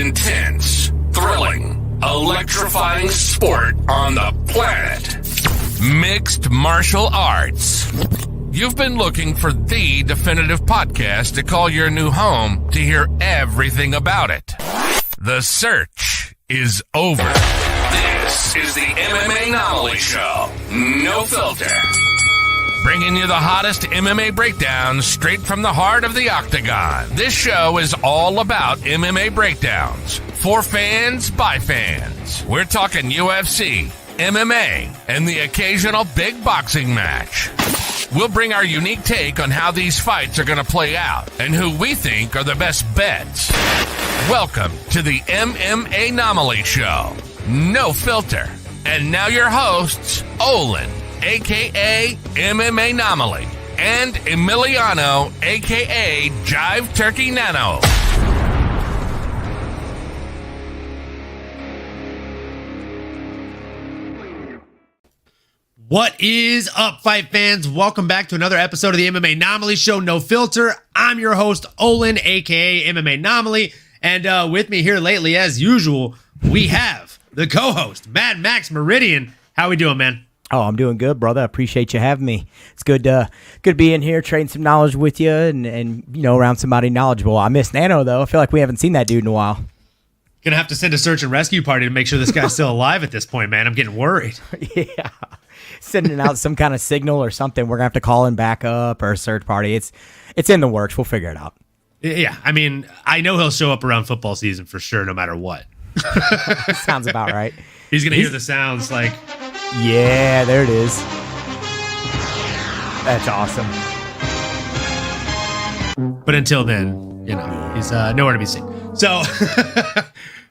intense, thrilling, electrifying sport on the planet. Mixed martial arts. You've been looking for the definitive podcast to call your new home to hear everything about it. The search is over. This is the MMAnomaly Show. No filter. Bringing you the hottest MMA breakdowns straight from the heart of the octagon. This show is all about MMA breakdowns. For fans, by fans. We're talking UFC, MMA, and the occasional big boxing match. We'll bring our unique take on how these fights are going to play out and who we think are the best bets. Welcome to the MMAnomaly Show. No filter. And now your hosts, Olin, a.k.a. MMAnomaly, and Emiliano, a.k.a. Jive Turkey Nano. What is up, fight fans? Welcome back to another episode of the MMAnomaly Show, No Filter. I'm your host, Olin, a.k.a. MMAnomaly, and with me here lately, as usual, we have the co-host, MadMaxMeridian. How we doing, man? Oh, I'm doing good, brother. I appreciate you having me. It's good to be in here, trading some knowledge with you, and you know, around somebody knowledgeable. I miss Nano, though. I feel like we haven't seen that dude in a while. Gonna have to send a search and rescue party to make sure this guy's still alive at this point, man. I'm getting worried. Yeah. Sending out some kind of signal or something. We're gonna have to call him back up or a search party. It's in the works. We'll figure it out. Yeah, I mean, I know he'll show up around football season for sure, no matter what. Sounds about right. He's gonna hear the sounds like. Yeah, there it is. That's awesome. But until then, you know, he's nowhere to be seen. So,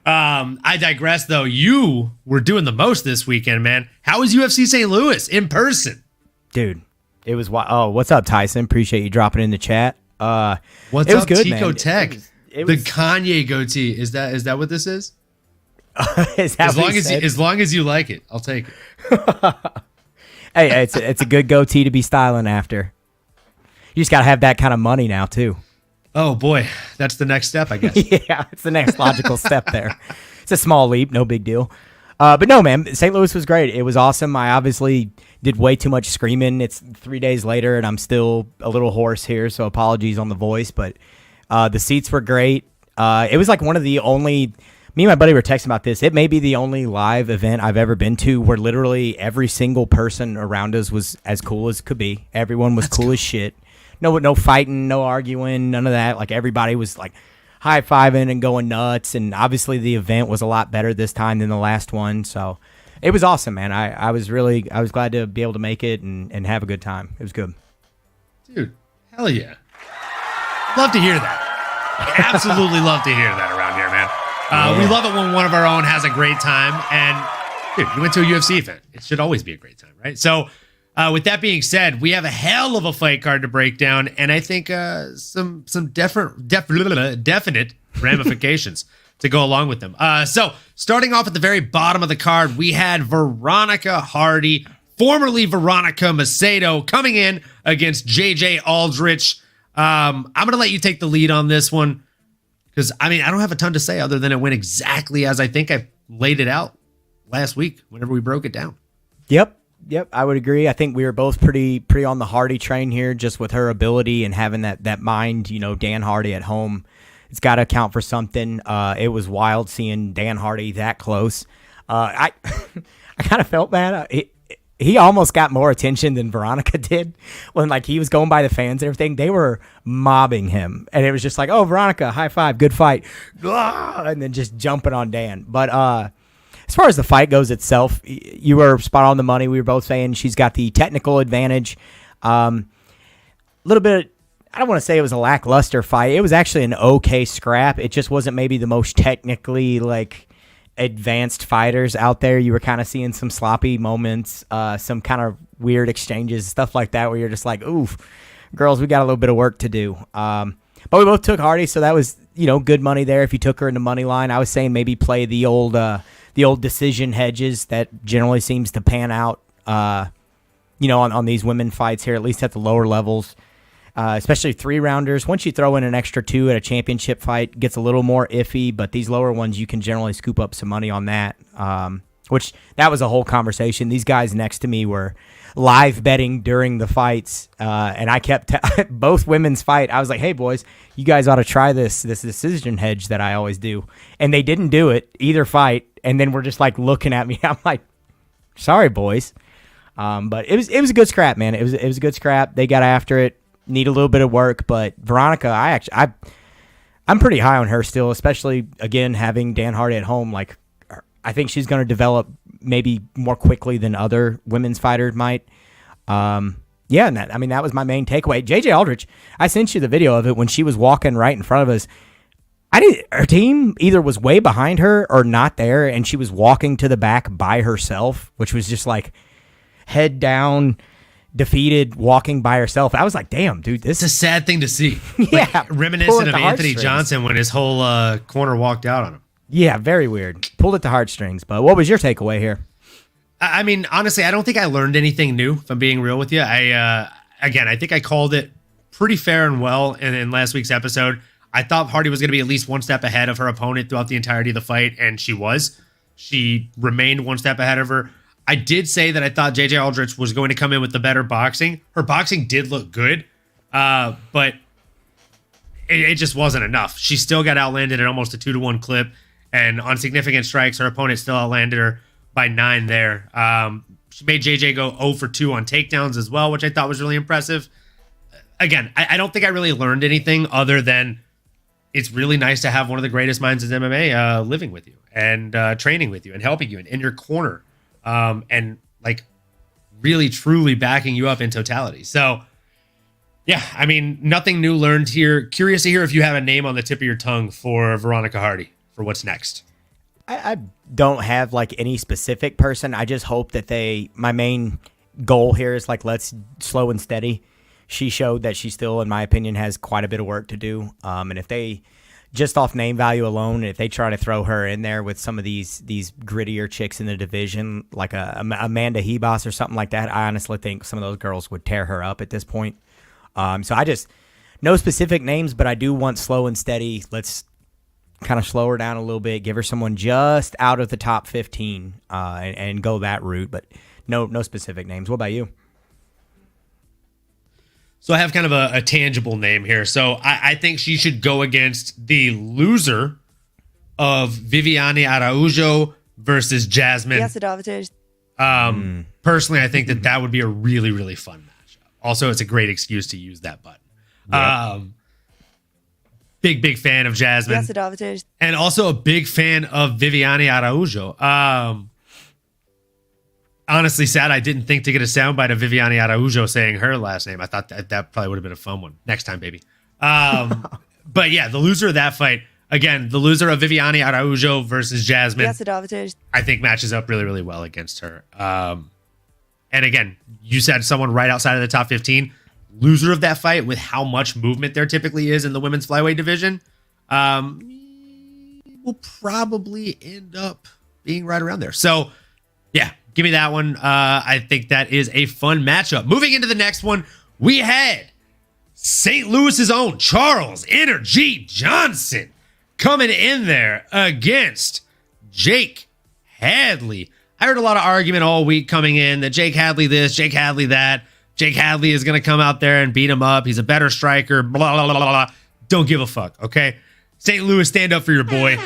I digress, though. You were doing the most this weekend, man. How was UFC St. Louis in person? Dude, it was what's up, Tyson? Appreciate you dropping in the chat. What's it was up, good, Tico man. Tech? It the was, Kanye goatee. Is that what this is? Is that as long as you like it, I'll take it. Hey, it's a good goatee to be styling after. You just gotta have that kind of money now too. Oh boy, that's the next step, I guess. Yeah, it's the next logical step there. It's a small leap, no big deal. But no, man, St. Louis was great. It was awesome. I obviously did way too much screaming. It's 3 days later, and I'm still a little hoarse here, so apologies on the voice. But the seats were great. It was like one of the only. Me and my buddy were texting about this. It may be the only live event I've ever been to where literally every single person around us was as cool as could be. Everyone was cool as shit. No fighting, no arguing, none of that. Like everybody was like high-fiving and going nuts. And obviously the event was a lot better this time than the last one. So it was awesome, man. I was glad to be able to make it and have a good time. It was good. Dude, hell yeah. Love to hear that. Absolutely love to hear that around here, man. Yeah. We love it when one of our own has a great time. And, dude, you went to a UFC event. It should always be a great time, right? So, with that being said, we have a hell of a fight card to break down. And I think some definite ramifications to go along with them. So, starting off at the very bottom of the card, we had Veronica Hardy, formerly Veronica Macedo, coming in against JJ Aldrich. I'm going to let you take the lead on this one. Because, I mean, I don't have a ton to say other than it went exactly as I think I laid it out last week whenever we broke it down. Yep, I would agree. I think we were both pretty on the Hardy train here, just with her ability and having that mind, you know, Dan Hardy at home. It's got to account for something. It was wild seeing Dan Hardy that close. I kind of felt bad. He almost got more attention than Veronica did when, like, he was going by the fans and everything. They were mobbing him, and it was just like, oh, Veronica, high five, good fight, and then just jumping on Dan. But as far as the fight goes itself, you were spot on the money. We were both saying she's got the technical advantage. A little bit, I don't want to say it was a lackluster fight. It was actually an okay scrap. It just wasn't maybe the most technically, like, advanced fighters out there. You were kind of seeing some sloppy moments, some kind of weird exchanges, stuff like that, where you're just like, oof, girls, we got a little bit of work to do. But we both took Hardy, so that was, you know, good money there. If you took her in the money line, I was saying maybe play the old decision hedges that generally seems to pan out, you know, on these women fights here, at least at the lower levels. especially 3-rounders. Once you throw in an extra 2 at a championship fight, it gets a little more iffy, but these lower ones, you can generally scoop up some money on that, which that was a whole conversation. These guys next to me were live betting during the fights, and I kept both women's fight. I was like, hey, boys, you guys ought to try this decision hedge that I always do. And they didn't do it either fight, and then we're just like looking at me. I'm like, sorry, boys. But it was a good scrap, man. It was a good scrap. They got after it. Need a little bit of work, but Veronica, I'm pretty high on her still, especially again having Dan Hardy at home. Like, I think she's going to develop maybe more quickly than other women's fighters might. And that was my main takeaway. JJ Aldrich, I sent you the video of it when she was walking right in front of us. Her team either was way behind her or not there, and she was walking to the back by herself, which was just like head down, defeated, walking by herself. I was like, damn, dude, this It's a sad thing to see. Yeah, Like, reminiscent of pull at the Anthony heartstrings. Johnson when his whole corner walked out on him. Yeah, very weird. Pulled at the heartstrings. But what was your takeaway here? I mean, honestly, I don't think I learned anything new, if I'm being real with you. I think I called it pretty fair and well in last week's episode. I thought Hardy was going to be at least one step ahead of her opponent throughout the entirety of the fight, and she was. She remained one step ahead of her. I did say that I thought JJ Aldrich was going to come in with the better boxing. Her boxing did look good, but it just wasn't enough. She still got outlanded at almost a 2-to-1 clip, and on significant strikes, her opponent still outlanded her by 9 there. She made JJ go 0 for 2 on takedowns as well, which I thought was really impressive. Again, I don't think I really learned anything other than it's really nice to have one of the greatest minds in MMA living with you and training with you and helping you and in your corner, and like really truly backing you up in totality. So yeah, I mean, nothing new learned here. Curious to hear if you have a name on the tip of your tongue for Veronica Hardy for what's next. I don't have like any specific person. I just hope that my main goal here is like, let's slow and steady. She showed that she still, in my opinion, has quite a bit of work to do. And if they, just off name value alone, if they try to throw her in there with some of these grittier chicks in the division, like a Amanda Hebos or something like that, I honestly think some of those girls would tear her up at this point. So I just, no specific names, but I do want slow and steady. Let's kind of slow her down a little bit, give her someone just out of the top 15 and go that route, but no specific names. What about you? So I have kind of a tangible name here. So I think she should go against the loser of Viviane Araújo versus Jasmine. Personally, I think that would be a really, really fun matchup. Also, it's a great excuse to use that button. Yep. Big fan of Jasmine. And also a big fan of Viviane Araújo. Honestly, sad I didn't think to get a soundbite of Viviane Araújo saying her last name. I thought that probably would have been a fun one. Next time, baby. But yeah, the loser of that fight, again, the loser of Viviane Araújo versus Jasmine, I think matches up really, really well against her. And again, you said someone right outside of the top 15. Loser of that fight, with how much movement there typically is in the women's flyweight division, will probably end up being right around there. So yeah, give me that one. I think that is a fun matchup. Moving into the next one, we had St. Louis's own Charles Energy Johnson coming in there against Jake Hadley. I heard a lot of argument all week coming in that Jake Hadley this, Jake Hadley that. Jake Hadley is going to come out there and beat him up. He's a better striker, blah, blah, blah, blah. Don't give a fuck, okay? St. Louis, stand up for your boy.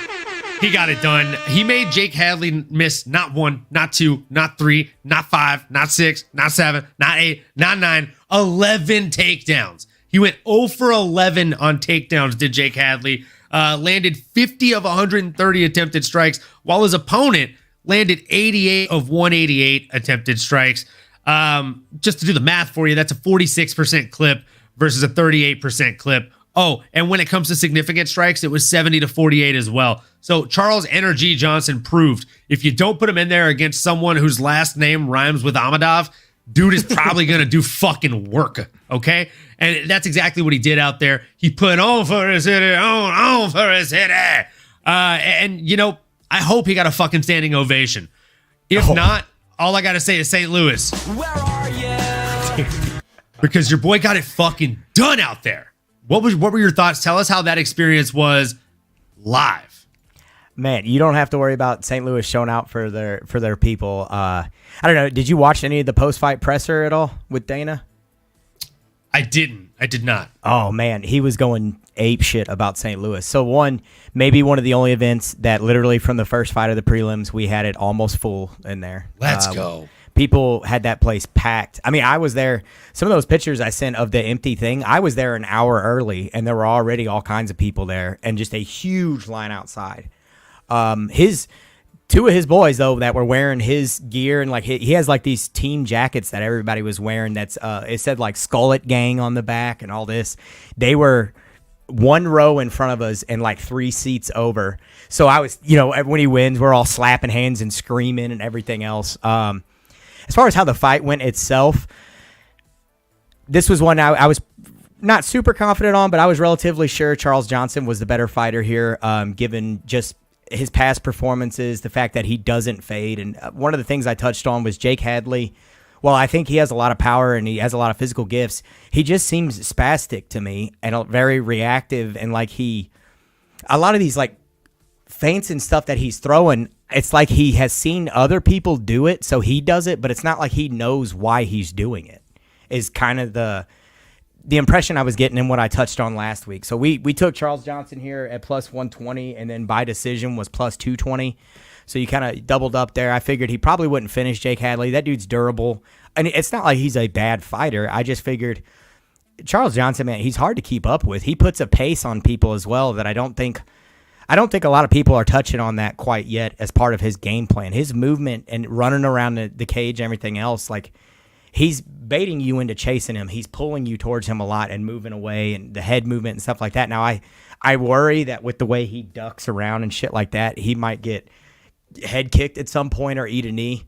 He got it done. He made Jake Hadley miss not 1, not 2, not 3, not 5, not 6, not 7, not 8, not 9, 11 takedowns. He went 0 for 11 on takedowns, did Jake Hadley. Landed 50 of 130 attempted strikes, while his opponent landed 88 of 188 attempted strikes. Just to do the math for you, that's a 46% clip versus a 38% clip. Oh, and when it comes to significant strikes, it was 70 to 48 as well. So Charles Energy Johnson proved if you don't put him in there against someone whose last name rhymes with Amadov, dude is probably going to do fucking work, okay? And that's exactly what he did out there. He put on for his city, on for his city. And, you know, I hope he got a fucking standing ovation. If not, all I got to say is St. Louis. Where are you? because your boy got it fucking done out there. What were your thoughts? Tell us how that experience was live. Man, you don't have to worry about St. Louis showing out for their people. I don't know. Did you watch any of the post-fight presser at all with Dana? I didn't. I did not. Oh, man. He was going ape shit about St. Louis. So maybe one of the only events that literally from the first fight of the prelims, we had it almost full in there. Let's go. People had that place packed. I mean, I was there. Some of those pictures I sent of the empty thing, I was there an hour early, and there were already all kinds of people there and just a huge line outside. Two of his boys though that were wearing his gear, and like he has like these team jackets that everybody was wearing. That's it said like Skullet Gang on the back and all this. They were one row in front of us and like 3 seats over. So I was, when he wins, we're all slapping hands and screaming and everything else. As far as how the fight went itself, this was one I was not super confident on, but I was relatively sure Charles Johnson was the better fighter here, given just his past performances, the fact that he doesn't fade. And one of the things I touched on was Jake Hadley. Well, I think he has a lot of power and he has a lot of physical gifts. He just seems spastic to me and very reactive. And like a lot of these like feints and stuff that he's throwing, it's like he has seen other people do it, so he does it, but it's not like he knows why he's doing it, is kind of the impression I was getting in what I touched on last week. So we took Charles Johnson here at plus 120, and then by decision was plus 220. So you kind of doubled up there. I figured he probably wouldn't finish Jake Hadley. That dude's durable. And it's not like he's a bad fighter. I just figured Charles Johnson, man, he's hard to keep up with. He puts a pace on people as well that I don't think a lot of people are touching on that quite yet as part of his game plan. His movement and running around the cage and everything else, like he's baiting you into chasing him. He's pulling you towards him a lot and moving away and the head movement and stuff like that. Now, I worry that with the way he ducks around and shit like that, he might get head kicked at some point or eat a knee.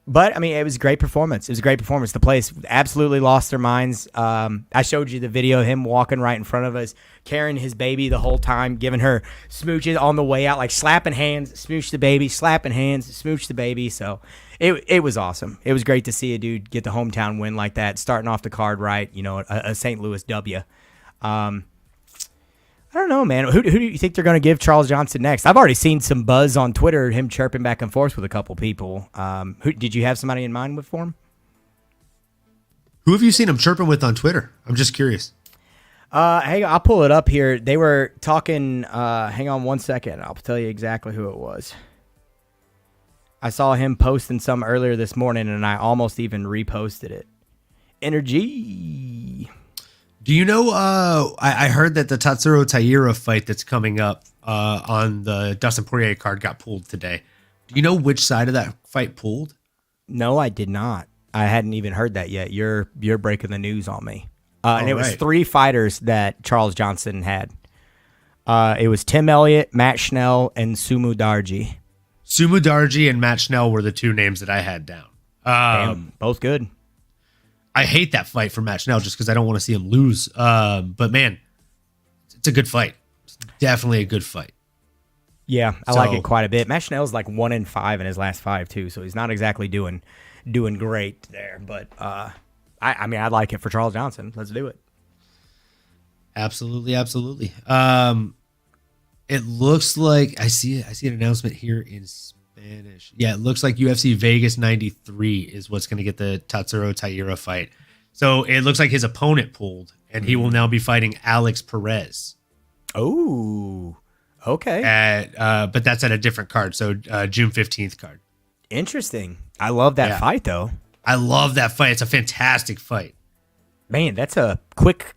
But, I mean, it was a great performance. It was a great performance. The place absolutely lost their minds. I showed you the video of him walking right in front of us, carrying his baby the whole time, giving her smooches on the way out, like slapping hands, smooch the baby, slapping hands, smooch the baby. So it was awesome. It was great to see a dude get the hometown win like that, starting off the card right, a St. Louis W. I don't know, man. Who do you think they're going to give Charles Johnson next? I've already seen some buzz on Twitter, him chirping back and forth with a couple people. Who did you have somebody in mind for him? Who have you seen him chirping with on Twitter? I'm just curious. Hey, I'll pull it up here. They were talking. Hang on one second. I'll tell you exactly who it was. I saw him posting some earlier this morning, and I almost even reposted it. Energy. Do you know, I heard that the Tatsuro Taira fight that's coming up on the Dustin Poirier card got pulled today. Do you know which side of that fight pulled? No, I did not. I hadn't even heard that yet. You're breaking the news on me. And it was 3 fighters that Charles Johnson had. It was Tim Elliott, Matt Schnell, and Sumu Darji. Sumu Darji and Matt Schnell were the 2 names that I had down. Damn, both good. I hate that fight for Matt Schnell just because I don't want to see him lose. But man, it's a good fight. It's definitely a good fight. Yeah, I like it quite a bit. Matt Schnell's like 1-5 in his last 5 too, so he's not exactly doing great there. But I mean, I'd like it for Charles Johnson. Let's do it. Absolutely. It looks like I see an announcement here in Spanish. Yeah, it looks like UFC Vegas 93 is what's going to get the Tatsuro Taira fight. So it looks like his opponent pulled, and he will now be fighting Alex Perez. Oh, okay. But that's at a different card, so June 15th card. Interesting. I love that fight, though. I love that fight. It's a fantastic fight. Man, that's a quick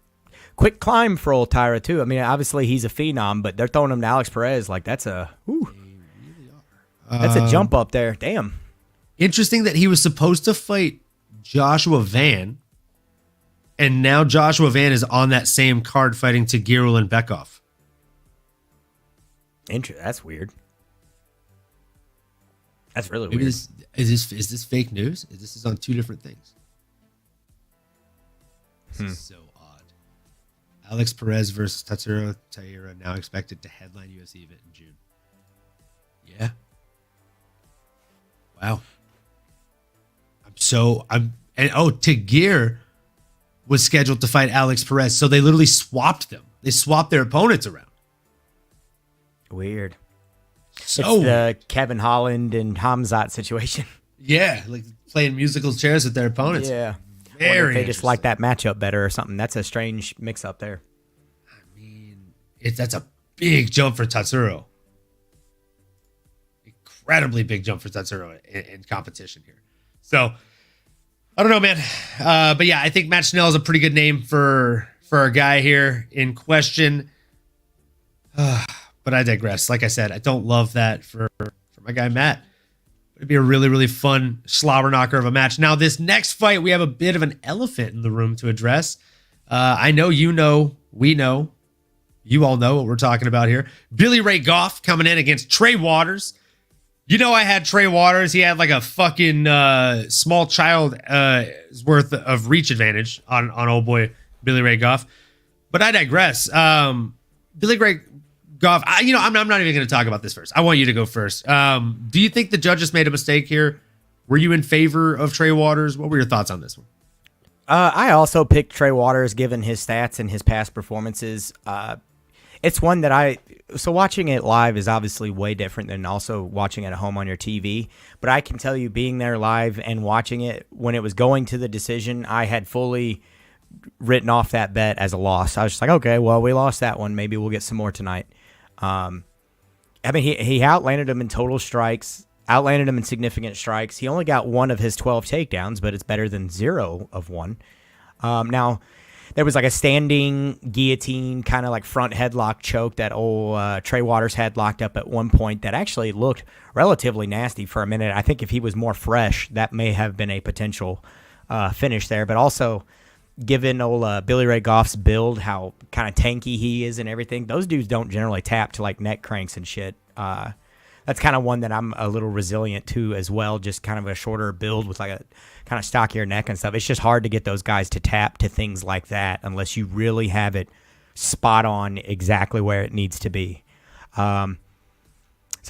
climb for old Taira, too. I mean, obviously he's a phenom, but they're throwing him to Alex Perez. Like, that's a... Ooh. That's a jump up there. Damn. Interesting that he was supposed to fight Joshua Van, and now Joshua Van is on that same card fighting Tagirul and Bekov. That's weird. That's really Maybe weird. Is this fake news? This is on 2 different things. This is so odd. Alex Perez versus Tatsuro Taira now expected to headline UFC event in June. Yeah. Wow. And Tagir was scheduled to fight Alex Perez. So they literally swapped them. They swapped their opponents around. Weird. So it's the Kevin Holland and Hamzat situation. Yeah, like playing musical chairs with their opponents. Yeah. Very they just like that matchup better or something. That's a strange mix-up there. I mean, that's a big jump for Tatsuro. Incredibly big jump for Tatsuro in competition here. So, I don't know, man. But yeah, I think Matt Schnell is a pretty good name for our guy here in question. But I digress. Like I said, I don't love that for my guy Matt. It'd be a really, really fun slobber knocker of a match. Now, this next fight, we have a bit of an elephant in the room to address. I know, we know, you all know what we're talking about here. Billy Ray Goff coming in against Trey Waters. You know, I had Trey Waters. He had like a fucking small child worth of reach advantage on old boy Billy Ray Goff. But I digress. Billy Ray Goff, I'm not even going to talk about this first. I want you to go first. Do you think the judges made a mistake here? Were you in favor of Trey Waters? What were your thoughts on this one? I also picked Trey Waters given his stats and his past performances. It's one that so watching it live is obviously way different than also watching it at home on your TV. But I can tell you, being there live and watching it, when it was going to the decision, I had fully written off that bet as a loss. I was just like, okay, well, we lost that one. Maybe we'll get some more tonight. I mean, he outlanded him in total strikes, outlanded him in significant strikes. He only got one of his 12 takedowns, but it's better than 0 of 1. Now, there was like a standing guillotine kind of like front headlock choke that old Trey Waters had locked up at one point that actually looked relatively nasty for a minute. I think if he was more fresh, that may have been a potential finish there. But also, given old Billy Ray Goff's build, how kind of tanky he is and everything, those dudes don't generally tap to like neck cranks and shit. That's kind of one that I'm a little resilient to as well, just kind of a shorter build with like a kind of stockier neck and stuff. It's just hard to get those guys to tap to things like that unless you really have it spot on exactly where it needs to be. So,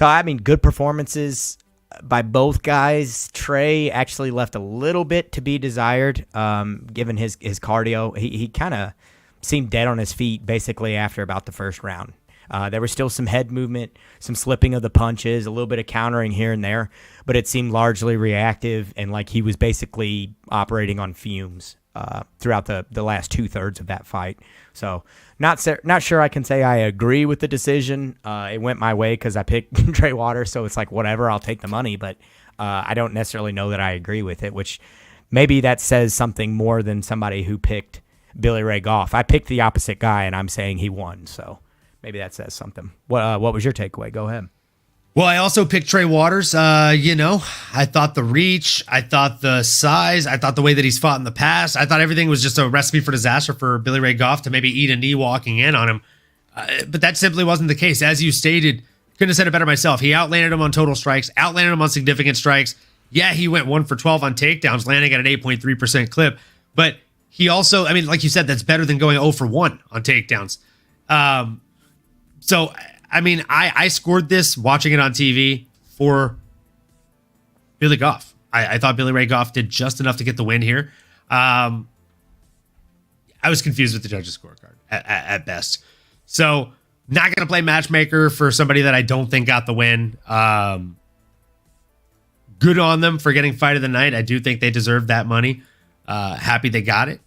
I mean, good performances by both guys. Trey actually left a little bit to be desired, given his cardio. He kind of seemed dead on his feet basically after about the first round. There was still some head movement, some slipping of the punches, a little bit of countering here and there, but it seemed largely reactive and like he was basically operating on fumes throughout the last 2/3 of that fight. So not sure I can say I agree with the decision. It went my way because I picked Trey Waters, so it's like whatever, I'll take the money, but I don't necessarily know that I agree with it, which maybe that says something more than somebody who picked Billy Ray Goff. I picked the opposite guy, and I'm saying he won, so maybe that says something. What was your takeaway? Go ahead. Well, I also picked Trey Waters. I thought the reach, I thought the size, I thought the way that he's fought in the past, I thought everything was just a recipe for disaster for Billy Ray Goff to maybe eat a knee walking in on him. But that simply wasn't the case. As you stated, couldn't have said it better myself. He outlanded him on total strikes, outlanded him on significant strikes. Yeah, he went 1 for 12 on takedowns, landing at an 8.3% clip. But he also, I mean, like you said, that's better than going 0 for 1 on takedowns. So, I mean, I scored this watching it on TV for Billy Goff. I thought Billy Ray Goff did just enough to get the win here. I was confused with the judges' scorecard at best. So, not going to play matchmaker for somebody that I don't think got the win. Good on them for getting fight of the night. I do think they deserve that money. Happy they got it.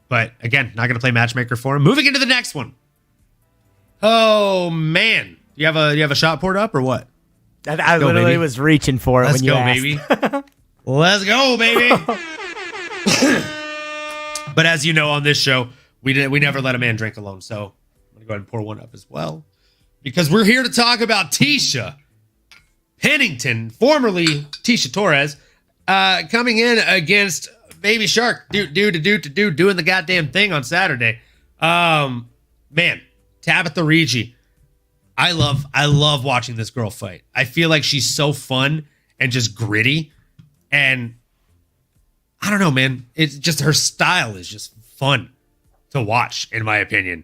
But again, not going to play matchmaker for him. Moving into the next one. Oh man, you have a shot poured up or what? I literally was reaching for it when you asked. Baby. Let's go, baby. But as you know, on this show, we never let a man drink alone. So I'm gonna go ahead and pour one up as well, because we're here to talk about Tisha Pennington, formerly Tisha Torres, coming in against Baby Shark, doing the goddamn thing on Saturday. Man. Tabitha Ricci. I love watching this girl fight. I feel like she's so fun and just gritty. And I don't know, man. It's just her style is just fun to watch, in my opinion.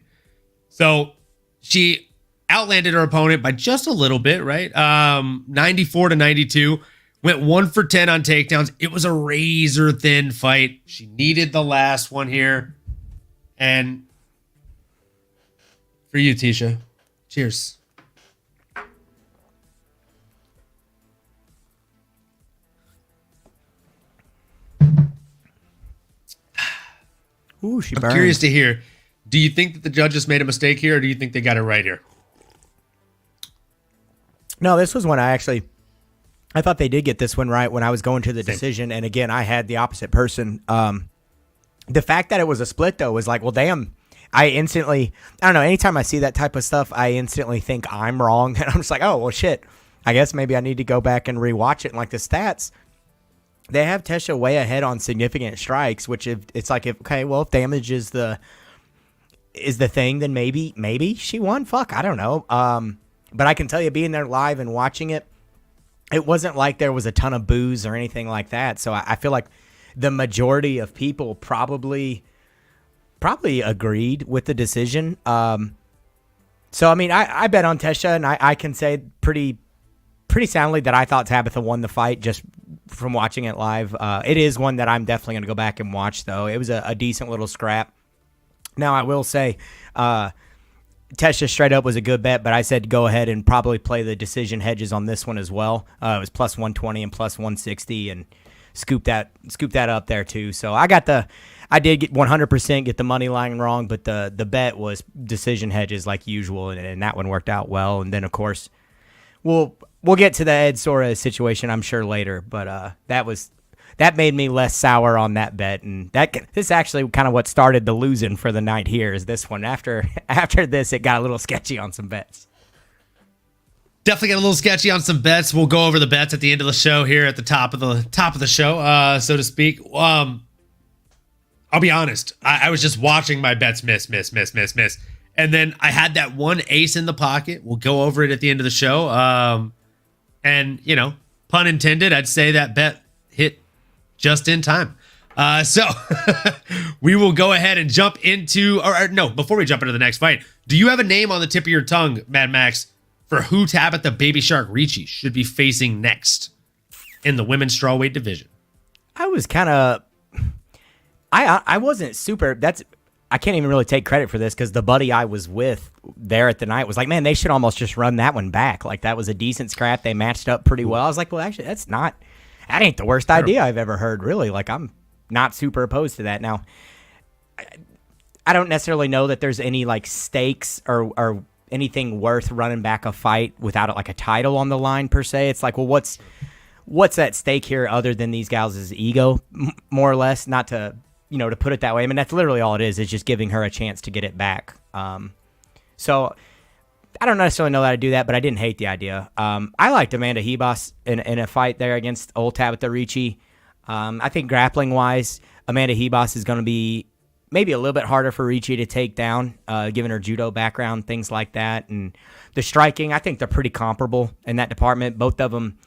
So she outlanded her opponent by just a little bit, right? 94-92. Went 1 for 10 on takedowns. It was a razor thin fight. She needed the last one here. And for you, Tisha, cheers. Ooh, she I'm burned. curious to hear, do you think that the judges made a mistake here, or do you think they got it right here? No, this was one I thought they did get this one right when I was going to the Same. decision. And again, I had the opposite person. The fact that it was a split, though, was like, well, damn. I don't know, anytime I see that type of stuff, I instantly think I'm wrong. And I'm just like, oh, well, shit. I guess maybe I need to go back and rewatch it. And like the stats, they have Tesha way ahead on significant strikes, which it's like, if damage is the thing, then maybe she won. Fuck, I don't know. But I can tell you, being there live and watching it, it wasn't like there was a ton of boos or anything like that. So I feel like the majority of people probably agreed with the decision. So, I mean, I bet on Tesha, and I can say pretty soundly that I thought Tabitha won the fight just from watching it live. It is one that I'm definitely going to go back and watch, though. It was a decent little scrap. Now, I will say Tesha straight up was a good bet, but I said go ahead and probably play the decision hedges on this one as well. It was plus 120 and plus 160, and scoop that up there too. So I did get 100% get the money line wrong, but the bet was decision hedges like usual, and that one worked out well. And then of course we'll get to the Ed Sora situation, I'm sure, later, but that made me less sour on that bet, and this is actually kind of what started the losing for the night here. Is this one after this it got a little sketchy on some bets. Definitely got a little sketchy on some bets. We'll go over the bets at the end of the show here at the top of the show, so to speak. I'll be honest. I was just watching my bets miss. And then I had that one ace in the pocket. We'll go over it at the end of the show. And, pun intended, I'd say that bet hit just in time. So we will go ahead and jump into, or no, before we jump into the next fight, do you have a name on the tip of your tongue, Mad Max, for who Tabitha Baby Shark Ricci should be facing next in the women's strawweight division? I was kind of, I wasn't super, I can't even really take credit for this because the buddy I was with there at the night was like, man, they should almost just run that one back. Like, that was a decent scrap. They matched up pretty well. I was like, well, actually, that ain't the worst idea I've ever heard, really. Like, I'm not super opposed to that. Now, I don't necessarily know that there's any, like, stakes or anything worth running back a fight without, like, a title on the line, per se. It's like, well, what's at stake here other than these guys' ego, more or less? Not to, to put it that way. I mean, that's literally all it is just giving her a chance to get it back. So I don't necessarily know how to do that, but I didn't hate the idea. I liked Amanda Hebos in a fight there against old Tabitha Ricci. I think grappling-wise, Amanda Hebos is going to be maybe a little bit harder for Ricci to take down, given her judo background, things like that. And the striking, I think they're pretty comparable in that department. Both of them,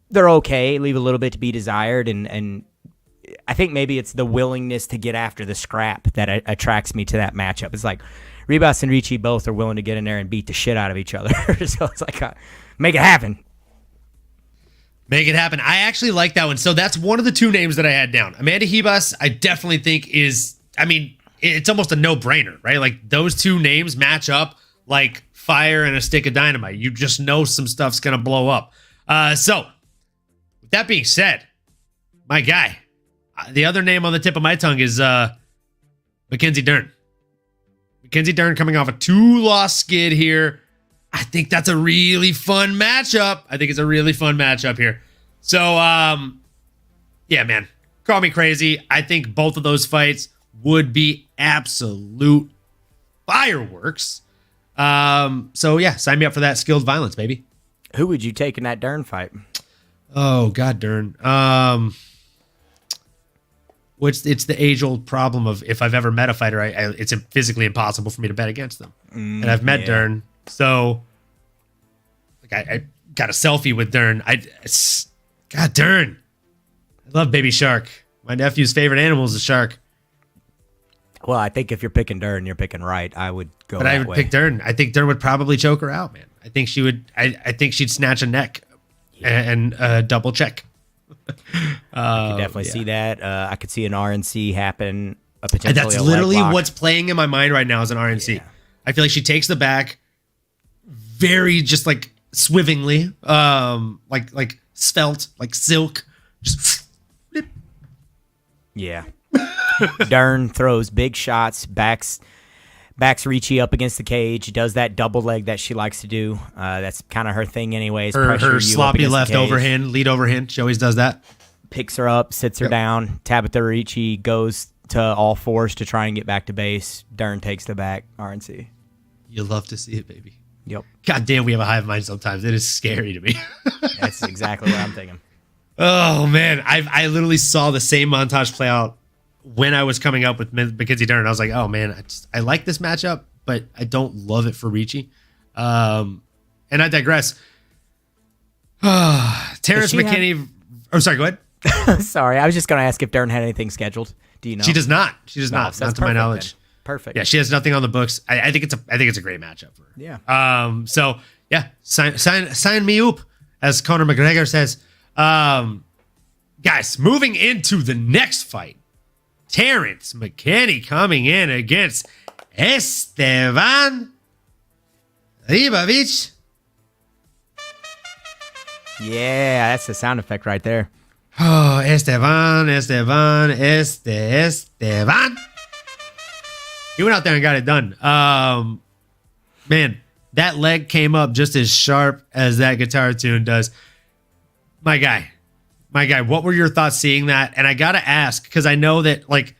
they're okay, leave a little bit to be desired. And I think maybe it's the willingness to get after the scrap that attracts me to that matchup. It's like Ribas and Ricci both are willing to get in there and beat the shit out of each other. So it's like, make it happen. Make it happen. I actually like that one. So that's one of the two names that I had down. Amanda Hebos, I definitely think it's almost a no-brainer, right? Like, those two names match up like fire and a stick of dynamite. You just know some stuff's going to blow up. So with that being said, my guy, the other name on the tip of my tongue is Mackenzie Dern. Mackenzie Dern coming off a 2-loss skid here. I think that's a really fun matchup. I think it's a really fun matchup here. So, yeah, man, call me crazy. I think both of those fights would be absolute fireworks. So, yeah, sign me up for that skilled violence, baby. Who would you take in that Dern fight? Oh, God, Dern. It's the age-old problem of, if I've ever met a fighter, it's physically impossible for me to bet against them. And I've met Dern, so like I got a selfie with Dern. God, Dern. I love Baby Shark. My nephew's favorite animal is a shark. Well, I think if you're picking Dern, you're picking right. I would go But that I would way. pick Dern. I think Dern would probably choke her out, man. I think she would. I think she'd snatch a neck and double check. I could definitely see that. I could see an RNC happen. Potentially that's literally what's playing in my mind right now is an RNC. Yeah. I feel like she takes the back very just like swivingly, like svelte, like silk. Just yeah. Dern throws big shots, backs Ricci up against the cage, does that double leg that she likes to do. That's kind of her thing anyways. Her sloppy left overhand, lead overhand. She always does that. Picks her up, sits her down. Tabitha Ricci goes to all fours to try and get back to base. Dern takes the back, RNC. You love to see it, baby. Yep. God damn, we have a hive mind sometimes. It is scary to me. That's exactly what I'm thinking. Oh, man. I literally saw the same montage play out when I was coming up with Mackenzie Dern. I was like, oh, man, I like this matchup, but I don't love it for Ricci. And I digress. Terrence McKinney. Oh, sorry, go ahead. Sorry, I was just going to ask if Dern had anything scheduled. Do you know? She does not. She does not. So not to my knowledge. Then. Perfect. Yeah, she has nothing on the books. I think it's a great matchup for her. Yeah. So yeah, sign me up, as Conor McGregor says. Guys, moving into the next fight, Terrence McKinney coming in against Esteban Ribovic. Yeah, that's the sound effect right there. Oh, Esteban. He went out there and got it done. Man, that leg came up just as sharp as that guitar tune does. My guy, what were your thoughts seeing that? And I got to ask, because I know that, like,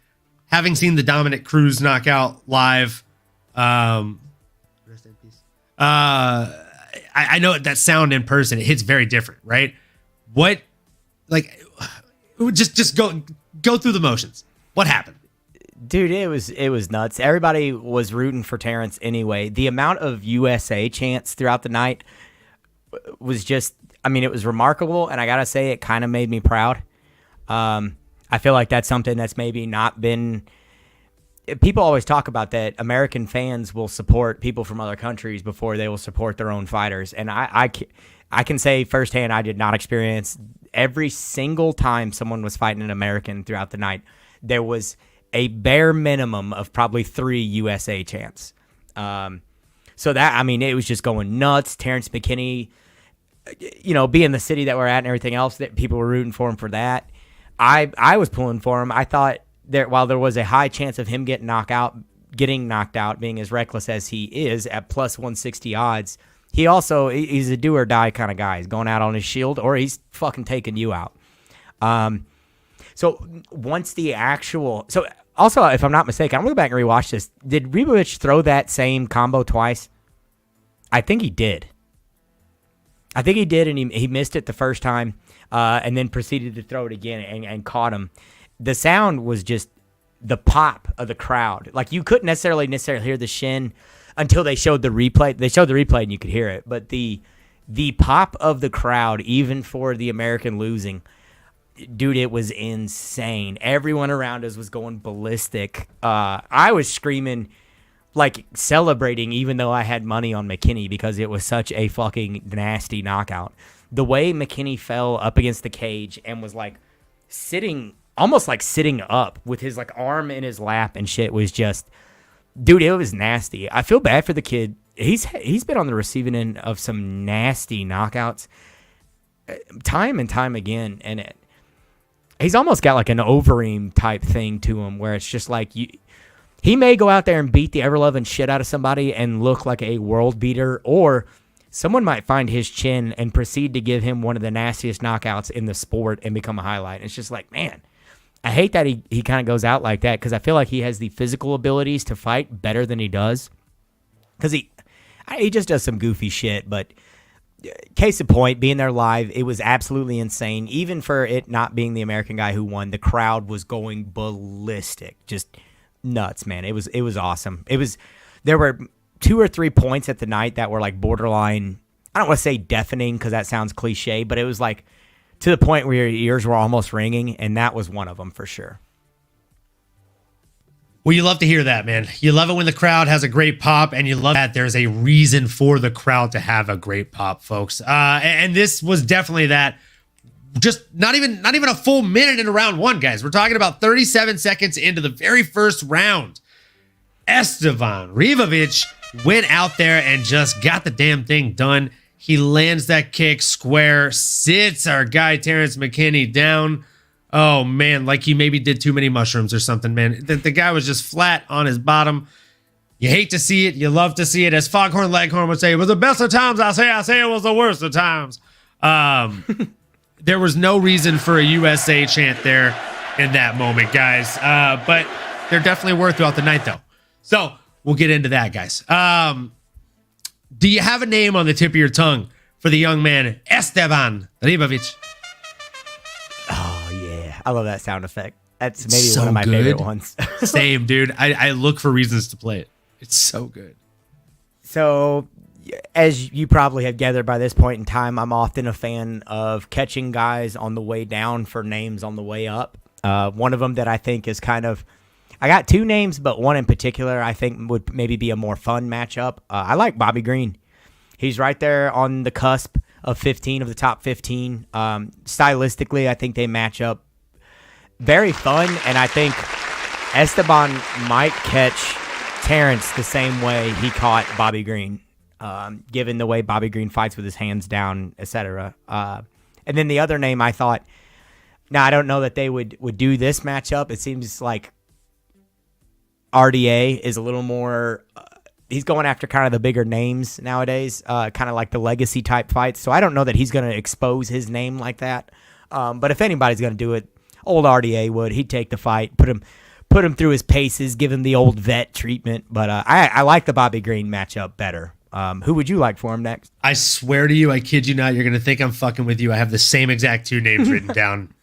having seen the Dominic Cruz knockout live, rest in peace. I know that sound in person, it hits very different, right? What, like, just go through the motions. What happened? Dude, it was nuts. Everybody was rooting for Terrence anyway. The amount of USA chants throughout the night was just, I mean, it was remarkable, and I gotta say, it kind of made me proud. I feel like that's something that's maybe not been. People always talk about that American fans will support people from other countries before they will support their own fighters, and I can say firsthand, I did not experience every single time someone was fighting an American throughout the night. There was a bare minimum of probably 3 USA chants. So that, I mean, it was just going nuts. Terrence McKinney, you know, being the city that we're at and everything else, that people were rooting for him for that. I was pulling for him. I thought that while there was a high chance of him getting knocked out, being as reckless as he is at plus 160 odds, he's a do or die kind of guy. He's going out on his shield, or he's fucking taking you out. So once the actual, also, if I'm not mistaken, I'm going to go back and rewatch this. Did Ribovic throw that same combo twice? I think he did. And he missed it the first time, and then proceeded to throw it again and caught him. The sound was just the pop of the crowd. Like, you couldn't necessarily hear the shin until they showed the replay. They showed the replay and you could hear it. But the pop of the crowd, even for the American losing, dude, it was insane. Everyone around us was going ballistic. I was screaming, like celebrating, even though I had money on McKinney because it was such a fucking nasty knockout. The way McKinney fell up against the cage and was like almost like sitting up with his like arm in his lap and shit was just, dude, it was nasty. I feel bad for the kid. He's been on the receiving end of some nasty knockouts time and time again, and he's almost got like an Overeem type thing to him where it's just like he may go out there and beat the ever-loving shit out of somebody and look like a world beater, or someone might find his chin and proceed to give him one of the nastiest knockouts in the sport and become a highlight. It's just like, man, I hate that he kind of goes out like that because I feel like he has the physical abilities to fight better than he does, because he just does some goofy shit. But case in point, being there live, it was absolutely insane. Even for it not being the American guy who won, the crowd was going ballistic, just nuts, man. It was awesome. There were 2 or 3 points at the night that were like borderline, I don't want to say deafening because that sounds cliche, but it was like to the point where your ears were almost ringing, and that was one of them for sure. Well, you love to hear that, man. You love it when the crowd has a great pop, and you love that there's a reason for the crowd to have a great pop, folks. And this was definitely that. Just not even a full minute into round one, guys. We're talking about 37 seconds into the very first round. Esteban Ribovic went out there and just got the damn thing done. He lands that kick square, sits our guy Terrence McKinney down. Oh, man, like he maybe did too many mushrooms or something, man. The guy was just flat on his bottom. You hate to see it. You love to see it. As Foghorn Leghorn would say, it was the best of times. I say it was the worst of times. There was no reason for a USA chant there in that moment, guys. But they're definitely worth throughout the night, though. So we'll get into that, guys. Do you have a name on the tip of your tongue for the young man, Esteban Ribovic? I love that sound effect. That's maybe so one of my favorite ones. Same, dude. I look for reasons to play it. It's so good. So, as you probably have gathered by this point in time, I'm often a fan of catching guys on the way down for names on the way up. One of them that I think is kind of... I got two names, but one in particular I think would maybe be a more fun matchup. I like Bobby Green. He's right there on the cusp of 15 of the top 15. Stylistically, I think they match up very fun, and I think Esteban might catch Terrence the same way he caught Bobby Green, given the way Bobby Green fights with his hands down, etc. And then the other name I thought, now I don't know that they would do this matchup. It seems like RDA is a little more, he's going after kind of the bigger names nowadays, kind of like the legacy type fights. So I don't know that he's going to expose his name like that. But if anybody's going to do it, old RDA would. He'd take the fight, put him through his paces, give him the old vet treatment. But I like the Bobby Green matchup better. Who would you like for him next? I swear to you, I kid you not, you're going to think I'm fucking with you. I have the same exact two names written down.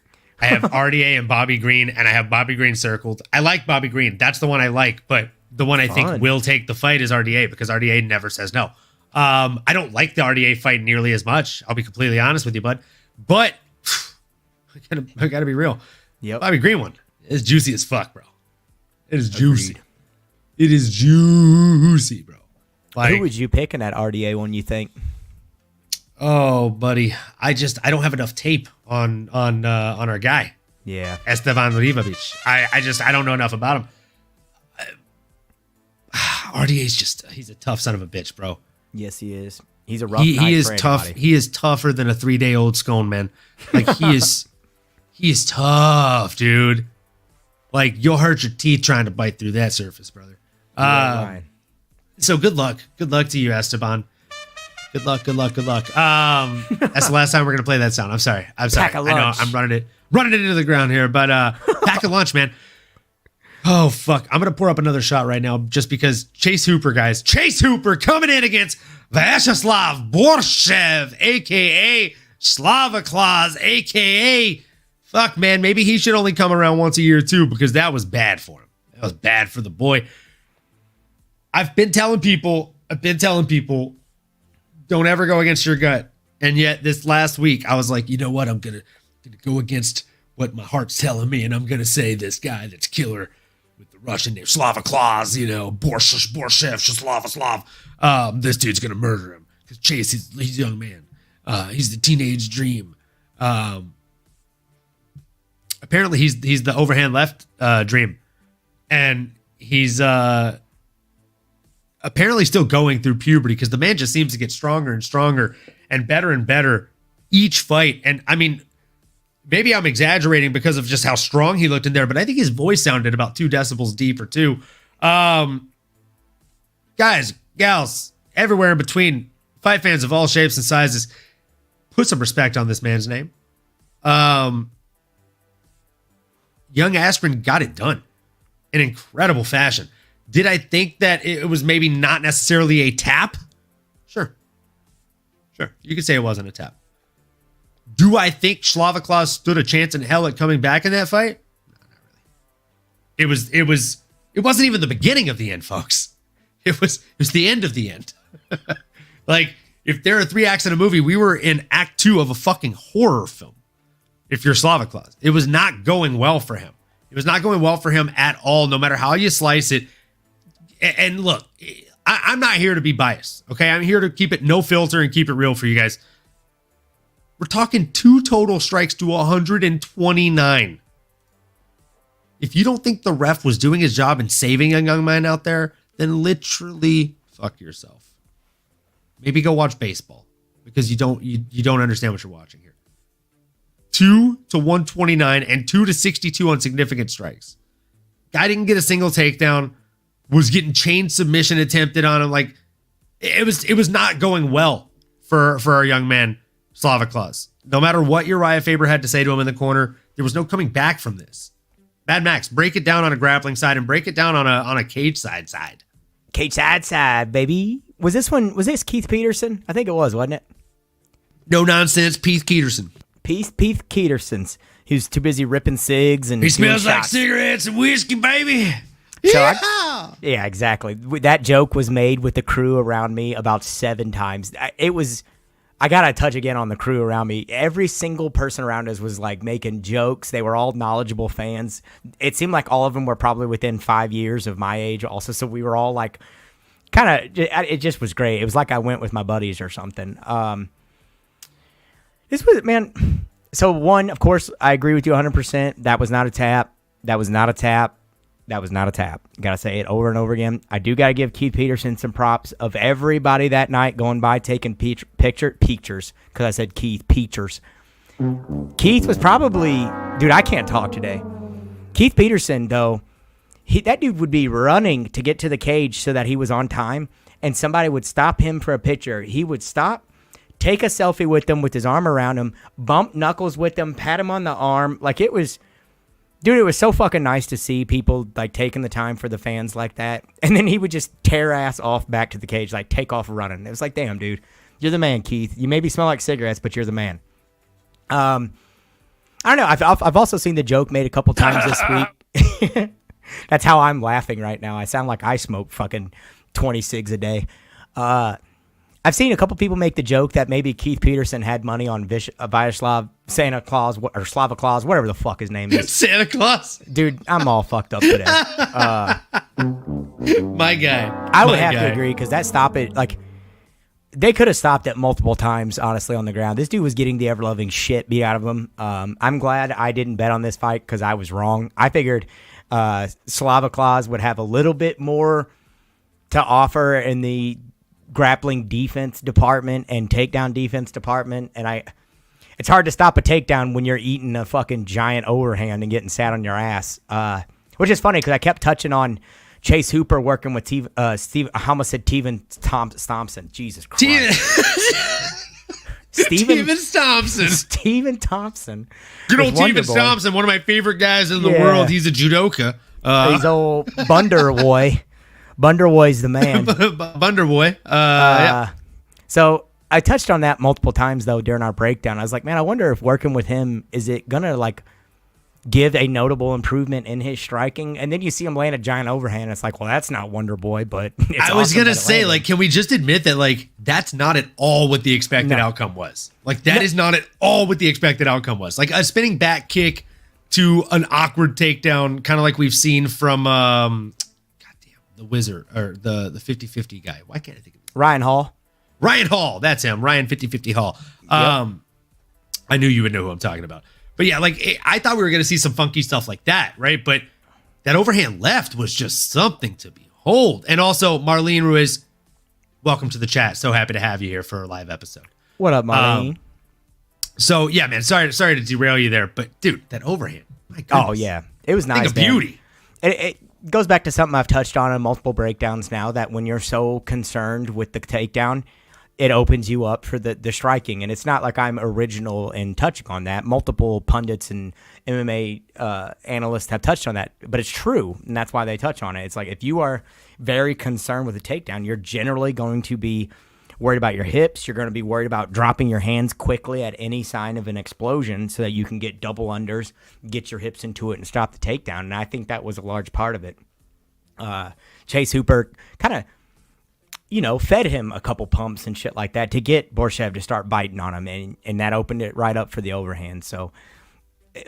I have RDA and Bobby Green, and I have Bobby Green circled. I like Bobby Green. That's the one I like, but the one I think will take the fight is RDA, because RDA never says no. I don't like the RDA fight nearly as much. I'll be completely honest with you, bud. But I gotta be real. Yep. Bobby Green one is juicy as fuck, bro. It is juicy. Agreed. It is juicy, bro. Like, who would you pick in that RDA one, you think? Oh, buddy, I don't have enough tape on our guy. Yeah, Esteban Ribovic. I don't know enough about him. RDA's he's a tough son of a bitch, bro. Yes, he is. He's a rough night he is for tough. anybody. He is tougher than a 3-day-old scone, man. Like he is tough, dude. Like you'll hurt your teeth trying to bite through that surface, brother. So good luck. Good luck to you, Esteban. Good luck. That's the last time we're gonna play that sound. I'm sorry. Pack a lunch. I know I'm running it into the ground here, but pack a lunch, man. Oh fuck! I'm gonna pour up another shot right now, just because Chase Hooper, guys. Chase Hooper coming in against Vyacheslav Borshev, aka Slava Claus, aka fuck, man. Maybe he should only come around once a year too, because that was bad for him. That was bad for the boy. I've been telling people, don't ever go against your gut. And yet this last week, I was like, you know what? I'm gonna go against what my heart's telling me, and I'm gonna say this guy that's killer with the Russian name, Slava Claus, Borshev, Slav. This dude's gonna murder him because Chase, he's a young man. He's the teenage dream. Apparently, he's the overhand left dream, and he's apparently still going through puberty, because the man just seems to get stronger and stronger and better each fight. And I mean, maybe I'm exaggerating because of just how strong he looked in there, but I think his voice sounded about 2 decibels deep or 2. Guys, gals, everywhere in between, fight fans of all shapes and sizes, put some respect on this man's name. Young Askren got it done in incredible fashion. Did I think that it was maybe not necessarily a tap? Sure. You could say it wasn't a tap. Do I think Slava Claus stood a chance in hell at coming back in that fight? No, not really. It wasn't even the beginning of the end, folks. It was the end of the end. Like, if there are 3 acts in a movie, we were in act 2 of a fucking horror film. If you're Slava Claus, it was not going well for him. It was not going well for him at all, no matter how you slice it. And look, I'm not here to be biased, okay? I'm here to keep it no filter and keep it real for you guys. We're talking 2 total strikes to 129. If you don't think the ref was doing his job and saving a young man out there, then literally fuck yourself. Maybe go watch baseball because you don't understand what you're watching here. 2 to 129 and 2 to 62 on significant strikes. Guy didn't get a single takedown, was getting chain submission attempted on him. Like it was not going well for our young man, Slava Claus. No matter what Uriah Faber had to say to him in the corner, there was no coming back from this. Mad Max, break it down on a grappling side and break it down on a cage side. Cage side, baby. Was this Keith Peterson? I think it was, wasn't it? No nonsense, Pete Peterson. Pete Peterson's. He was too busy ripping cigs and he smells like shots. cigarettes and whiskey, baby. So yeah, exactly. That joke was made with the crew around me about 7 times. I got to touch again on the crew around me. Every single person around us was like making jokes. They were all knowledgeable fans. It seemed like all of them were probably within 5 years of my age also. So we were all like it just was great. It was like I went with my buddies or something. This was, man. So one, of course, I agree with you 100%. That was not a tap. That was not a tap. That was not a tap. Got to say it over and over again. I do got to give Keith Peterson some props of everybody that night going by taking pictures, because I said Keith, Peachers. Keith was probably, dude, I can't talk today. Keith Peterson, though, that dude would be running to get to the cage so that he was on time, and somebody would stop him for a picture. He would stop, take a selfie with them with his arm around him, bump knuckles with them, pat him on the arm. Like it was... Dude, it was so fucking nice to see people like taking the time for the fans like that. And then he would just tear ass off back to the cage, like take off running. It was like, damn, dude, you're the man, Keith. You maybe smell like cigarettes, but you're the man. I don't know. I've also seen the joke made a couple times this week. That's how I'm laughing right now. I sound like I smoke fucking 20 cigs a day. I've seen a couple people make the joke that maybe Keith Peterson had money on Vyacheslav, Santa Claus, or Slava Claus, whatever the fuck his name is. Santa Claus? Dude, I'm all fucked up today. My guy. I would have to agree, because that stop it, like, they could have stopped it multiple times, honestly, on the ground. This dude was getting the ever-loving shit beat out of him. I'm glad I didn't bet on this fight, because I was wrong. I figured Slava Claus would have a little bit more to offer in the grappling defense department and takedown defense department, and it's hard to stop a takedown when you're eating a fucking giant overhand and getting sat on your ass, which is funny because I kept touching on Chase Hooper working with Steve. I almost said Steven Thompson. Jesus Christ. Steven Thompson. Good old Steven Thompson, one of my favorite guys in the world. He's a judoka. He's old Bunderboy. Bunderboy's the man. Bunderboy. Yeah. So I touched on that multiple times, though, during our breakdown. I was like, man, I wonder if working with him, is it going to, like, give a notable improvement in his striking? And then you see him land a giant overhand. It's like, well, that's not Wonder Boy, but it's I was going to say, like, can we just admit that, like, that's not at all what the expected outcome was? Like, that is not at all what the expected outcome was. Like, a spinning back kick to an awkward takedown, kind of like we've seen from... the Wizard, or the 50-50 guy. Why can't I think of it? Ryan Hall, that's him. Ryan 50-50 Hall. I knew you would know who I'm talking about. But yeah, like I thought we were going to see some funky stuff like that, right? But that overhand left was just something to behold. And also, Marlene Ruiz, welcome to the chat. So happy to have you here for a live episode. What up, Marlene? So yeah, man, sorry to derail you there, but dude, that overhand. My goodness. Oh yeah, it was nice. Think of beauty. It goes back to something I've touched on in multiple breakdowns now, that when you're so concerned with the takedown, it opens you up for the striking. And it's not like I'm original in touching on that. Multiple pundits and MMA analysts have touched on that, but it's true, and that's why they touch on it. It's like if you are very concerned with a takedown, you're generally going to be worried about your hips. You're going to be worried about dropping your hands quickly at any sign of an explosion so that you can get double unders, get your hips into it, and stop the takedown. And I think that was a large part of it. Chase Hooper kind of, fed him a couple pumps and shit like that to get Borshev to start biting on him, and that opened it right up for the overhand. So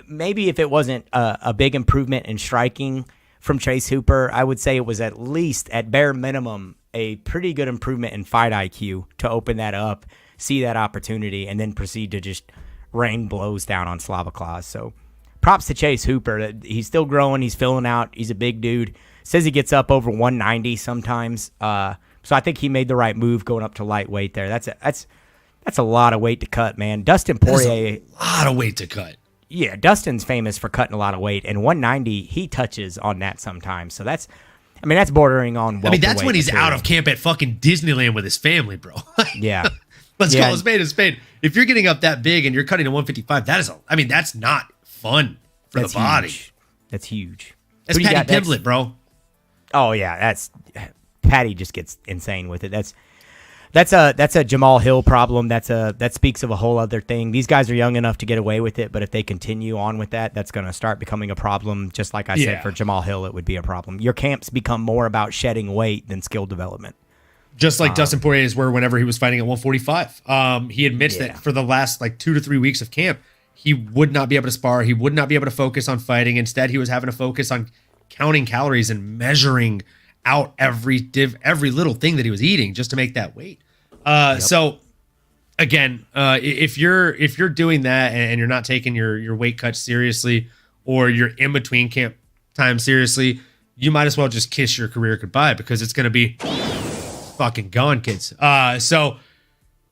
maybe if it wasn't a big improvement in striking from Chase Hooper, I would say it was at least, at bare minimum, a pretty good improvement in fight IQ to open that up, see that opportunity, and then proceed to just rain blows down on Slava Claus. So props to Chase Hooper. He's still growing. He's filling out. He's a big dude. Says he gets up over 190 sometimes. So I think he made the right move going up to lightweight there. That's a lot of weight to cut, man. Dustin Poirier, a lot of weight to cut. Yeah, Dustin's famous for cutting a lot of weight, and 190 he touches on that sometimes. So that's bordering on. That's when he's material. out of camp at fucking Disneyland with his family, bro. Yeah, let's call a spade a spade. If you're getting up that big and you're cutting to 155, that's not fun for the body. Huge. That's huge. That's Patty Pimblett, bro. Oh yeah, Patty just gets insane with it. That's a Jamal Hill problem. That speaks of a whole other thing. These guys are young enough to get away with it, but if they continue on with that, that's going to start becoming a problem. Just like I said, for Jamal Hill, it would be a problem. Your camps become more about shedding weight than skill development. Just like Dustin Poirier's were whenever he was fighting at 145. He admits that for the last 2 to 3 weeks of camp, he would not be able to spar. He would not be able to focus on fighting. Instead, he was having to focus on counting calories and measuring out every little thing that he was eating just to make that weight. So again, if you're doing that and you're not taking your weight cuts seriously, or you're in between camp time seriously, you might as well just kiss your career goodbye, because it's going to be fucking gone, kids. So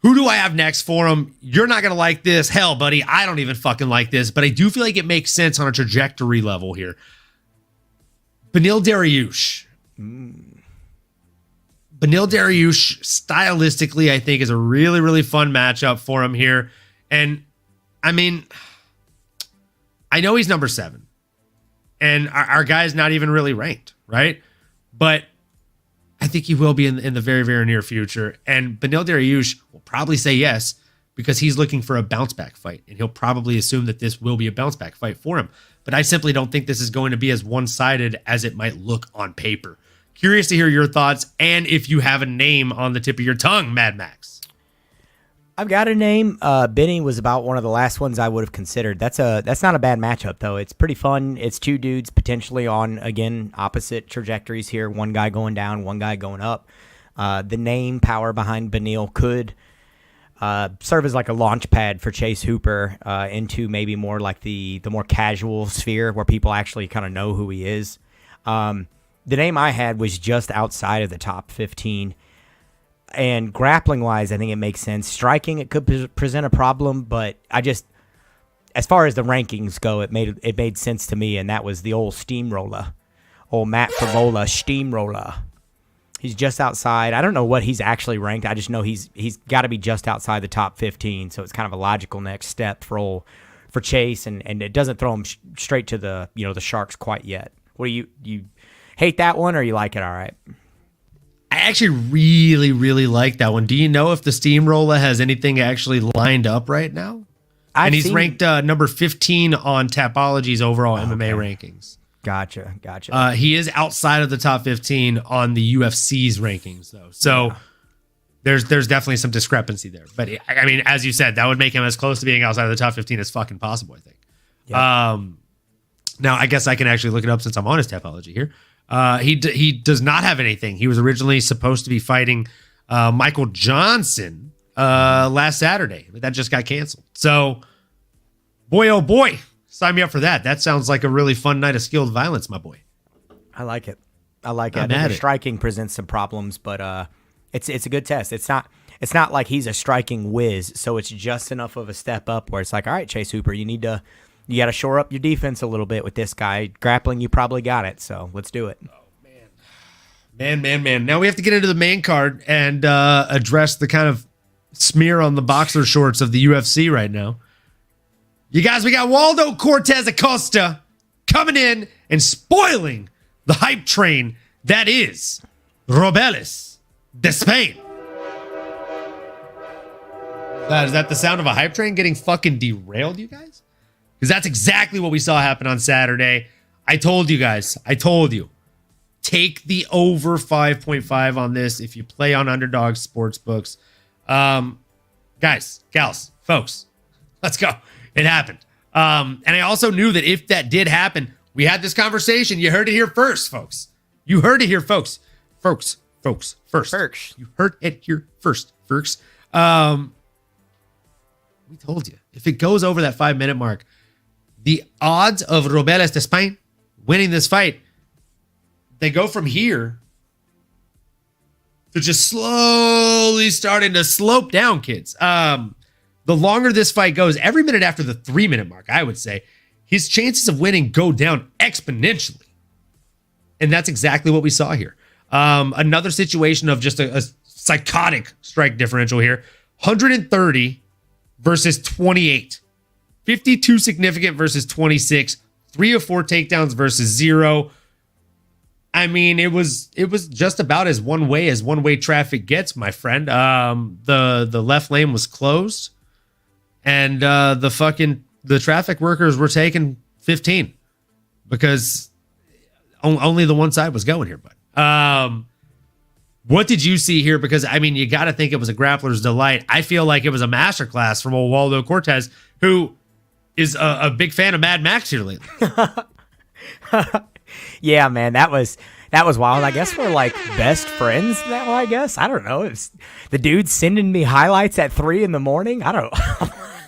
who do I have next for him? You're not going to like this. Hell, buddy, I don't even fucking like this, but I do feel like it makes sense on a trajectory level here. Beneil Dariush. Beneil Dariush, stylistically, I think, is a really, really fun matchup for him here. And, I mean, I know he's number 7. And our guy's not even really ranked, right? But I think he will be in the very, very near future. And Beneil Dariush will probably say yes, because he's looking for a bounce-back fight. And he'll probably assume that this will be a bounce-back fight for him. But I simply don't think this is going to be as one-sided as it might look on paper. Curious to hear your thoughts, and if you have a name on the tip of your tongue, Mad Max. I've got a name. Benny was about one of the last ones I would have considered. That's not a bad matchup, though. It's pretty fun. It's two dudes potentially on, again, opposite trajectories here. One guy going down, one guy going up. The name power behind Beneil could serve as like a launch pad for Chase Hooper into maybe more like the more casual sphere where people actually kind of know who he is. The name I had was just outside of the top 15. And grappling-wise, I think it makes sense. Striking, it could present a problem, but as far as the rankings go, it made sense to me, and that was the old steamroller. Old Matt Favola steamroller. He's just outside. I don't know what he's actually ranked. I just know he's got to be just outside the top 15, so it's kind of a logical next step for Chase, and it doesn't throw him straight to the Sharks quite yet. What do you hate that one, or you like it all right? I actually really, really like that one. Do you know if the Steamroller has anything actually lined up right now? He's ranked number 15 on Tapology's overall MMA rankings. Gotcha. He is outside of the top 15 on the UFC's rankings, though. So there's definitely some discrepancy there. But, I mean, as you said, that would make him as close to being outside of the top 15 as fucking possible, I think. Yep. Now, I guess I can actually look it up since I'm on his Tapology here. He does not have anything. He was originally supposed to be fighting Michael Johnson last Saturday, but that just got canceled. So, boy, oh boy, sign me up for that. That sounds like a really fun night of skilled violence, my boy. I like it. I think the striking presents some problems, but it's a good test. It's not like he's a striking whiz, so it's just enough of a step up where it's like, all right, Chase Hooper, you got to shore up your defense a little bit with this guy. Grappling, you probably got it, so let's do it. Oh, man. Now we have to get into the main card and address the kind of smear on the boxer shorts of the UFC right now. You guys, we got Waldo Cortez Acosta coming in and spoiling the hype train that is Robeles de Spain. Is that the sound of a hype train getting fucking derailed, you guys? Because that's exactly what we saw happen on Saturday. I told you guys. Take the over 5.5 on this if you play on Underdog Sportsbooks. Guys, gals, folks, let's go. It happened. And I also knew that if that did happen, we had this conversation. You heard it here first, folks. You heard it here, folks. First. You heard it here first, folks. We told you. If it goes over that 5-minute mark, the odds of Robeles de Spain winning this fight, they go from here to just slowly starting to slope down, kids. The longer this fight goes, every minute after the 3-minute mark, I would say, his chances of winning go down exponentially. And that's exactly what we saw here. Another situation of just a psychotic strike differential here. 130 versus 28. 52 significant versus 26. 3 of 4 takedowns versus 0. I mean, it was just about as one-way traffic gets, my friend. The left lane was closed, and the traffic workers were taking 15 because only the one side was going here. But what did you see here? Because I mean, you got to think it was a grappler's delight. I feel like it was a masterclass from Waldo Cortez, who is a big fan of Mad Max here lately. Yeah, man, that was wild. I guess we're like best friends now, I guess. I don't know. It's the dude sending me highlights at 3 a.m. I don't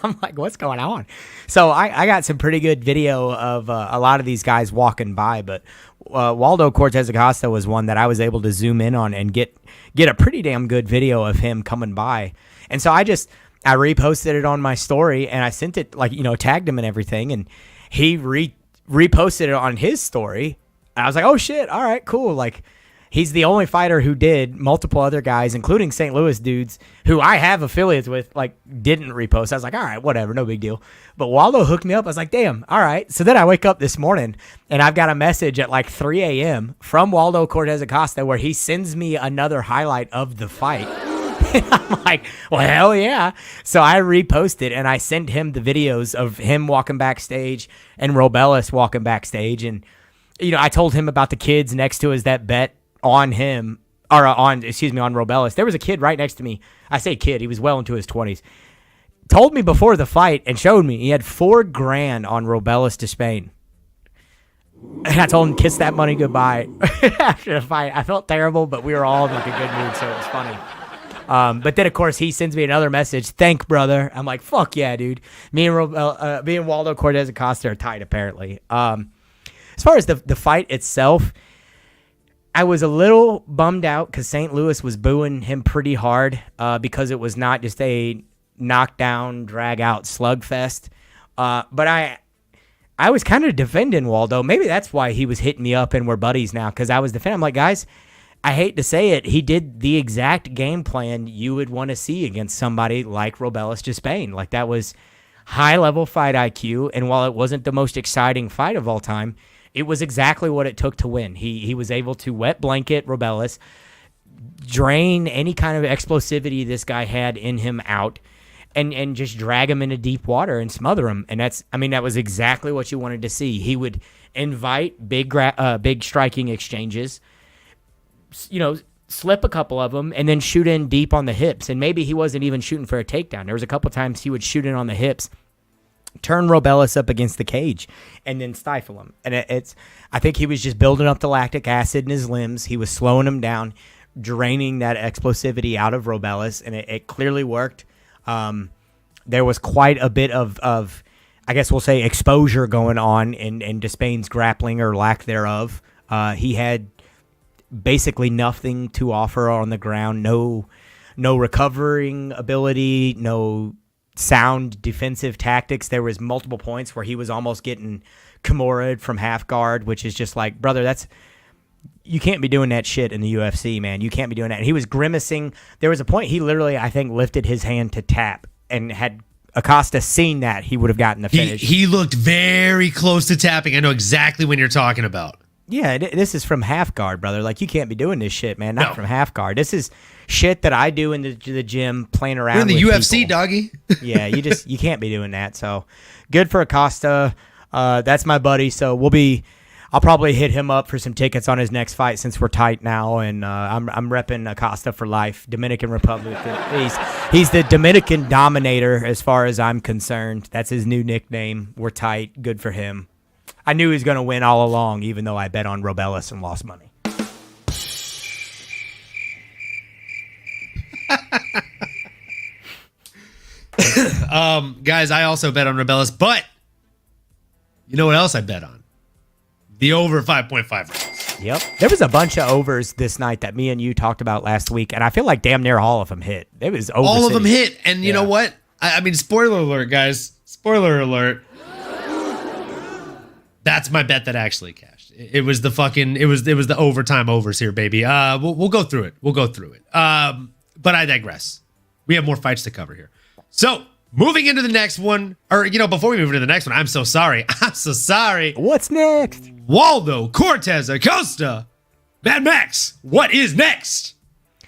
I'm like, what's going on? So I got some pretty good video of a lot of these guys walking by, but Waldo Cortez Acosta was one that I was able to zoom in on and get a pretty damn good video of him coming by. And so I reposted it on my story, and I sent it, like, tagged him and everything, and he reposted it on his story. I was like, oh shit, all right, cool. Like, he's the only fighter who did. Multiple other guys, including St. Louis dudes who I have affiliates with, like, didn't repost. I was like, all right, whatever, no big deal. But Waldo hooked me up. I was like, damn, all right. So then I wake up this morning and I've got a message at like 3 a.m. from Waldo Cortez Acosta where he sends me another highlight of the fight. And I'm like, well, hell yeah. So I reposted and I sent him the videos of him walking backstage and Robeles walking backstage. And, I told him about the kids next to us that bet on him, or on Robeles. There was a kid right next to me. I say kid, he was well into his 20s. Told me before the fight and showed me he had $4,000 on Robeles de Spain. And I told him, kiss that money goodbye after the fight. I felt terrible, but we were all in like a good mood, so it was funny. But then, of course, he sends me another message. Thank, brother. I'm like, fuck yeah, dude. Me and Waldo Cortez Acosta are tight, apparently. As far as the fight itself, I was a little bummed out because St. Louis was booing him pretty hard because it was not just a knockdown, drag-out slugfest. But I was kind of defending Waldo. Maybe that's why he was hitting me up and we're buddies now, because I was defending. I'm like, guys, I hate to say it, he did the exact game plan you would want to see against somebody like Robeles de Spain. Like, that was high-level fight IQ, and while it wasn't the most exciting fight of all time, it was exactly what it took to win. He was able to wet blanket Robeles, drain any kind of explosivity this guy had in him out, and just drag him into deep water and smother him. And that was exactly what you wanted to see. He would invite big striking exchanges, slip a couple of them, and then shoot in deep on the hips. And maybe he wasn't even shooting for a takedown. There was a couple times he would shoot in on the hips, turn Robeles up against the cage, and then stifle him. And I think he was just building up the lactic acid in his limbs. He was slowing him down, draining that explosivity out of Robeles, and it clearly worked. There was quite a bit of I guess we'll say, exposure going on in Despain's grappling or lack thereof. He had basically nothing to offer on the ground. No recovering ability, no sound defensive tactics. There was multiple points where he was almost getting Kimura'd from half guard, which is just like, brother, you can't be doing that shit in the UFC, man. You can't be doing that. And he was grimacing. There was a point he literally, I think, lifted his hand to tap, and had Acosta seen that, he would have gotten the finish. He looked very close to tapping. I know exactly when you're talking about. Yeah, this is from half guard, brother. Like, you can't be doing this shit, man. Not from half guard. This is shit that I do in the gym, playing around. You're in the with UFC, people. doggy. Yeah, you can't be doing that. So good for Acosta. That's my buddy. So I'll probably hit him up for some tickets on his next fight since we're tight now, and I'm repping Acosta for life. Dominican Republic. He's the Dominican Dominator as far as I'm concerned. That's his new nickname. We're tight. Good for him. I knew he was going to win all along, even though I bet on Robellis and lost money. Guys, I also bet on Robellis, but you know what else I bet on? The over 5.5 rounds. Yep. There was a bunch of overs this night that me and you talked about last week, and I feel like damn near all of them hit. It was over. All of them hit, and you know what? I mean, spoiler alert, guys. Spoiler alert. That's my bet that actually cashed. It was the overtime overs here, baby. We'll go through it. But I digress. We have more fights to cover here. So, moving into the next one, or, before we move into the next one, I'm so sorry. What's next? Waldo Cortez Acosta. Mad Max, what is next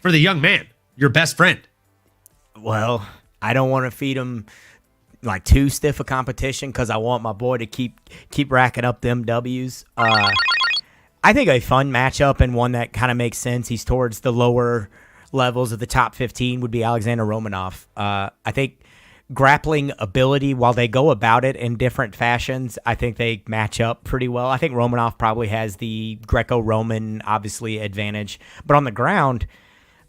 for the young man, your best friend? Well, I don't want to feed him like too stiff a competition because I want my boy to keep racking up them W's. I think a fun matchup and one that kind of makes sense. He's towards the lower levels of the top 15 would be Alexander Romanov. I think grappling ability, while they go about it in different fashions, I think they match up pretty well. I think Romanov probably has the Greco-Roman, obviously, advantage. But on the ground,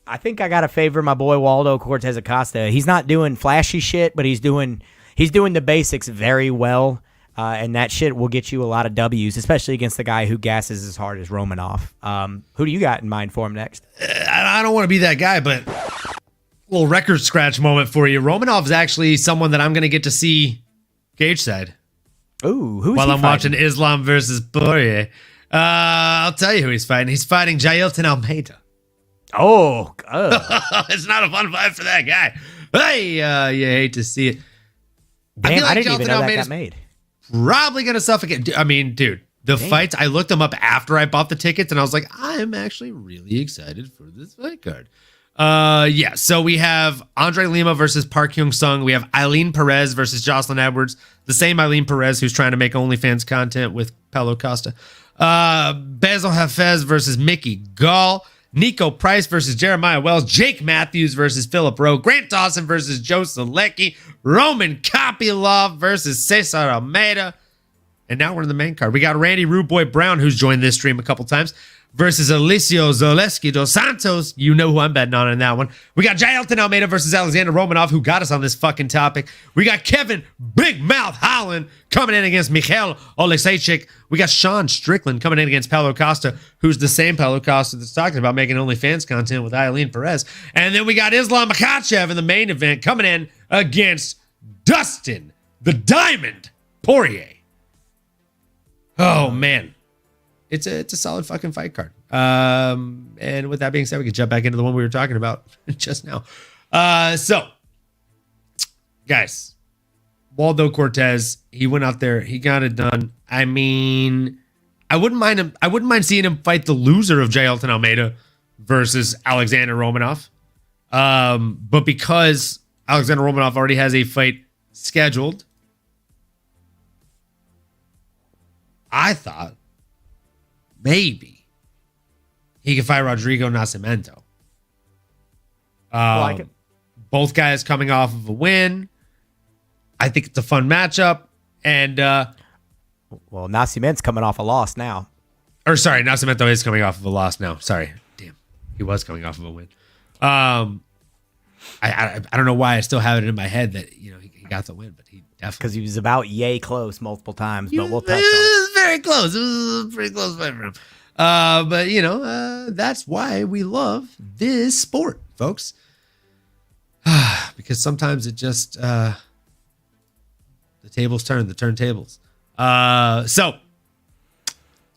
I think I got to favor my boy Waldo Cortez Acosta. He's not doing flashy shit, but he's doing the basics very well. And that shit will get you a lot of W's, especially against the guy who gasses as hard as Romanov. Who do you got in mind for him next? I don't want to be that guy, but little record scratch moment for you. Romanov is actually someone that I'm going to get to see cage side. Ooh, who's while he I'm fighting? watching Islam versus Poirier. I'll tell you who he's fighting. He's fighting Jailton Almeida. Oh, it's not a fun fight for that guy. Hey, you hate to see it. damn! I didn't Jailton even know that Almeida's got made. Probably going to suffocate. I mean, dude, the fights, I looked them up after I bought the tickets, and I was like, I'm actually really excited for this fight card. So we have Andre Lima versus Park Hyung-sung. We have Eileen Perez versus Jocelyn Edwards. The same Eileen Perez who's trying to make OnlyFans content with Paulo Costa. Basil Hafez versus Mickey Gall. Nico Price versus Jeremiah Wells. Jake Matthews versus Philip Rowe. Grant Dawson versus Joe Selecki. Roman Kopylov versus Cesar Almeida. And now we're in the main card. We got Randy Rude Boy Brown, who's joined this stream a couple times, versus Alicio Zaleski dos Santos. You know who I'm betting on in that one. We got Jailton Almeida versus Alexander Romanov, who got us on this fucking topic. We got Kevin Big Mouth Holland coming in against Mikhail Oleksiejczyk. We got Sean Strickland coming in against Paulo Costa, who's the same Paulo Costa that's talking about making OnlyFans content with Eileen Perez. And then we got Islam Makhachev in the main event coming in against Dustin the Diamond Poirier. Oh, man. It's a solid fucking fight card. And with that being said, we can jump back into the one we were talking about just now. So, guys, Waldo Cortez, he went out there, he got it done. I mean, I wouldn't mind seeing him fight the loser of Jailton Almeida versus Alexander Romanov. But because Alexander Romanov already has a fight scheduled, I thought maybe he could fight Rodrigo Nascimento. Like it. Both guys coming off of a win. I think it's a fun matchup. And Well, Nascimento's coming off a loss now. Nascimento is coming off of a loss now. Sorry. Damn. He was coming off of a win. I don't know why I still have it in my head that, he got the win, but he definitely, Because he was about yay close multiple times, but we'll touch on it it. was very close. It was a pretty close fight for him. But that's why we love this sport, folks. Because sometimes it just the tables turn, the turntables. So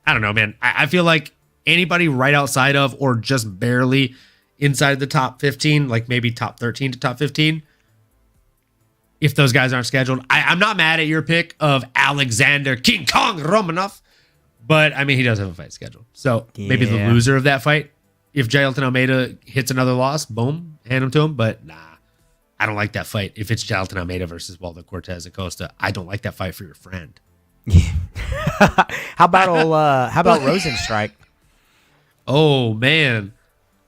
I don't know, man. I feel like anybody right outside of or just barely inside the top 15, like maybe top 13 to top 15, if those guys aren't scheduled. I'm not mad at your pick of Alexander King Kong Romanov, but I mean, he does have a fight scheduled. So maybe the loser of that fight, if Jailton Almeida hits another loss, boom, hand him to him. But nah, I don't like that fight. If it's Jailton Almeida versus Waldo Cortez Acosta, I don't like that fight for your friend. How about Rosenstrike? Oh man,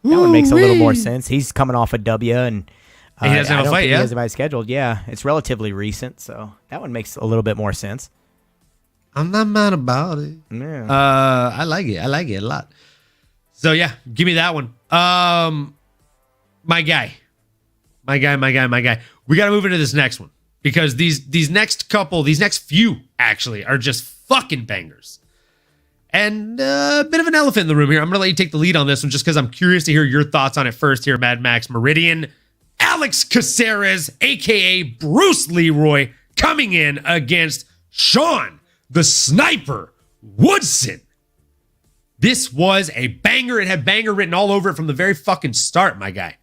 that one makes a little more sense. He's coming off a W, and he doesn't have a fight. He has anybody scheduled. Yeah, it's relatively recent, so that one makes a little bit more sense. I'm not mad about it. Yeah. I like it. I like it a lot. So yeah, give me that one. My guy. We got to move into this next one because these next few actually are just fucking bangers. And a bit of an elephant in the room here. I'm going to let you take the lead on this one just because I'm curious to hear your thoughts on it first here, MadMaxMeridian. Alex Caceres, a.k.a. Bruce Leroy, coming in against Sean the Sniper Woodson. This was a banger. It had banger written all over it from the very fucking start, my guy.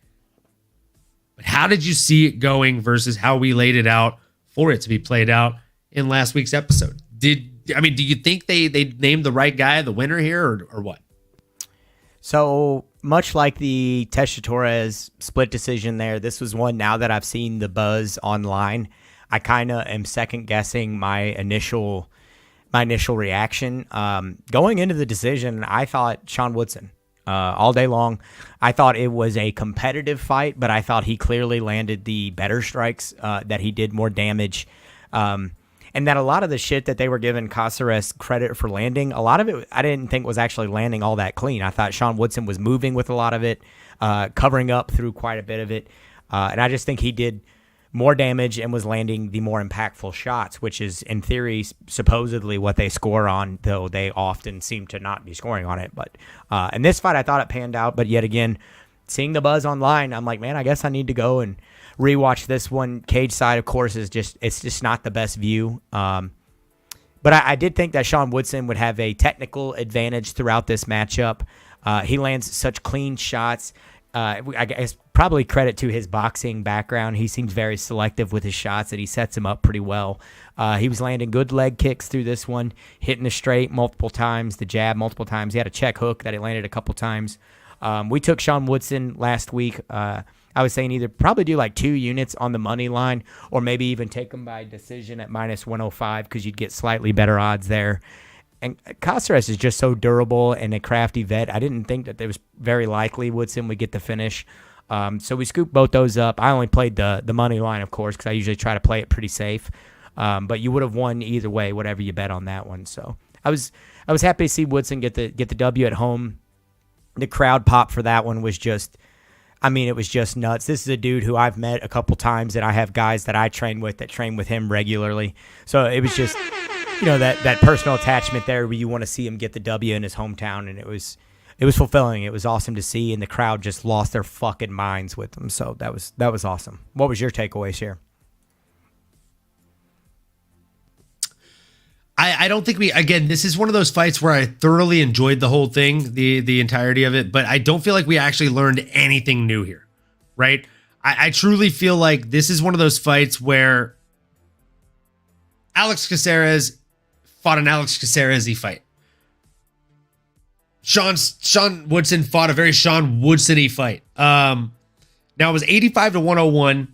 But how did you see it going versus how we laid it out for it to be played out in last week's episode? Do you think they named the right guy the winner here or what? So much like the Tesha Torres split decision there, this was one now that I've seen the buzz online. I kind of am second guessing my initial reaction. Going into the decision, I thought Sean Woodson all day long. I thought it was a competitive fight, but I thought he clearly landed the better strikes, that he did more damage. And that a lot of the shit that they were giving Caceres credit for landing, a lot of it I didn't think was actually landing all that clean. I thought Sean Woodson was moving with a lot of it, covering up through quite a bit of it. And I just think he did more damage and was landing the more impactful shots, which is in theory supposedly what they score on, though they often seem to not be scoring on it. But in this fight, I thought it panned out. But yet again, seeing the buzz online, I'm like, man, I guess I need to go and rewatch this one. Cage side, of course, it's just not the best view. But I did think that Sean Woodson would have a technical advantage throughout this matchup. He lands such clean shots. I guess probably credit to his boxing background. He seems very selective with his shots, that he sets him up pretty well. He was landing good leg kicks through this one, hitting the straight multiple times, the jab multiple times. He had a check hook that he landed a couple times. We took Sean Woodson last week. I was saying either probably do like 2 units on the money line or maybe even take him by decision at -105 because you'd get slightly better odds there. And Caceres is just so durable and a crafty vet. I didn't think that it was very likely Woodson would get the finish. So we scooped both those up. I only played the money line, of course, because I usually try to play it pretty safe. But you would have won either way, whatever you bet on that one. So I was happy to see Woodson get the W at home. The crowd pop for that one was just, it was just nuts. This is a dude who I've met a couple times, and I have guys that I train with that train with him regularly. So it was just, that personal attachment there where you want to see him get the W in his hometown, and it was fulfilling. It was awesome to see, and the crowd just lost their fucking minds with him. So that was awesome. What was your takeaways here? I don't think this is one of those fights where I thoroughly enjoyed the whole thing, the entirety of it, but I don't feel like we actually learned anything new here, right? I truly feel like this is one of those fights where Alex Caceres fought an Alex Caceres-y fight. Sean Woodson fought a very Sean Woodson-y fight. Now it was 85 to 101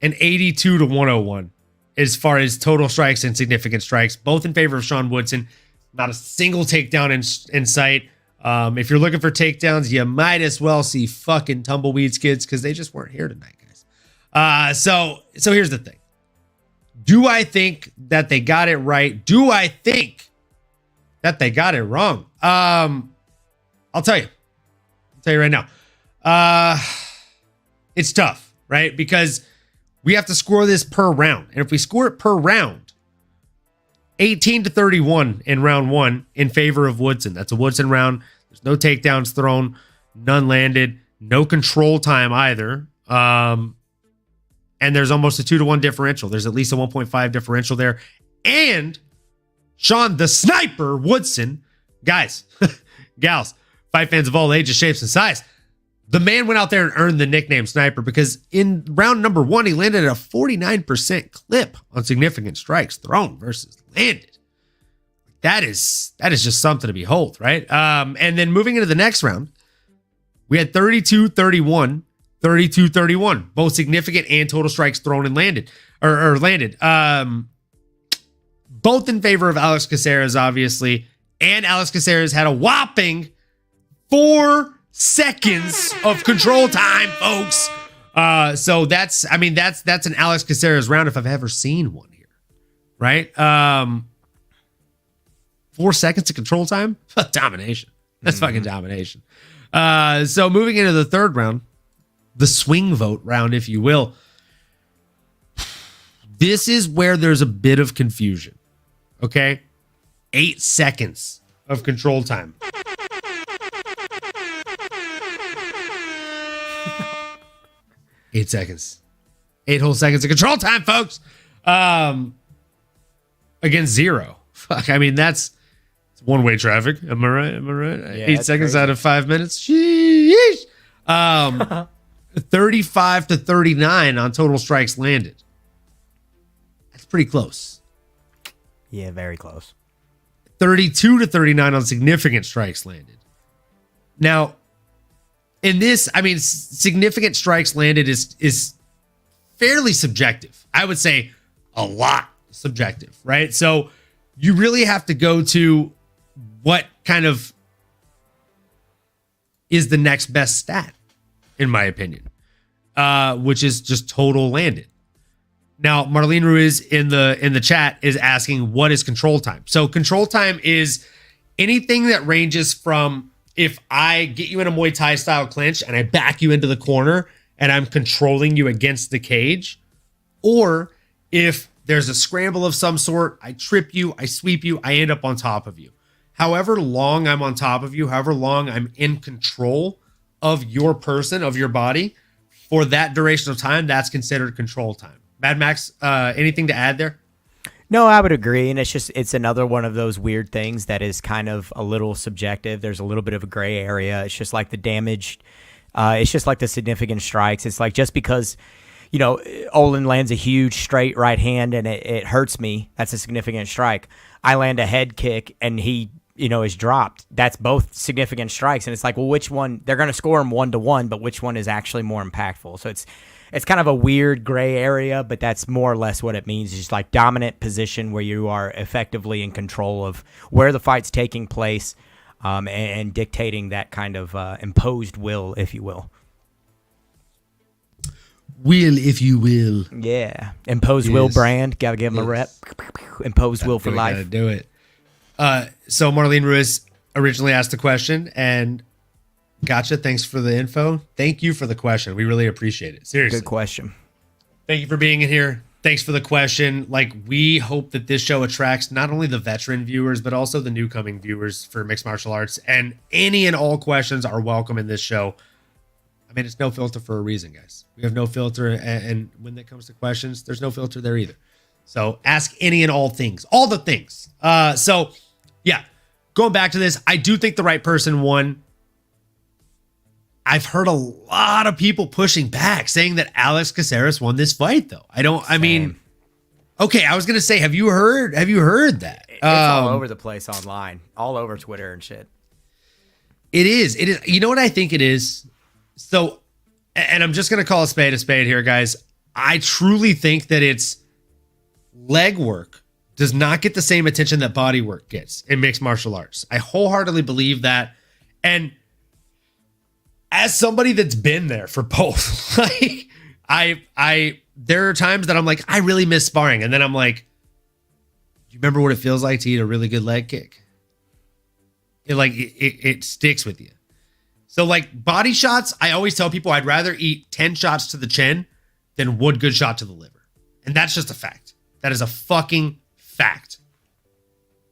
and 82 to 101. As far as total strikes and significant strikes, both in favor of Sean Woodson. Not a single takedown in sight. If you're looking for takedowns, you might as well see fucking tumbleweeds kids because they just weren't here tonight, guys. So here's the thing. Do I think that they got it right? Do I think that they got it wrong? I'll tell you right now. It's tough, right? Because we have to score this per round. And if we score it per round, 18 to 31 in round 1 in favor of Woodson. That's a Woodson round. There's no takedowns thrown, none landed, no control time either. And there's almost a 2-to-1 differential. There's at least a 1.5 differential there. And Sean the Sniper Woodson, guys, gals, fight fans of all ages, shapes, and size. The man went out there and earned the nickname Sniper because in round number 1, he landed at a 49% clip on significant strikes thrown versus landed. That is just something to behold, right? And then moving into the next round, we had 32-31, 32-31, both significant and total strikes thrown and landed, or landed. both in favor of Alex Caceres, obviously. And Alex Caceres had a whopping 4 seconds of control time, folks. So that's an Alex Caceres round if I've ever seen one here, right? 4 seconds of control time, domination. That's fucking domination. So moving into the third round, the swing vote round, if you will. This is where there's a bit of confusion. Okay, 8 seconds of control time. 8 seconds. 8 whole seconds of control time, folks. Against 0. Fuck, I mean, that's one-way traffic. Am I right? Yeah, 8 seconds crazy. Out of 5 minutes. Sheesh. 35 to 39 on total strikes landed. That's pretty close. Yeah, very close. 32 to 39 on significant strikes landed. Now, in this, I mean, significant strikes landed is fairly subjective. I would say a lot subjective, right? So you really have to go to what kind of is the next best stat, in my opinion, which is just total landed. Now, Marlene Ruiz in the chat is asking, what is control time? So control time is anything that ranges from if I get you in a Muay Thai style clinch and I back you into the corner and I'm controlling you against the cage, or if there's a scramble of some sort, I trip you, I sweep you, I end up on top of you. However long I'm on top of you, however long I'm in control of your person, of your body, for that duration of time, that's considered control time. Mad Max, anything to add there? No, I would agree. And it's another one of those weird things that is kind of a little subjective. There's a little bit of a gray area. It's just like the damage. It's just like the significant strikes. It's like just because, you know, Olin lands a huge straight right hand and it hurts me, that's a significant strike. I land a head kick and he, you know, is dropped. That's both significant strikes. And it's like, well, which one? They're going to score them 1-1, but which one is actually more impactful? So it's kind of a weird gray area, but that's more or less what it means. It's just like dominant position where you are effectively in control of where the fight's taking place, and dictating that kind of imposed will, if you will. Will, if you will. Yeah. Imposed will brand. Got to give them a rep. Imposed will for life. Gotta do it. So Marlene Ruiz originally asked the question, and gotcha. Thanks for the info. Thank you for the question. We really appreciate it. Seriously. Good question. Thank you for being in here. Thanks for the question. Like, we hope that this show attracts not only the veteran viewers, but also the new coming viewers for mixed martial arts. And any and all questions are welcome in this show. I mean, it's no filter for a reason, guys. We have no filter. And when it comes to questions, there's no filter there either. So ask any and all things, all the things. So yeah, going back to this, I do think the right person won. I've heard a lot of people pushing back, saying that Alex Caceres won this fight, though. I mean, okay, I was going to say, have you heard that? It's all over the place online, all over Twitter and shit. It is. You know what I think it is? So, and I'm just going to call a spade here, guys. I truly think that it's leg work does not get the same attention that body work gets in mixed martial arts. I wholeheartedly believe that. And as somebody that's been there for both, like there are times that I'm like, I really miss sparring. And then I'm like, do you remember what it feels like to eat a really good leg kick? It sticks with you. So like body shots, I always tell people I'd rather eat 10 shots to the chin than one good shot to the liver. And that's just a fact. That is a fucking fact.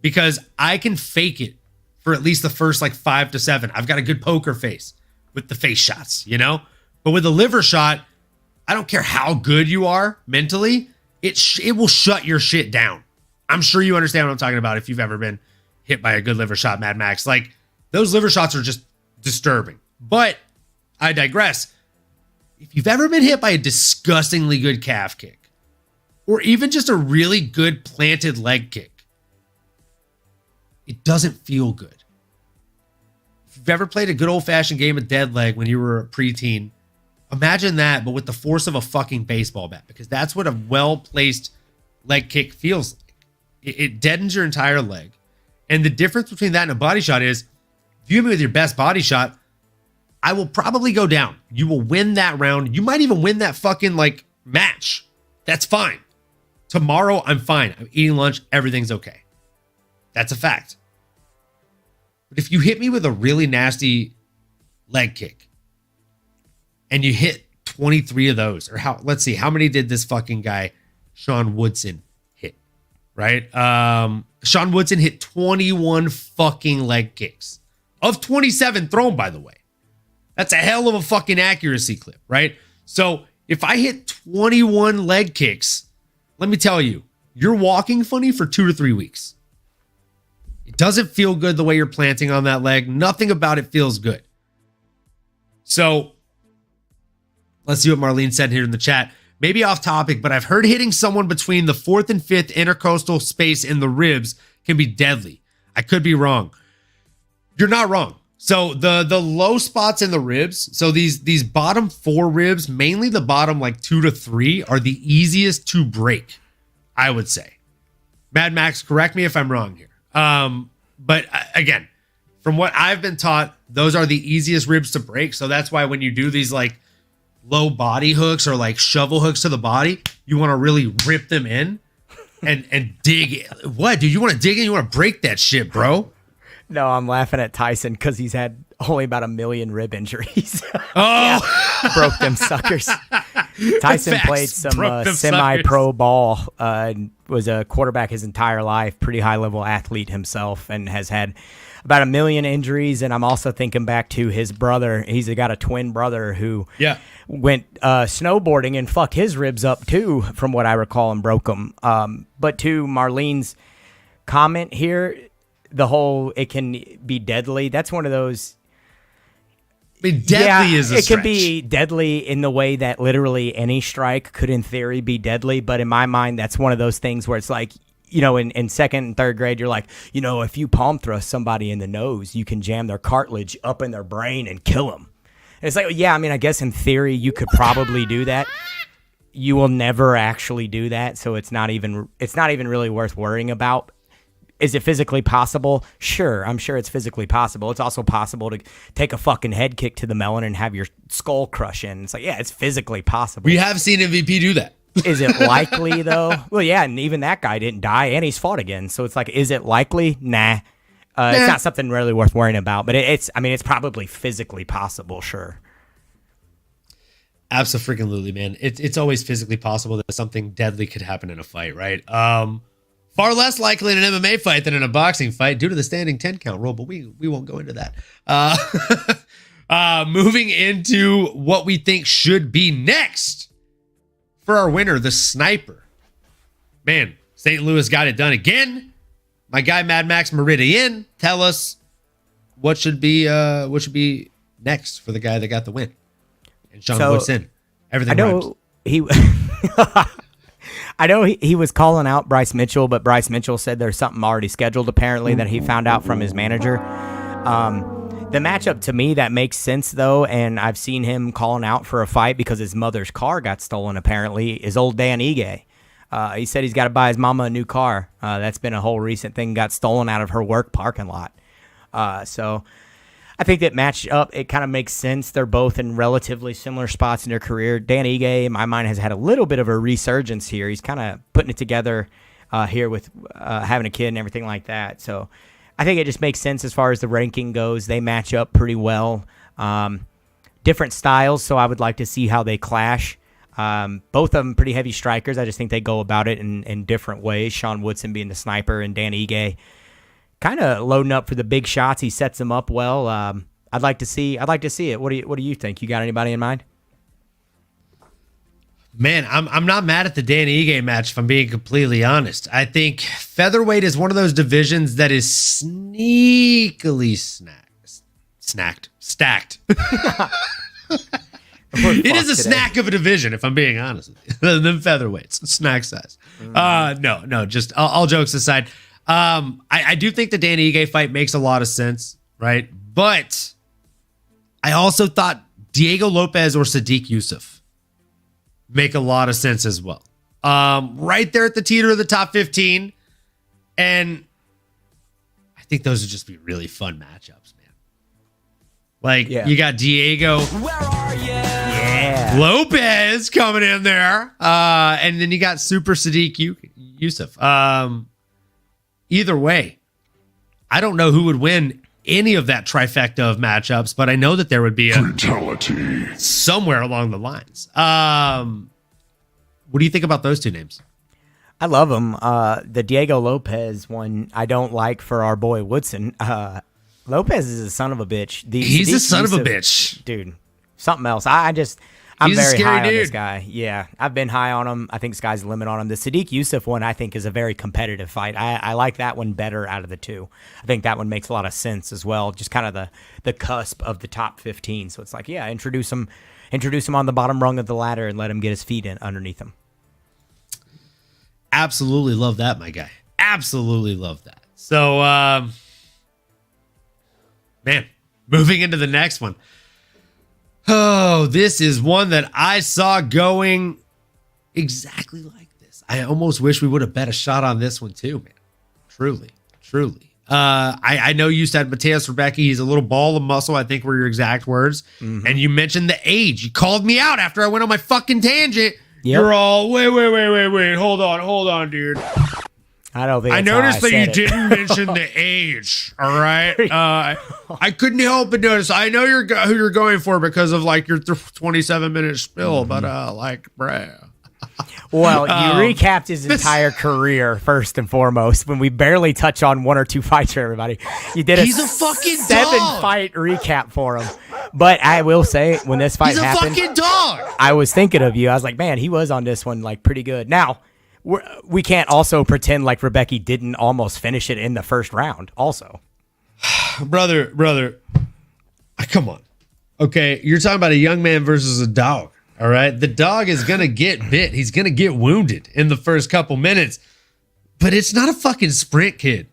Because I can fake it for at least the first like 5 to 7. I've got a good poker face with the face shots, you know? But with a liver shot, I don't care how good you are mentally, it will shut your shit down. I'm sure you understand what I'm talking about if you've ever been hit by a good liver shot, Mad Max. Like, those liver shots are just disturbing. But I digress. If you've ever been hit by a disgustingly good calf kick, or even just a really good planted leg kick, it doesn't feel good. If you've ever played a good old-fashioned game of dead leg when you were a preteen, imagine that, but with the force of a fucking baseball bat, because that's what a well-placed leg kick feels like. It deadens your entire leg. And the difference between that and a body shot is, if you hit me with your best body shot, I will probably go down. You will win that round. You might even win that fucking like match. That's fine. Tomorrow, I'm fine. I'm eating lunch. Everything's okay. That's a fact. But if you hit me with a really nasty leg kick and you hit 23 of those, or let's see, how many did this fucking guy, Sean Woodson, hit? Right? Sean Woodson hit 21 fucking leg kicks of 27 thrown, by the way. That's a hell of a fucking accuracy clip, right? So if I hit 21 leg kicks, let me tell you, you're walking funny for 2 to 3 weeks. It doesn't feel good the way you're planting on that leg. Nothing about it feels good. So let's see what Marlene said here in the chat. Maybe off topic, but I've heard hitting someone between the 4th and 5th intercostal space in the ribs can be deadly. I could be wrong. You're not wrong. So the low spots in the ribs, so these bottom 4 ribs, mainly the bottom like 2 to 3, are the easiest to break, I would say. Mad Max, correct me if I'm wrong here. But again, from what I've been taught, those are the easiest ribs to break. So that's why when you do these like low body hooks or like shovel hooks to the body, you want to really rip them in and dig. What, dude? You want to dig in? You want to break that shit, bro? No, I'm laughing at Tyson because he's had only about 1 million rib injuries. Oh, broke them suckers. Tyson Facts. played some semi-pro ball, was a quarterback his entire life, pretty high-level athlete himself, and has had about 1 million injuries. And I'm also thinking back to his brother. He's got a twin brother who went snowboarding and fucked his ribs up too, from what I recall, and broke them. But to Marlene's comment here, the whole it can be deadly. That's one of those. I mean, deadly is a it stretch. can be deadly in the way that literally any strike could, in theory, be deadly. But in my mind, that's one of those things where it's like, you know, in second and third grade, you're like, you know, if you palm thrust somebody in the nose, you can jam their cartilage up in their brain and kill them. And it's like, yeah, I mean, I guess in theory you could probably do that. You will never actually do that, so it's not even really worth worrying about. Is it physically possible? Sure, I'm sure it's physically possible. It's also possible to take a fucking head kick to the melon and have your skull crush in. It's like, yeah, it's physically possible. We have seen MVP do that. Is it likely, though? Well, yeah, and even that guy didn't die, and he's fought again. So it's like, is it likely? Nah. It's not something really worth worrying about, but it's probably physically possible, sure. Absolutely, man. It's always physically possible that something deadly could happen in a fight, right? Far less likely in an MMA fight than in a boxing fight due to the standing 10 count rule, but we won't go into that. Moving into what we think should be next for our winner, the sniper. Man, St. Louis got it done again. My guy MadMaxMeridian, tell us what should be next for the guy that got the win. And Sean Woodson. Everything rhymes. I know he was calling out Bryce Mitchell, but Bryce Mitchell said there's something already scheduled, apparently, that he found out from his manager. The matchup, to me, that makes sense, though, and I've seen him calling out for a fight because his mother's car got stolen, apparently, is old Dan Ige. He said he's got to buy his mama a new car. That's been a whole recent thing, got stolen out of her work parking lot. So I think that matched up, it kind of makes sense. They're both in relatively similar spots in their career. Dan Ige, in my mind, has had a little bit of a resurgence here. He's kind of putting it together here with having a kid and everything like that. So I think it just makes sense as far as the ranking goes. They match up pretty well. Different styles, so I would like to see how they clash. Both of them pretty heavy strikers. I just think they go about it in different ways. Sean Woodson being the sniper and Dan Ige kind of loading up for the big shots. He sets them up well. I'd like to see it. What do you think? You got anybody in mind? Man, I'm not mad at the Dan Ige match, if I'm being completely honest. I think featherweight is one of those divisions that is sneakily stacked. It is a snack of a division, if I'm being honest with you. Than featherweights, snack size. No, just all jokes aside. I do think the Dan Ige fight makes a lot of sense, right? But I also thought Diego Lopez or Sadiq Youssef make a lot of sense as well. Right there at the teeter of the top 15. And I think those would just be really fun matchups, man. Like, you got Diego. Where are you? Yeah. Lopez coming in there. And then you got Super Sadiq Yusuf. Either way, I don't know who would win any of that trifecta of matchups, but I know that there would be a fatality somewhere along the lines. What do you think about those two names? I love them. The Diego Lopez one I don't like for our boy Woodson. Lopez is a son of a bitch. He's a son of a bitch. Dude, something else. I'm He's a very scary high on this dude. guy. Yeah, I've been high on him. I think sky's the limit on him. The Sadiq Yusuf one, I think, is a very competitive fight. I like that one better out of the two. I think that one makes a lot of sense as well. Just kind of the cusp of the top 15. So it's like, yeah, introduce him on the bottom rung of the ladder and let him get his feet in underneath him. Absolutely love that, my guy. Absolutely love that. So, man, moving into the next one. Oh, this is one that I saw going exactly like this. I almost wish we would have bet a shot on this one too, man. Truly. I know you said Mateus Rebecca, he's a little ball of muscle, I think were your exact words. Mm-hmm. And you mentioned the age. You called me out after I went on my fucking tangent. Yep. You're all, wait. Hold on, dude. I don't think I noticed that you didn't mention the age. All right. I couldn't help but notice. I know who you're going for because of like your 27-minute spill, but bruh. Well, you recapped his entire career first and foremost. When we barely touch on one or two fights for everybody, you did he's a fucking 7-fight recap for him. But I will say, when this fight happened, he's a fucking dog. I was thinking of you. I was like, man, he was on this one like pretty good. Now, we can't also pretend like Rebecca didn't almost finish it in the first round. Also, brother, come on. Okay, you're talking about a young man versus a dog. All right, the dog is gonna get bit. He's gonna get wounded in the first couple minutes, but it's not a fucking sprint, kid.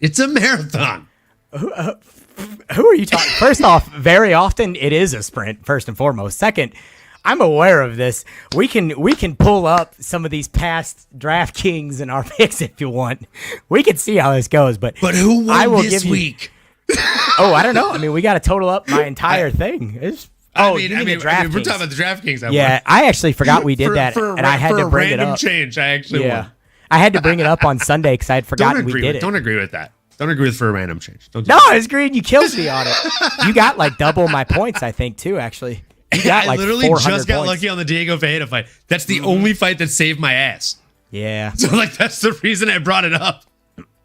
It's a marathon. Who are you talking? First off, very often it is a sprint. First and foremost. Second, I'm aware of this. We can pull up some of these past DraftKings and our picks if you want. We can see how this goes, but who won this week? Oh, I don't know. I mean, we got to total up my entire thing. I mean, we're talking about the DraftKings. Yeah, I actually forgot we did that, and I had to bring it up. Change, I actually won. I had to bring it up on Sunday because I had forgotten we did it. Don't agree with that. Don't agree with for a random change. I was agreeing. You killed me on it. You got like double my points, I think, too. Actually, you got like I literally just got points. lucky on the Diego Ferreira fight. That's the only fight that saved my ass. Yeah. So like that's the reason I brought it up.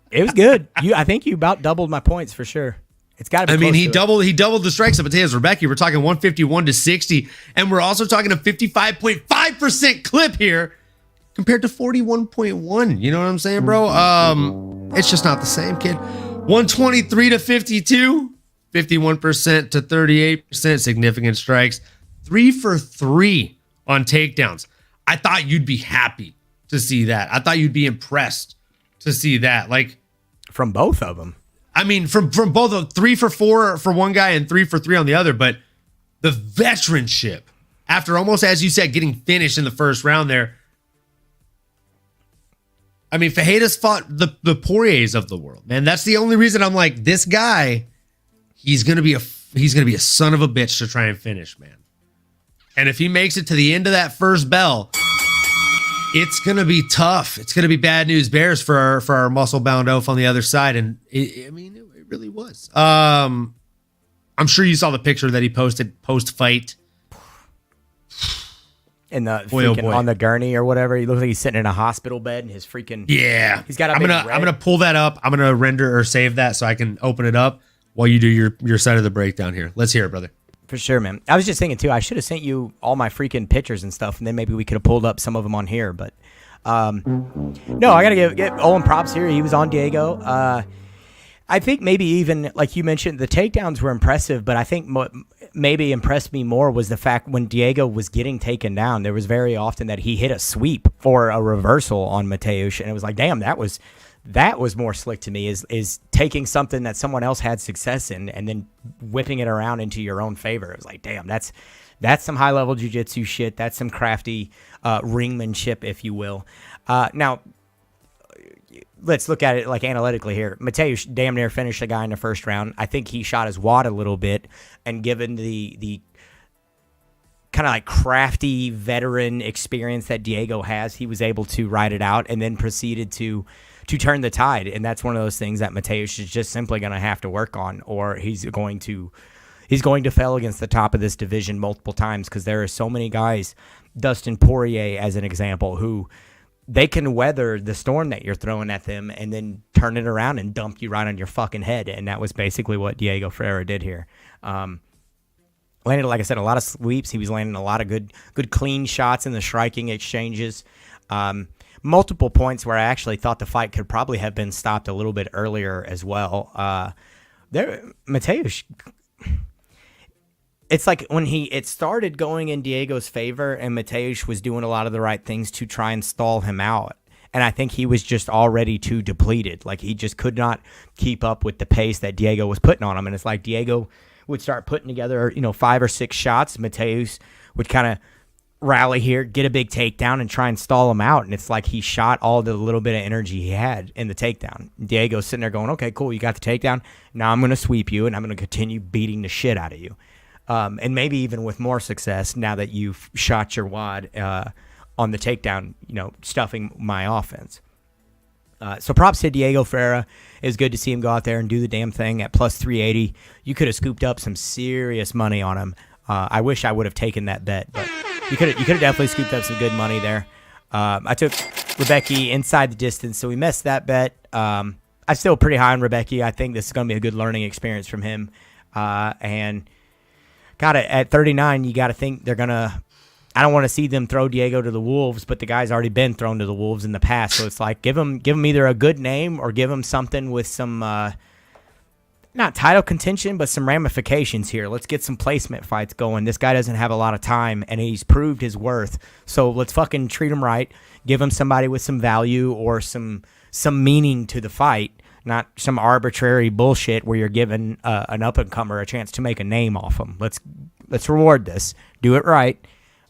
It was good. I think you about doubled my points for sure. It's got to be. I mean, he doubled the strikes of Mateus Rebecca. We're talking 151 to 60, and we're also talking a 55.5% clip here compared to 41.1. You know what I'm saying, bro? It's just not the same, kid. 123 to 52, 51% to 38%. Significant strikes. 3 for 3 on takedowns. I thought you'd be happy to see that. I thought you'd be impressed to see that. Like from both of them. I mean, from both of 3 for 4 for one guy and 3 for 3 on the other, but the veteranship after almost, as you said, getting finished in the first round there. I mean, Fajitas fought the Poiriers of the world, man. That's the only reason I'm like, this guy, he's gonna be a son of a bitch to try and finish, man. And if he makes it to the end of that first bell, it's going to be tough. It's going to be bad news bears for our muscle-bound oaf on the other side. And, it really was. I'm sure you saw the picture that he posted post-fight. In the on the gurney or whatever. He looks like he's sitting in a hospital bed and his freaking... Yeah. He's got I'm gonna pull that up. I'm going to render or save that so I can open it up while you do your side of the breakdown here. Let's hear it, brother. For sure, man. I was just thinking, too, I should have sent you all my freaking pictures and stuff, and then maybe we could have pulled up some of them on here. But, no, I got to give Owen props here. He was on Diego. I think maybe even, like you mentioned, the takedowns were impressive, but I think what maybe impressed me more was the fact when Diego was getting taken down, there was very often that he hit a sweep or a reversal on Mateusz, and it was like, damn, that was more slick to me, is taking something that someone else had success in and then whipping it around into your own favor. It was like, damn, that's some high-level jiu-jitsu shit. That's some crafty ringmanship, if you will. Now, let's look at it like analytically here. Mateusz damn near finished the guy in the first round. I think he shot his wad a little bit, and given the kind of like crafty veteran experience that Diego has, he was able to ride it out and then proceeded to turn the tide. And that's one of those things that Mateusz is just simply going to have to work on, or he's going to fail against the top of this division multiple times, because there are so many guys, Dustin Poirier as an example, who they can weather the storm that you're throwing at them and then turn it around and dump you right on your fucking head. And that was basically what Diego Ferreira did here. Landed, like I said, a lot of sweeps. He was landing a lot of good clean shots in the striking exchanges. Multiple points where I actually thought the fight could probably have been stopped a little bit earlier as well. Mateusz, it's like when it started going in Diego's favor, and Mateusz was doing a lot of the right things to try and stall him out. And I think he was just already too depleted. Like, he just could not keep up with the pace that Diego was putting on him. And it's like Diego would start putting together, 5 or 6 shots. Mateusz would kind of rally here, get a big takedown, and try and stall him out. And it's like he shot all the little bit of energy he had in the takedown. Diego's sitting there going, okay, cool, you got the takedown. Now I'm going to sweep you, and I'm going to continue beating the shit out of you. And maybe even with more success now that you've shot your wad on the takedown, stuffing my offense. So props to Diego Ferreira. It was good to see him go out there and do the damn thing at plus 380. You could have scooped up some serious money on him. I wish I would have taken that bet, but you could have definitely scooped up some good money there. I took Rebecki inside the distance, so we missed that bet. I'm still pretty high on Rebecki. I think this is going to be a good learning experience from him. And got it at 39. You got to think they're going to. I don't want to see them throw Diego to the wolves, but the guy's already been thrown to the wolves in the past. So it's like give him either a good name or give him something with some not title contention, but some ramifications here. Let's get some placement fights going. This guy doesn't have a lot of time, and he's proved his worth. So let's fucking treat him right. Give him somebody with some value or some meaning to the fight, not some arbitrary bullshit where you're giving an up-and-comer a chance to make a name off him. Let's reward this. Do it right.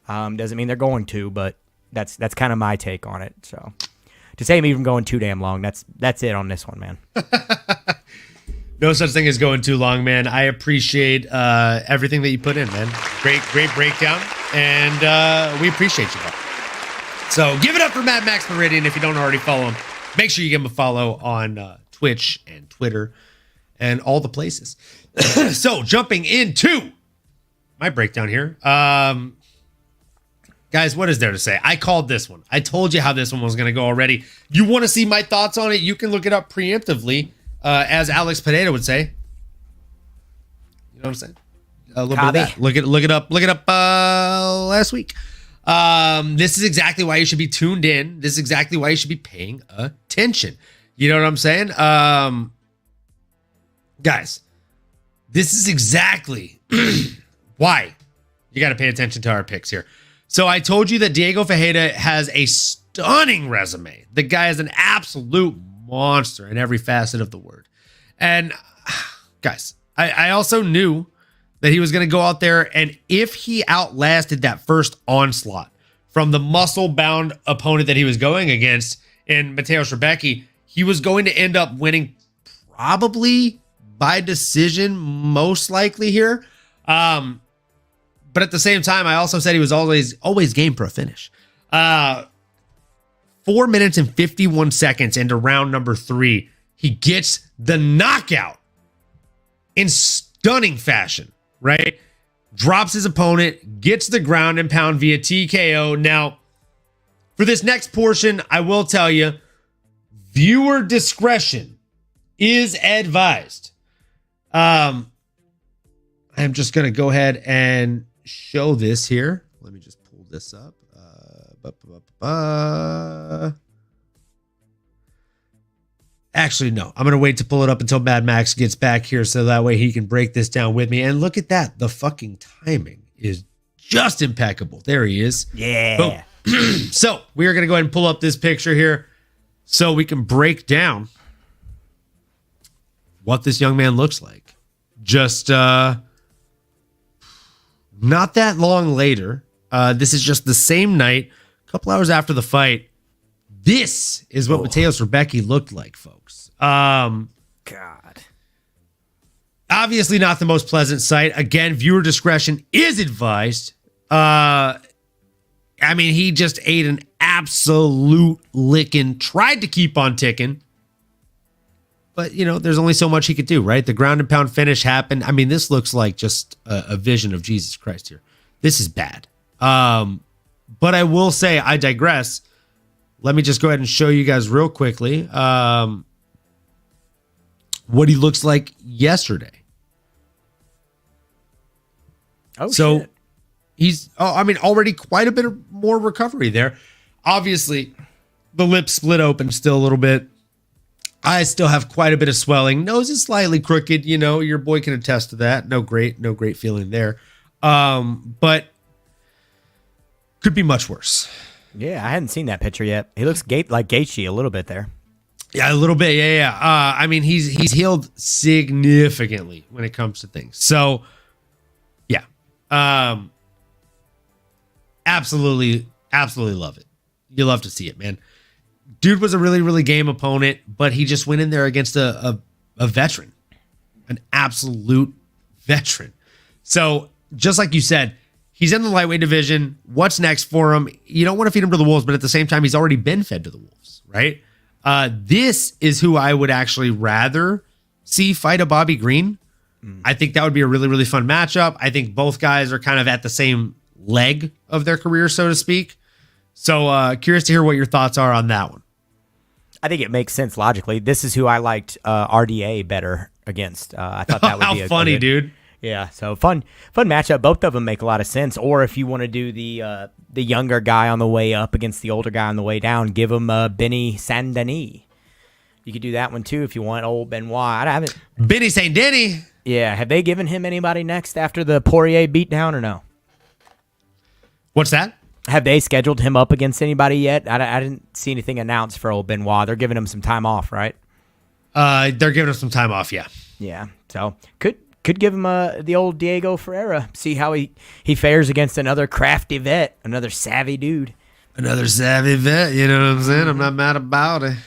Doesn't mean they're going to, but that's kind of my take on it. So to save me from going too damn long, that's it on this one, man. No such thing as going too long, man. I appreciate everything that you put in, man. Great breakdown, and we appreciate you, bro. So give it up for MadMaxMeridian if you don't already follow him. Make sure you give him a follow on Twitch and Twitter and all the places. So jumping into my breakdown here. Guys, what is there to say? I called this one. I told you how this one was going to go already. You want to see my thoughts on it? You can look it up preemptively, as Alex Pineda would say. You know what I'm saying? A little bit of that. Look it up last week. This is exactly why you should be tuned in. This is exactly why you should be paying attention. You know what I'm saying? Guys, this is exactly why you got to pay attention to our picks here. So I told you that Diego Ferreira has a stunning resume. The guy is an absolute monster in every facet of the word. And guys, I also knew that he was going to go out there, and if he outlasted that first onslaught from the muscle-bound opponent that he was going against in Mateusz Rebecki, he was going to end up winning probably by decision, most likely here. But at the same time, I also said he was always game for a finish. 4 minutes and 51 seconds into round number 3, he gets the knockout in stunning fashion, right? Drops his opponent, gets the ground and pound via TKO. Now, for this next portion, I will tell you, viewer discretion is advised. I'm just going to go ahead and show this here. Let me just pull this up. Actually, no. I'm going to wait to pull it up until Mad Max gets back here so that way he can break this down with me. And look at that. The fucking timing is just impeccable. There he is. Yeah. Boom. So we are going to go ahead and pull up this picture here so we can break down what this young man looks like. Just not that long later. This is just the same night, a couple hours after the fight. This is what Mateusz Rebecki looked like, folks. God. Obviously not the most pleasant sight. Again, viewer discretion is advised. I mean, he just ate an absolute licking, tried to keep on ticking. But, you know, there's only so much he could do, right? The ground and pound finish happened. I mean, this looks like just a vision of Jesus Christ here. This is bad. But I will say, I digress. Let me just go ahead and show you guys real quickly what he looks like yesterday. Oh, so shit. he's, already quite a bit of more recovery there. Obviously, the lip split open still a little bit. Eyes still have quite a bit of swelling. Nose is slightly crooked. You know, your boy can attest to that. No great feeling there. But could be much worse. Yeah, I hadn't seen that picture yet. He looks like Gaethje a little bit there. Yeah, a little bit. Yeah. I mean, he's healed significantly when it comes to things. So, yeah. Absolutely love it. You love to see it, man. Dude was a really, really game opponent, but he just went in there against a veteran, an absolute veteran. So, just like you said, he's in the lightweight division. What's next for him? You don't want to feed him to the wolves, but at the same time, he's already been fed to the wolves, right? This is who I would actually rather see fight a Bobby Green. I think that would be a really, really fun matchup. I think both guys are kind of at the same leg of their career, so to speak. So curious to hear what your thoughts are on that one. I think it makes sense logically. This is who I liked RDA better against. I thought that would How be a funny, good, dude. Yeah, so fun matchup. Both of them make a lot of sense. Or if you want to do the younger guy on the way up against the older guy on the way down, give him Benny Saint-Denis. You could do that one too if you want. Old Benoit. I haven't. Benny Saint-Denis. Yeah, have they given him anybody next after the Poirier beatdown or no? What's that? Have they scheduled him up against anybody yet? I didn't see anything announced for old Benoit. They're giving him some time off, right? They're giving him some time off, yeah. Yeah, so could give him the old Diego Ferreira. See how he fares against another crafty vet, another savvy dude. Another savvy vet, you know what I'm saying? I'm not mad about it.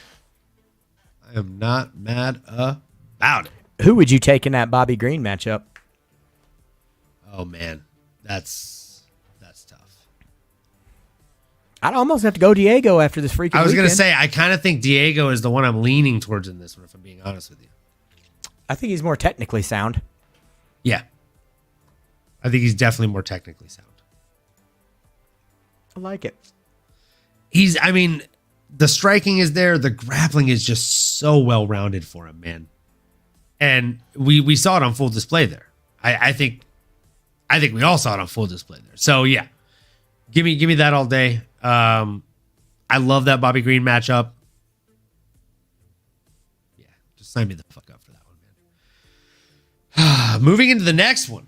I am not mad about it. Who would you take in that Bobby Green matchup? Oh, man. That's tough. I'd almost have to go Diego after this freaking I was going to weekend. say, I kind of think Diego is the one I'm leaning towards in this one, if I'm being honest with you. I think he's more technically sound. Yeah. I think he's definitely more technically sound. I like it. The striking is there. The grappling is just so well-rounded for him, man. And we saw it on full display there. I think we all saw it on full display there. So, yeah. Give me that all day. I love that Bobby Green matchup. Yeah, just sign me the fuck up for that one, man. Moving into the next one,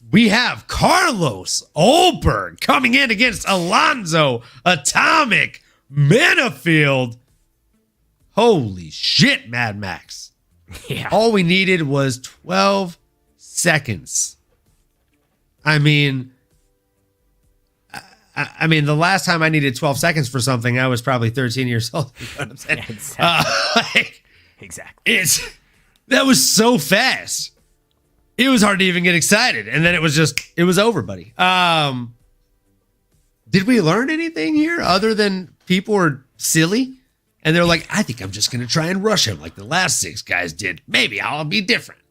we have Carlos Ulberg coming in against Alonzo Atomic Menifield. Holy shit, Mad Max. Yeah. All we needed was 12 seconds. I mean, the last time I needed 12 seconds for something, I was probably 13 years old. You know what I'm saying? Exactly. That was so fast. It was hard to even get excited. And then it was over, buddy. Did we learn anything here other than people are silly? And they're like, I think I'm just going to try and rush him like the last 6 guys did. Maybe I'll be different.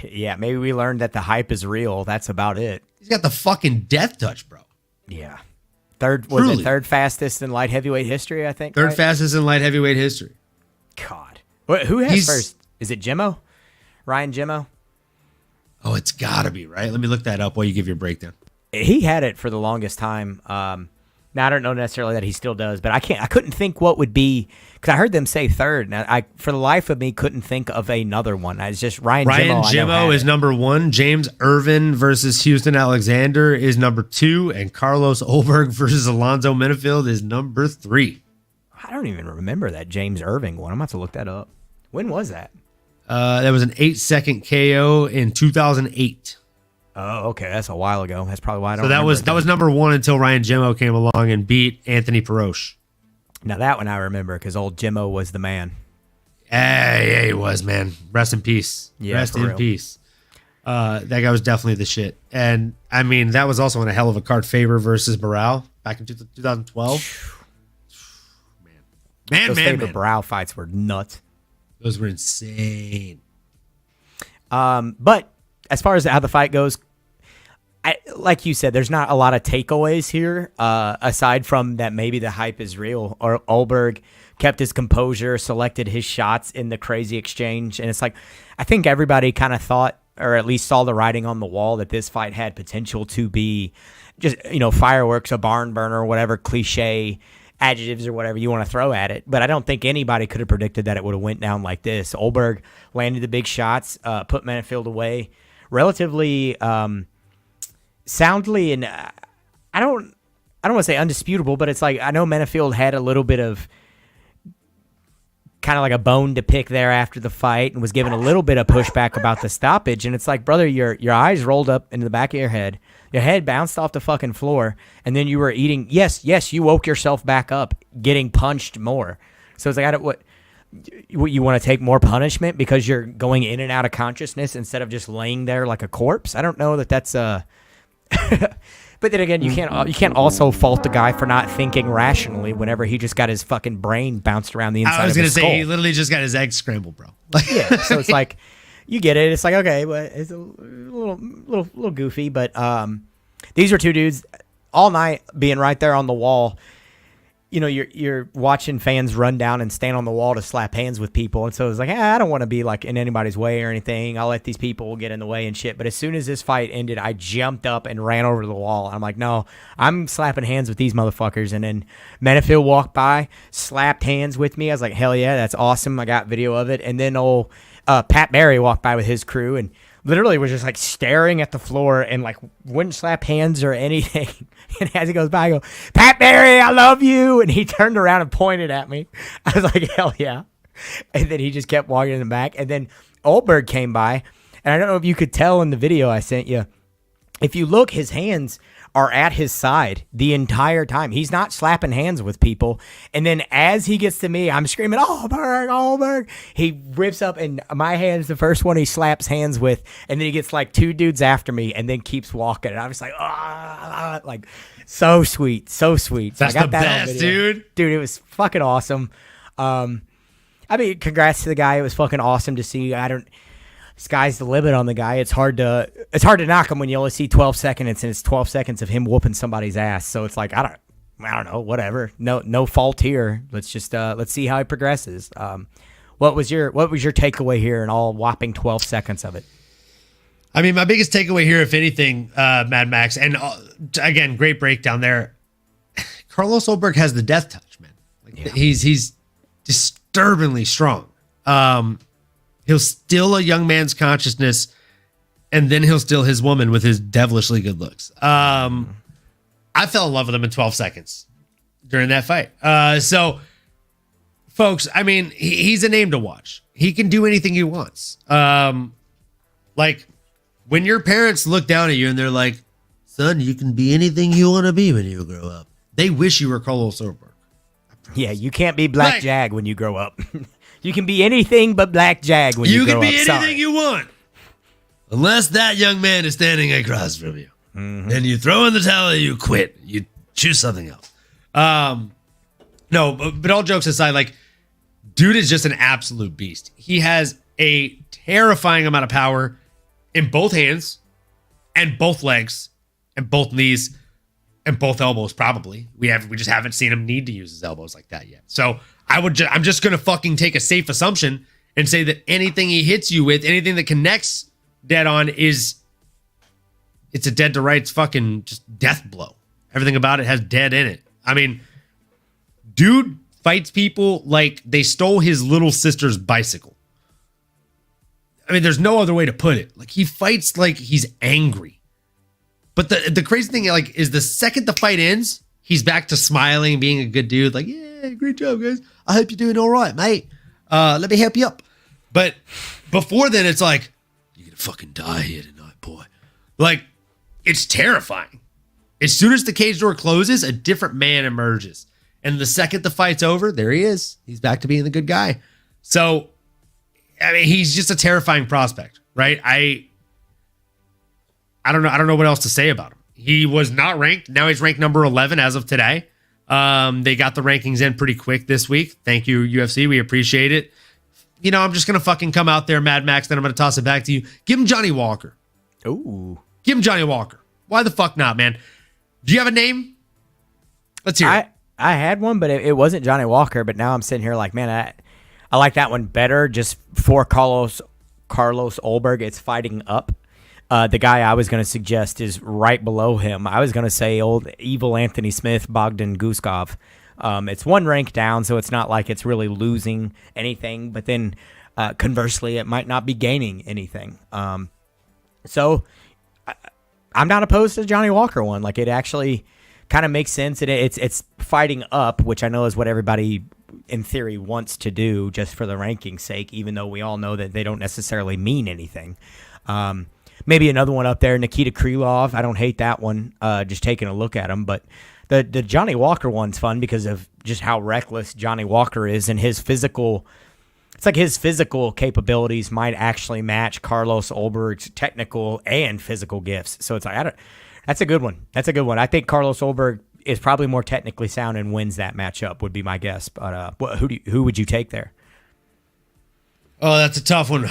Yeah, maybe we learned that the hype is real. That's about it. He's got the fucking death touch, bro. Yeah. Third fastest in light heavyweight history, I think. Third fastest in light heavyweight history. God. Who has first? Is it Jimmo? Ryan Jimmo? Oh, it's got to be, right? Let me look that up while you give your breakdown. He had it for the longest time. Now, I don't know necessarily that he still does, but I couldn't think what would be, because I heard them say third. Now, I, for the life of me, couldn't think of another one. It's just Ryan Jimmo is number 1. James Irvin versus Houston Alexander is number 2. And Carlos Ulberg versus Alonzo Menifield is number 3. I don't even remember that James Irving one. I'm going to have to look that up. When was that? That was an 8-second KO in 2008. Oh, okay. That's a while ago. That's probably why I don't So that was number 1 until Ryan Jimmo came along and beat Anthony Perosh. Now that one I remember because old Jimmo was the man. Yeah, he was, man. Rest in peace. Yeah, Rest for in real. peace. That guy was definitely the shit. And I mean, that was also in a hell of a card, Faber versus Morale back in 2012. Those Faber Brow fights were nuts. Those were insane. But as far as how the fight goes, like you said, there's not a lot of takeaways here, aside from that maybe the hype is real. Or Olberg kept his composure, selected his shots in the crazy exchange. And it's like, I think everybody kind of thought, or at least saw the writing on the wall, that this fight had potential to be just, fireworks, a barn burner, whatever cliche adjectives or whatever you want to throw at it. But I don't think anybody could have predicted that it would have went down like this. Olberg landed the big shots, put Menifield away relatively soundly, and I don't want to say undisputable, but it's like I know Menifield had a little bit of kind of like a bone to pick there after the fight and was given a little bit of pushback about the stoppage. And it's like, brother, your eyes rolled up into the back of your head bounced off the fucking floor, and then you were eating. Yes, you woke yourself back up, getting punched more. So it's like, what you want to take more punishment because you're going in and out of consciousness instead of just laying there like a corpse? I don't know that that's But then again, you can't also fault the guy for not thinking rationally whenever he just got his fucking brain bounced around the inside of his skull. I was gonna say he literally just got his eggs scrambled, bro. Yeah, so it's like you get it. It's like, okay, but it's a little goofy, but these are two dudes all night being right there on the wall. You're watching fans run down and stand on the wall to slap hands with people. And so it's like, I don't want to be like in anybody's way or anything. I'll let these people get in the way and shit. But as soon as this fight ended, I jumped up and ran over to the wall. I'm like, no, I'm slapping hands with these motherfuckers. And then Menifield walked by, slapped hands with me. I was like, hell yeah, that's awesome. I got video of it. And then old Pat Barry walked by with his crew and literally was just like staring at the floor and like wouldn't slap hands or anything. And as he goes by, I go, Pat Barry, I love you. And he turned around and pointed at me. I was like, hell yeah. And then he just kept walking in the back. And then Olberg came by. And I don't know if you could tell in the video I sent you. If you look, his hands are at his side the entire time. He's not slapping hands with people. And then as he gets to me, I'm screaming, Olberg. He rips up, and my hand's the first one he slaps hands with. And then he gets like two dudes after me and then keeps walking. And I'm just like, like so sweet. That's the best, dude. Dude, it was fucking awesome. I mean, congrats to the guy. It was fucking awesome to see. Sky's the limit on the guy. It's hard to knock him when you only see 12 seconds, and it's 12 seconds of him whooping somebody's ass. So it's like, I don't know, whatever. No fault here. Let's just let's see how he progresses. What was your takeaway here in all whopping 12 seconds of it? I mean, my biggest takeaway here, if anything, Mad Max, and again, great breakdown there. Carlos Olberg has the death touch, man. He's disturbingly strong. He'll steal a young man's consciousness, and then he'll steal his woman with his devilishly good looks. I fell in love with him in 12 seconds during that fight. So, folks, I mean, he's a name to watch. He can do anything he wants. Like, when your parents look down at you and they're like, son, you can be anything you want to be when you grow up. They wish you were Carlos Olberg. Yeah, you can't be Black Jag when you grow up. You can be anything but Black Jag when you grow up. You can be anything you want. Unless that young man is standing across from you. Mm-hmm. Then you throw in the towel and you quit. You choose something else. No, but all jokes aside, like, dude is just an absolute beast. He has a terrifying amount of power in both hands and both legs and both knees and both elbows, probably. We just haven't seen him need to use his elbows like that yet. So I'm just going to fucking take a safe assumption and say that anything he hits you with, anything that connects dead on it's a dead to rights fucking just death blow. Everything about it has dead in it. I mean, dude fights people like they stole his little sister's bicycle. I mean, there's no other way to put it. Like, he fights like he's angry. But the crazy thing, like, is the second the fight ends, he's back to smiling, being a good dude. Like, yeah, great job, guys. I hope you're doing all right, mate. Let me help you up. But before then, it's like, you're going to fucking die here tonight, boy. Like, it's terrifying. As soon as the cage door closes, a different man emerges. And the second the fight's over, there he is. He's back to being the good guy. So, I mean, he's just a terrifying prospect, right? I don't know what else to say about him. He was not ranked. Now he's ranked number 11 as of today. They got the rankings in pretty quick this week. Thank you, UFC. We appreciate it. You know, I'm just going to fucking come out there, Mad Max, then I'm going to toss it back to you. Give him Johnny Walker. Ooh. Give him Johnny Walker. Why the fuck not, man? Do you have a name? Let's hear it. I had one, but it wasn't Johnny Walker. But now I'm sitting here like, man, I like that one better just for Carlos Olberg. It's fighting up. The guy I was going to suggest is right below him. I was going to say old evil Anthony Smith, Bogdan Guskov. It's one rank down, so it's not like it's really losing anything. But then conversely, it might not be gaining anything. So I'm not opposed to Johnny Walker one. Like, it actually kind of makes sense. And it's fighting up, which I know is what everybody in theory wants to do just for the ranking's sake, even though we all know that they don't necessarily mean anything. Maybe another one up there, Nikita Krylov. I don't hate that one, just taking a look at him. But the Johnny Walker one's fun because of just how reckless Johnny Walker is and his physical. It's like his physical capabilities might actually match Carlos Olberg's technical and physical gifts. So it's like, that's a good one. That's a good one. I think Carlos Olberg is probably more technically sound and wins that matchup, would be my guess. But who would you take there? Oh, that's a tough one.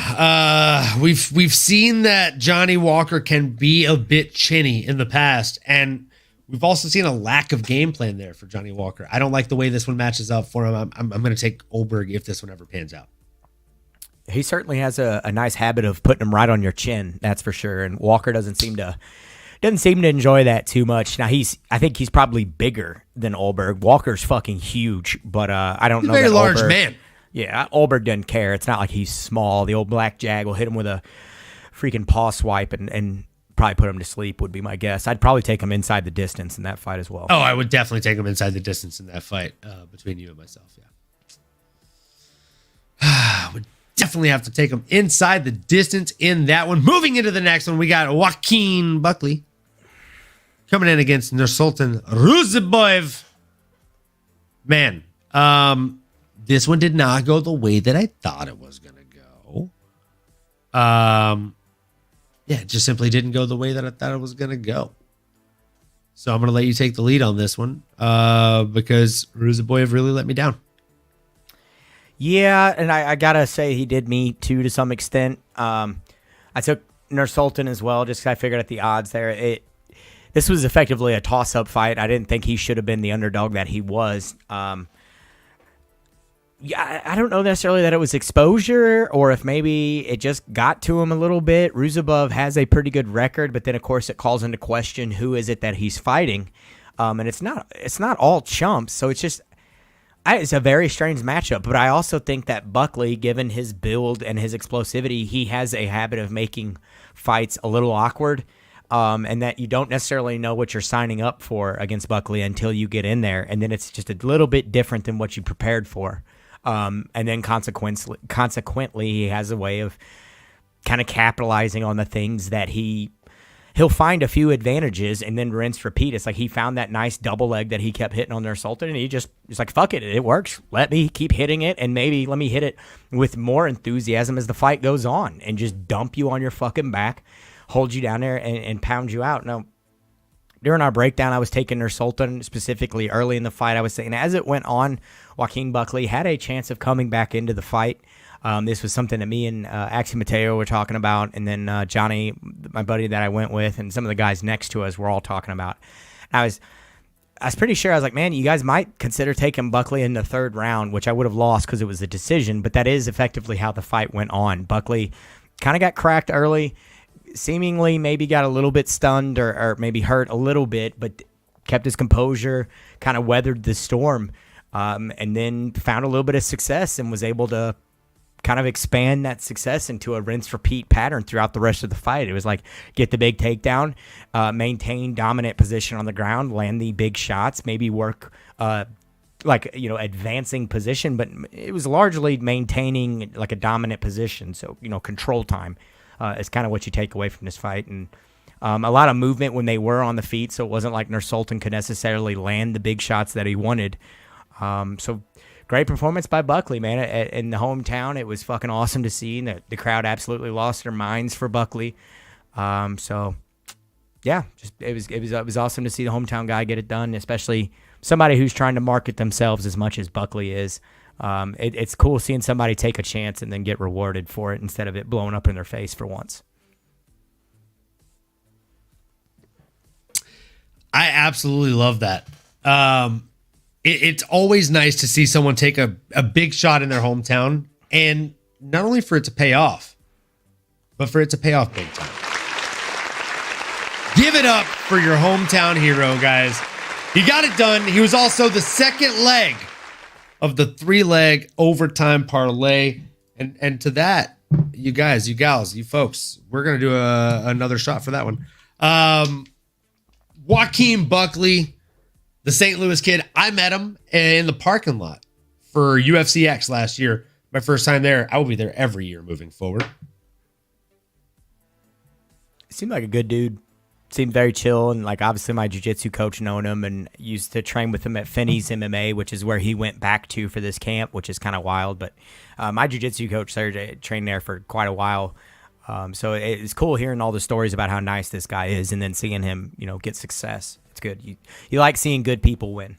We've seen that Johnny Walker can be a bit chinny in the past, and we've also seen a lack of game plan there for Johnny Walker. I don't like the way this one matches up for him. I'm going to take Olberg if this one ever pans out. He certainly has a nice habit of putting him right on your chin, that's for sure. And Walker doesn't seem to enjoy that too much. Now I think he's probably bigger than Olberg. Walker's fucking huge, but I don't know. He's a very large man. Yeah, Olberg doesn't care. It's not like he's small. The old black jag will hit him with a freaking paw swipe and probably put him to sleep, would be my guess. I'd probably take him inside the distance in that fight as well. Oh, I would definitely take him inside the distance in that fight between you and myself, yeah. Would definitely have to take him inside the distance in that one. Moving into the next one, we got Joaquin Buckley coming in against Nursultan Ruziboyev. Man, this one did not go the way that I thought it was going to go. It just simply didn't go the way that I thought it was going to go. So I'm going to let you take the lead on this one because Ruziboyev really let me down. Yeah, and I got to say he did me too to some extent. I took Nursultan as well just because I figured at the odds there. This was effectively a toss-up fight. I didn't think he should have been the underdog that he was. Yeah, I don't know necessarily that it was exposure or if maybe it just got to him a little bit. Ruzabov has a pretty good record, but then of course it calls into question who is it that he's fighting, and it's not all chumps. So it's a very strange matchup. But I also think that Buckley, given his build and his explosivity, he has a habit of making fights a little awkward, and that you don't necessarily know what you're signing up for against Buckley until you get in there, and then it's just a little bit different than what you prepared for. And then consequently, he has a way of kind of capitalizing on the things that he'll find a few advantages and then rinse, repeat. It's like he found that nice double leg that he kept hitting on Nursultan, and he's like, fuck it, it works. Let me keep hitting it, and maybe let me hit it with more enthusiasm as the fight goes on and just dump you on your fucking back, hold you down there, and pound you out. Now, during our breakdown, I was taking Nursultan specifically early in the fight. I was saying as it went on, Joaquin Buckley had a chance of coming back into the fight. This was something that me and Axie Mateo were talking about, and then Johnny, my buddy that I went with, and some of the guys next to us were all talking about. I was pretty sure. I was like, man, you guys might consider taking Buckley in the third round, which I would have lost because it was a decision, but that is effectively how the fight went on. Buckley kind of got cracked early, seemingly maybe got a little bit stunned or maybe hurt a little bit, but kept his composure, kind of weathered the storm, and then found a little bit of success and was able to kind of expand that success into a rinse-repeat pattern throughout the rest of the fight. It was like get the big takedown, maintain dominant position on the ground, land the big shots, maybe work advancing position, but it was largely maintaining like a dominant position. So, control time is kind of what you take away from this fight. And a lot of movement when they were on the feet, so it wasn't like Nursultan could necessarily land the big shots that he wanted. So great performance by Buckley, man. In the hometown, it was fucking awesome to see. And the crowd absolutely lost their minds for Buckley. So yeah, just it was awesome to see the hometown guy get it done, especially somebody who's trying to market themselves as much as Buckley is. It's cool seeing somebody take a chance and then get rewarded for it instead of it blowing up in their face for once. I absolutely love that. It's always nice to see someone take a big shot in their hometown, and not only for it to pay off, but for it to pay off big time. Give it up for your hometown hero, guys. He got it done. He was also the second leg of the 3-leg overtime parlay. And to that, you guys, you gals, you folks, we're going to do another shot for that one. Joaquin Buckley, the St. Louis kid, I met him in the parking lot for UFC X last year. My first time there. I will be there every year moving forward. Seemed like a good dude. Seemed very chill, and like obviously my jiu-jitsu coach known him and used to train with him at Finney's MMA, which is where he went back to for this camp, which is kind of wild. But my jiu-jitsu coach there trained there for quite a while. So it's cool hearing all the stories about how nice this guy is, and then seeing him, get success. It's good. You like seeing good people win.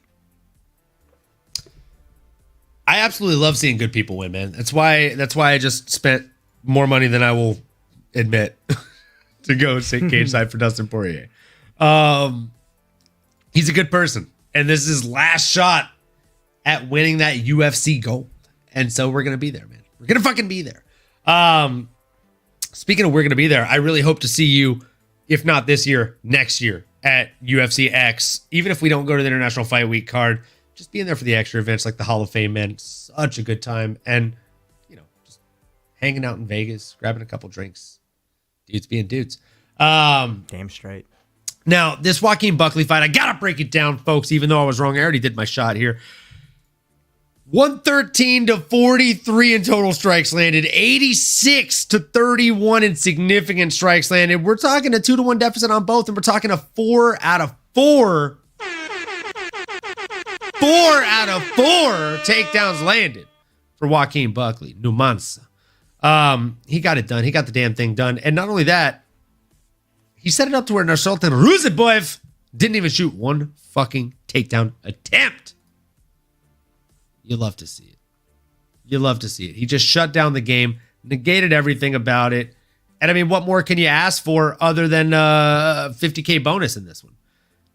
I absolutely love seeing good people win, man. That's why I just spent more money than I will admit to go sit cage side for Dustin Poirier. He's a good person, and this is his last shot at winning that UFC gold. And so we're gonna be there, man. We're gonna fucking be there. Speaking of we're gonna be there, I really hope to see you, if not this year, next year at UFC X. Even if we don't go to the International Fight Week card, just being there for the extra events like the Hall of Fame, man. Such a good time, and just hanging out in Vegas, grabbing a couple drinks. Dudes being dudes. Damn straight. Now, this Joaquin Buckley fight, I got to break it down, folks, even though I was wrong. I already did my shot here. 113 to 43 in total strikes landed. 86 to 31 in significant strikes landed. We're talking a 2-1 deficit on both, and we're talking a 4 out of 4. 4 out of 4 takedowns landed for Joaquin Buckley. Numansa. He got it done. He got the damn thing done. And not only that, he set it up to where Nursultan Ruziboyev didn't even shoot one fucking takedown attempt. You love to see it. You love to see it. He just shut down the game, negated everything about it. And I mean, what more can you ask for other than a 50K bonus in this one?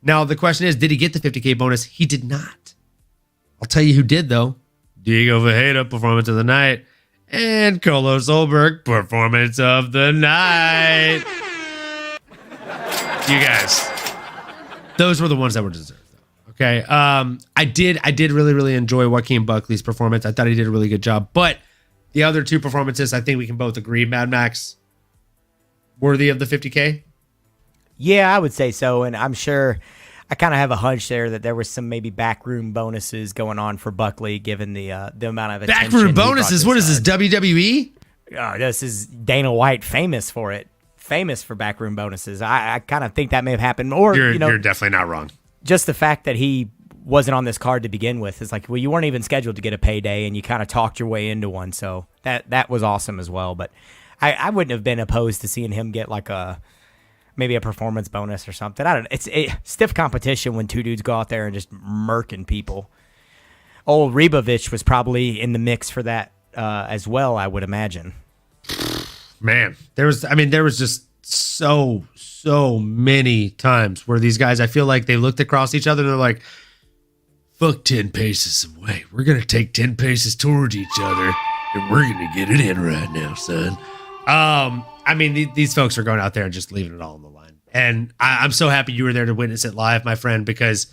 Now, the question is, did he get the 50K bonus? He did not. I'll tell you who did, though. Diego Vejeda, performance of the night. And Kolo Solberg, performance of the night. You guys, those were the ones that were deserved, though. Okay. I did really enjoy Joaquin Buckley's performance. I thought he did a really good job. But the other two performances, I think we can both agree, Mad Max, worthy of the 50K? Yeah, I would say so. And I'm sure I kind of have a hunch there that there was some maybe backroom bonuses going on for Buckley, given the amount of attention. Backroom bonuses? What is this, WWE? This is Dana White, famous for it. Famous for backroom bonuses. I kind of think that may have happened. Or you're definitely not wrong. Just the fact that he wasn't on this card to begin with is like, well, you weren't even scheduled to get a payday, and you kind of talked your way into one. So that was awesome as well. But I wouldn't have been opposed to seeing him get like maybe a performance bonus or something. I don't know. It's stiff competition when two dudes go out there and just murking people. Old Rebovich was probably in the mix for that as well, I would imagine. Man, there was just so many times where these guys, I feel like they looked across each other and they're like, fuck 10 paces away. We're going to take 10 paces towards each other and we're going to get it in right now, son. I mean, these folks are going out there and just leaving it all on the line. And I'm so happy you were there to witness it live, my friend, because,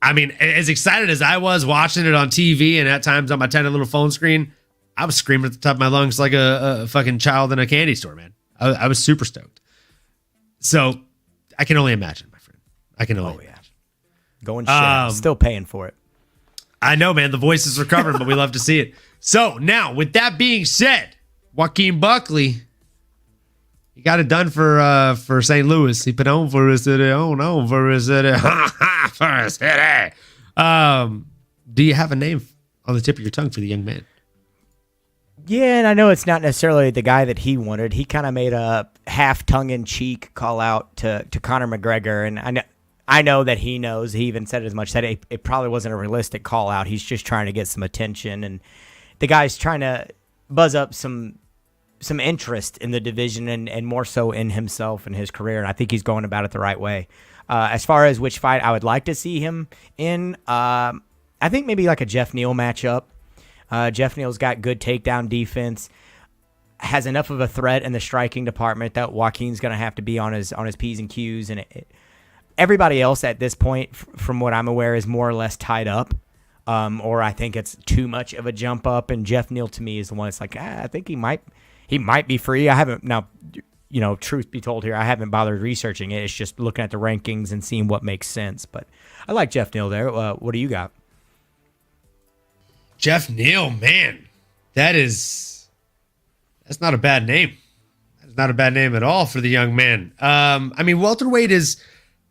I mean, as excited as I was watching it on TV and at times on my tiny little phone screen, I was screaming at the top of my lungs like a fucking child in a candy store, man. I was super stoked. So I can only imagine, my friend. I can only imagine. Going shit. Still paying for it. I know, man. The voice is recovering, but we love to see it. So now, with that being said, Joaquin Buckley, he got it done for St. Louis. He put on for his city. Oh no, for his city. For his city. Do you have a name on the tip of your tongue for the young man? Yeah, and I know it's not necessarily the guy that he wanted. He kind of made a half tongue-in-cheek call out to Conor McGregor, and I know that he knows. He even said as much. Said it probably wasn't a realistic call out. He's just trying to get some attention, and the guy's trying to buzz up some interest in the division and more so in himself and his career. And I think he's going about it the right way. As far as which fight I would like to see him in, I think maybe like a Jeff Neal matchup. Jeff Neal's got good takedown defense, has enough of a threat in the striking department that Joaquin's going to have to be on his P's and Q's. And everybody else at this point, from what I'm aware, is more or less tied up. Or I think it's too much of a jump up. And Jeff Neal to me is the one that's like, I think he might be free. I haven't now. Truth be told here, I haven't bothered researching it. It's just looking at the rankings and seeing what makes sense. But I like Jeff Neal there. What do you got? Jeff Neal, man, that's not a bad name. That's not a bad name at all for the young man. I mean, welterweight is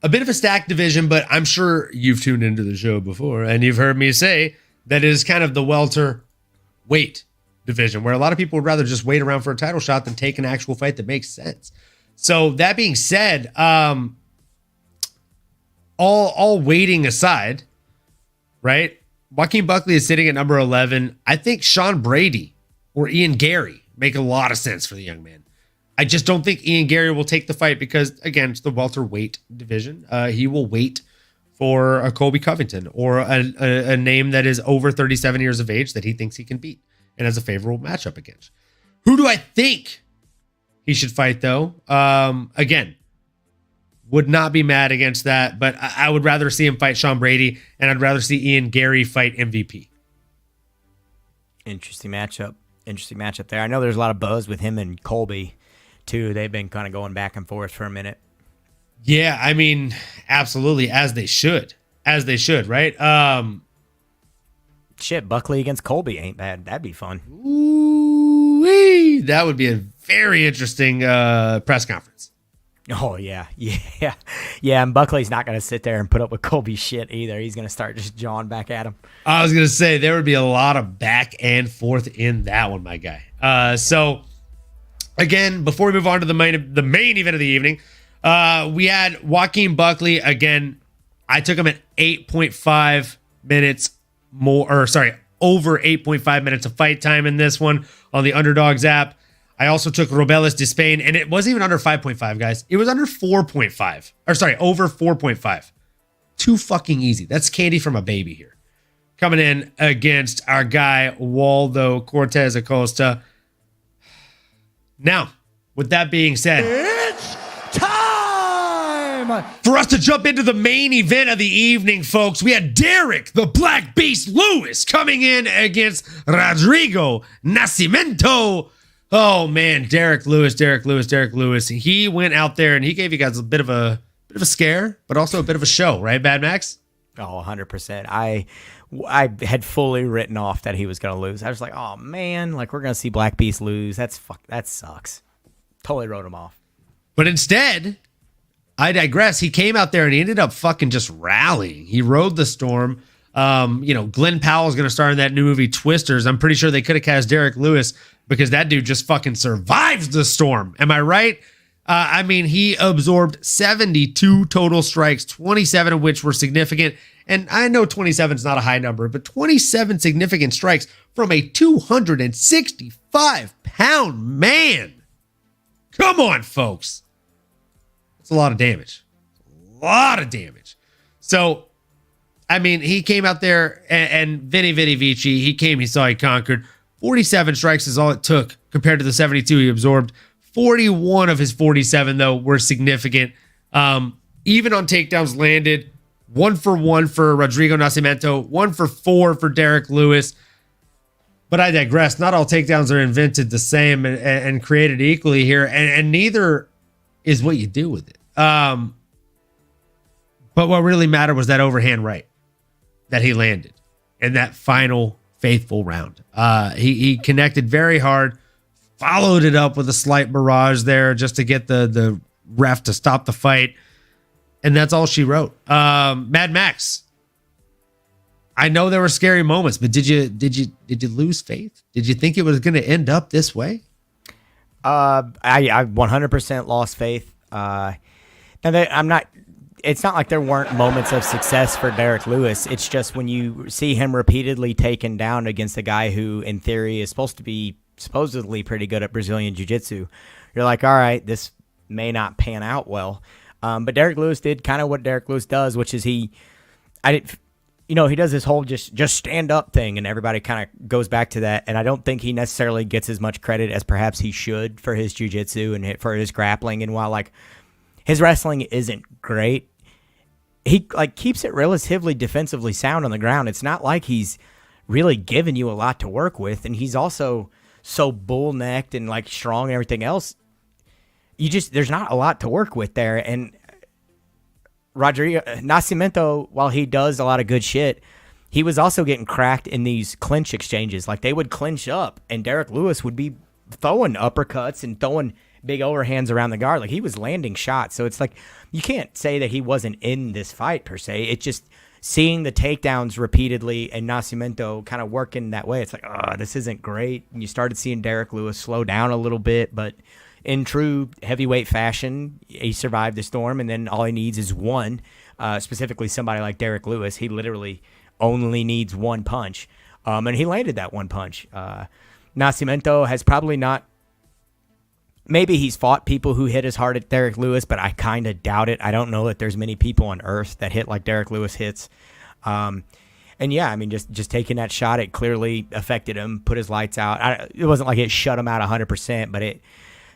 a bit of a stacked division, but I'm sure you've tuned into the show before and you've heard me say that it is kind of the welterweight division where a lot of people would rather just wait around for a title shot than take an actual fight that makes sense. So that being said, all waiting aside, right? Joaquin Buckley is sitting at number 11. I think Sean Brady or Ian Gary make a lot of sense for the young man. I just don't think Ian Gary will take the fight because, again, it's the welterweight division. He will wait for a Colby Covington or a name that is over 37 years of age that he thinks he can beat and has a favorable matchup against. Who do I think he should fight, though? Again, would not be mad against that, but I would rather see him fight Sean Brady, and I'd rather see Ian Gary fight MVP. Interesting matchup there. I know there's a lot of buzz with him and Colby, too. They've been kind of going back and forth for a minute. Yeah, I mean, absolutely, as they should, right? Shit, Buckley against Colby ain't bad. That'd be fun. Ooh-wee. That would be a very interesting press conference. Oh, yeah. And Buckley's not going to sit there and put up with Colby's shit either. He's going to start just jawing back at him. I was going to say, there would be a lot of back and forth in that one, my guy. So, again, before we move on to the main event of the evening, we had Joaquin Buckley. Again, I took him at 8.5 minutes over 8.5 minutes of fight time in this one on the Underdogs app. I also took Robelis Despain, and it wasn't even under 5.5, guys. It was under 4.5. Over 4.5. Too fucking easy. That's candy from a baby here. Coming in against our guy, Waldo Cortez Acosta. Now, with that being said, it's time for us to jump into the main event of the evening, folks. We had Derek, the Black Beast Lewis, coming in against Rodrigo Nascimento. Oh man, Derek Lewis. He went out there and he gave you guys a bit of a scare, but also a bit of a show, right, Bad Max? Oh, 100%. I had fully written off that he was going to lose. I was like, oh man, like we're going to see Black Beast lose. That sucks. Totally wrote him off. But instead, I digress. He came out there and he ended up fucking just rallying. He rode the storm. Glenn Powell's going to star in that new movie Twisters. I'm pretty sure they could have cast Derek Lewis because that dude just fucking survives the storm. Am I right? He absorbed 72 total strikes, 27 of which were significant. And I know 27 is not a high number, but 27 significant strikes from a 265-pound man. Come on, folks. That's a lot of damage. So, he came out there and Vinny Vici, he came, he saw, he conquered. 47 strikes is all it took compared to the 72 he absorbed. 41 of his 47, though, were significant. Even on takedowns landed, 1 for 1 for Rodrigo Nascimento, 1 for 4 for Derek Lewis. But I digress. Not all takedowns are invented the same and created equally here, and neither is what you do with it. But what really mattered was that overhand right that he landed in that final faithful round. He connected very hard, followed it up with a slight barrage there just to get the ref to stop the fight. And that's all she wrote. Mad Max, I know there were scary moments, but did you lose faith? Did you think it was going to end up this way? I 100% lost faith. It's not like there weren't moments of success for Derek Lewis. It's just when you see him repeatedly taken down against a guy who, in theory, is supposed to be supposedly pretty good at Brazilian Jiu-Jitsu, you're like, all right, this may not pan out well. But Derek Lewis did kind of what Derek Lewis does, which is he does this whole just stand up thing, and everybody kind of goes back to that. And I don't think he necessarily gets as much credit as perhaps he should for his jiu-jitsu and for his grappling. And while like his wrestling isn't great, he like keeps it relatively defensively sound on the ground. It's not like he's really giving you a lot to work with, and he's also so bull-necked and like strong and everything else. There's not a lot to work with there. And Rodrigo Nascimento, while he does a lot of good shit, he was also getting cracked in these clinch exchanges. Like they would clinch up, and Derek Lewis would be throwing uppercuts and throwing big overhands around the guard. Like he was landing shots. So it's like you can't say that he wasn't in this fight per se. It's just seeing the takedowns repeatedly and Nascimento kind of working that way. It's like, oh, this isn't great. And you started seeing Derek Lewis slow down a little bit, but in true heavyweight fashion, he survived the storm, and then all he needs is one. Specifically, somebody like Derek Lewis, he literally only needs one punch, and he landed that one punch. Nascimento has probably not. Maybe he's fought people who hit as hard at Derek Lewis, but I kind of doubt it. I don't know that there's many people on earth that hit like Derek Lewis hits. And yeah, I mean, just taking that shot, it clearly affected him, put his lights out. It wasn't like it shut him out 100%, but it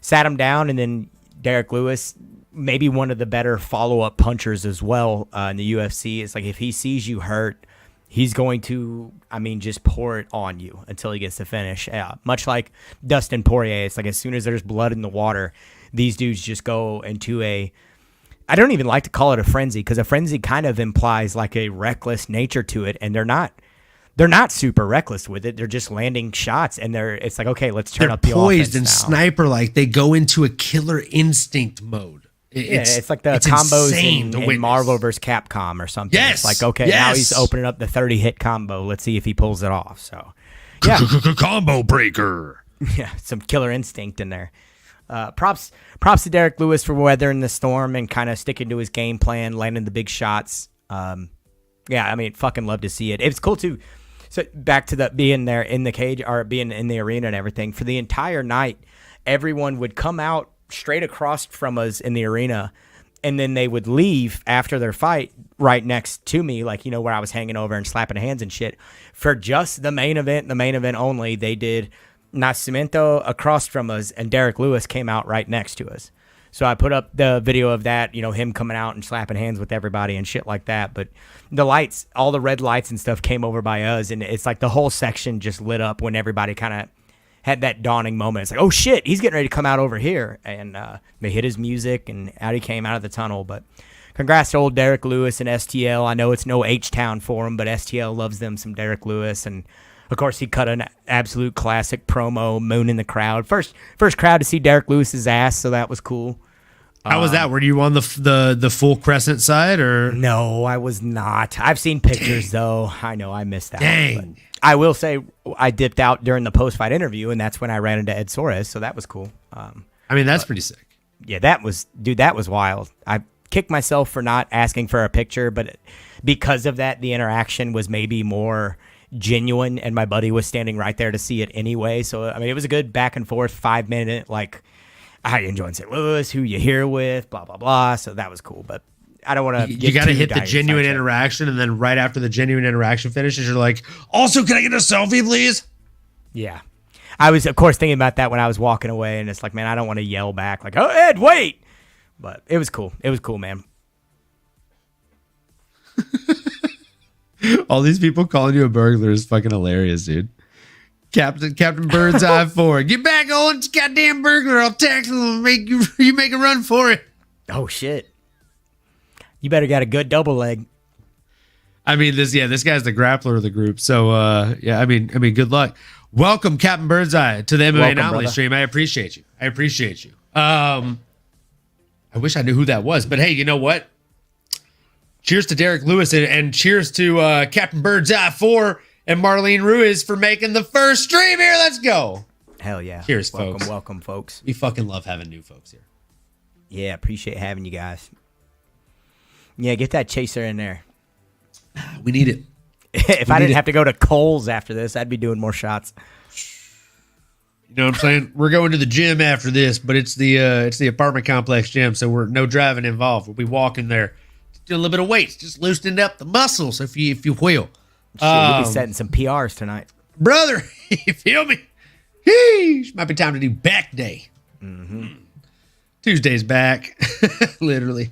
sat him down. And then Derek Lewis, maybe one of the better follow-up punchers as well in the UFC. It's like if he sees you hurt, he's going to, just pour it on you until he gets the finish. Much like Dustin Poirier, it's like as soon as there's blood in the water, these dudes just go into I don't even like to call it a frenzy, because a frenzy kind of implies like a reckless nature to it, and they're not super reckless with it. They're just landing shots, and it's like, okay, let's turn up the offense poised and now. Sniper like. They go into a killer instinct mode. It's like the combos in Marvel vs. Capcom or something. Yes. It's like, okay, now he's opening up the 30-hit combo. Let's see if he pulls it off. So, yeah. Combo breaker. Yeah, some killer instinct in there. Props to Derek Lewis for weathering the storm and kind of sticking to his game plan, landing the big shots. Fucking love to see it. It's cool, too. So, back to being there in the cage, or being in the arena and everything. For the entire night, everyone would come out straight across from us in the arena, and then they would leave after their fight right next to me, like, where I was hanging over and slapping hands and shit. For just the main event only, they did Nascimento across from us, and Derek Lewis came out right next to us. So I put up the video of that, him coming out and slapping hands with everybody and shit like that. But the lights, all the red lights and stuff came over by us, and it's like the whole section just lit up when everybody kind of had that dawning moment. It's like, oh shit, he's getting ready to come out over here. And they hit his music, and out he came out of the tunnel. But congrats to old Derek Lewis and STL. I know it's no H-Town for him, but STL loves them some Derek Lewis. And of course, he cut an absolute classic promo, mooning the crowd. First crowd to see Derek Lewis's ass, so that was cool. How was that? Were you on the full crescent side, or? No, I was not. I've seen pictures, though. I know I missed out. Dang. But I will say I dipped out during the post-fight interview, and that's when I ran into Ed Soares, so that was cool. That's pretty sick. Yeah, that was wild. I kicked myself for not asking for a picture, but because of that, the interaction was maybe more genuine, and my buddy was standing right there to see it anyway. So, it was a good back and forth 5-minute, like, how you enjoying St. Louis, who you here with, blah, blah, blah. So that was cool, but I don't want to. You got to hit the genuine interaction, and then right after the genuine interaction finishes, you're like, also, can I get a selfie, please? Yeah. I was, of course, thinking about that when I was walking away, and it's like, man, I don't want to yell back, like, oh, Ed, wait. But it was cool. It was cool, man. All these people calling you a burglar is fucking hilarious, dude. Captain Birdseye 4. Get back on, goddamn burglar. I'll tackle him and you make a run for it. Oh, shit. You better got a good double leg. This guy's the grappler of the group. So, good luck. Welcome, Captain Birdseye, to the MMAnomaly stream. I appreciate you. I wish I knew who that was, but hey, you know what? cheers to Derek Lewis and cheers to Captain Birdseye 4 and Marlene Ruiz for making the first stream here. Let's go. Hell yeah. Cheers, folks. Welcome, folks. We fucking love having new folks here. Yeah, appreciate having you guys. Yeah, get that chaser in there. We need it. If I didn't have to go to Kohl's after this, I'd be doing more shots. You know what I'm saying? We're going to the gym after this, but it's the apartment complex gym, so we're no driving involved. We'll be walking there, doing a little bit of weights, just loosening up the muscles, if you will. Shit, we'll be setting some PRs tonight, brother. You feel me? Sheesh, might be time to do back day. Mm-hmm. Tuesday's back, literally.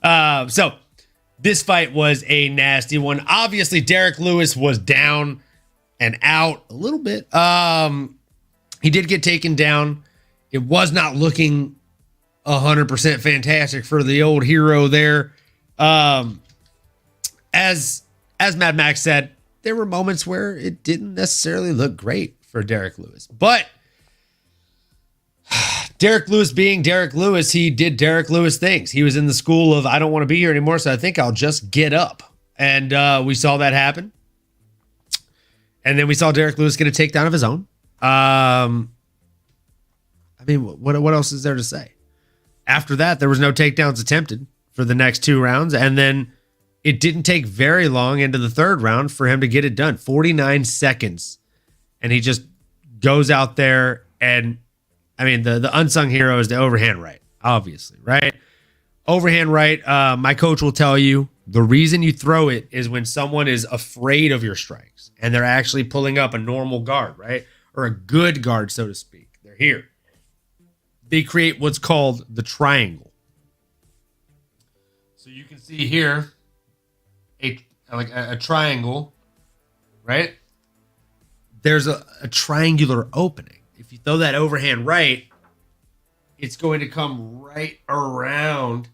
So this fight was a nasty one. Obviously, Derek Lewis was down and out a little bit. He did get taken down. It was not looking 100% fantastic for the old hero there. As Mad Max said, there were moments where it didn't necessarily look great for Derek Lewis. But Derek Lewis being Derek Lewis, he did Derek Lewis things. He was in the school of, I don't want to be here anymore, so I think I'll just get up. And we saw that happen. And then we saw Derek Lewis get a takedown of his own. I mean, what else is there to say? After that, there was no takedowns attempted for the next 2 rounds. And then it didn't take very long into the third round for him to get it done. 49 seconds. And he just goes out there and, I mean, the unsung hero is the overhand right, obviously, right? Overhand right, my coach will tell you, the reason you throw it is when someone is afraid of your strikes and they're actually pulling up a normal guard, right? Or a good guard, so to speak. They're here. They create what's called the triangle. So you can see here a triangle, right? There's a triangular opening. If you throw that overhand right, it's going to come right around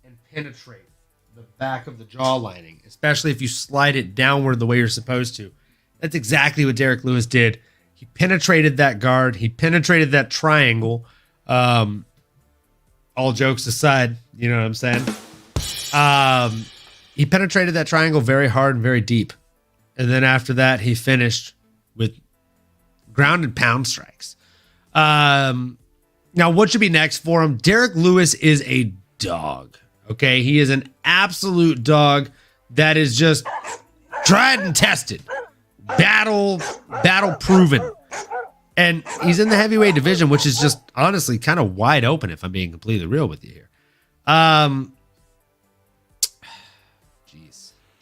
and penetrate the back of the jaw lining, especially if you slide it downward the way you're supposed to. That's exactly what Derek Lewis did. He penetrated that guard. He penetrated that triangle. All jokes aside, you know what I'm saying? He penetrated that triangle very hard and very deep. And then after that, he finished with ground and pound strikes. Now, what should be next for him? Derek Lewis is a dog. Okay, he is an absolute dog that is just tried and tested, battle proven, and he's in the heavyweight division, which is just honestly kind of wide open. If I'm being completely real with you here,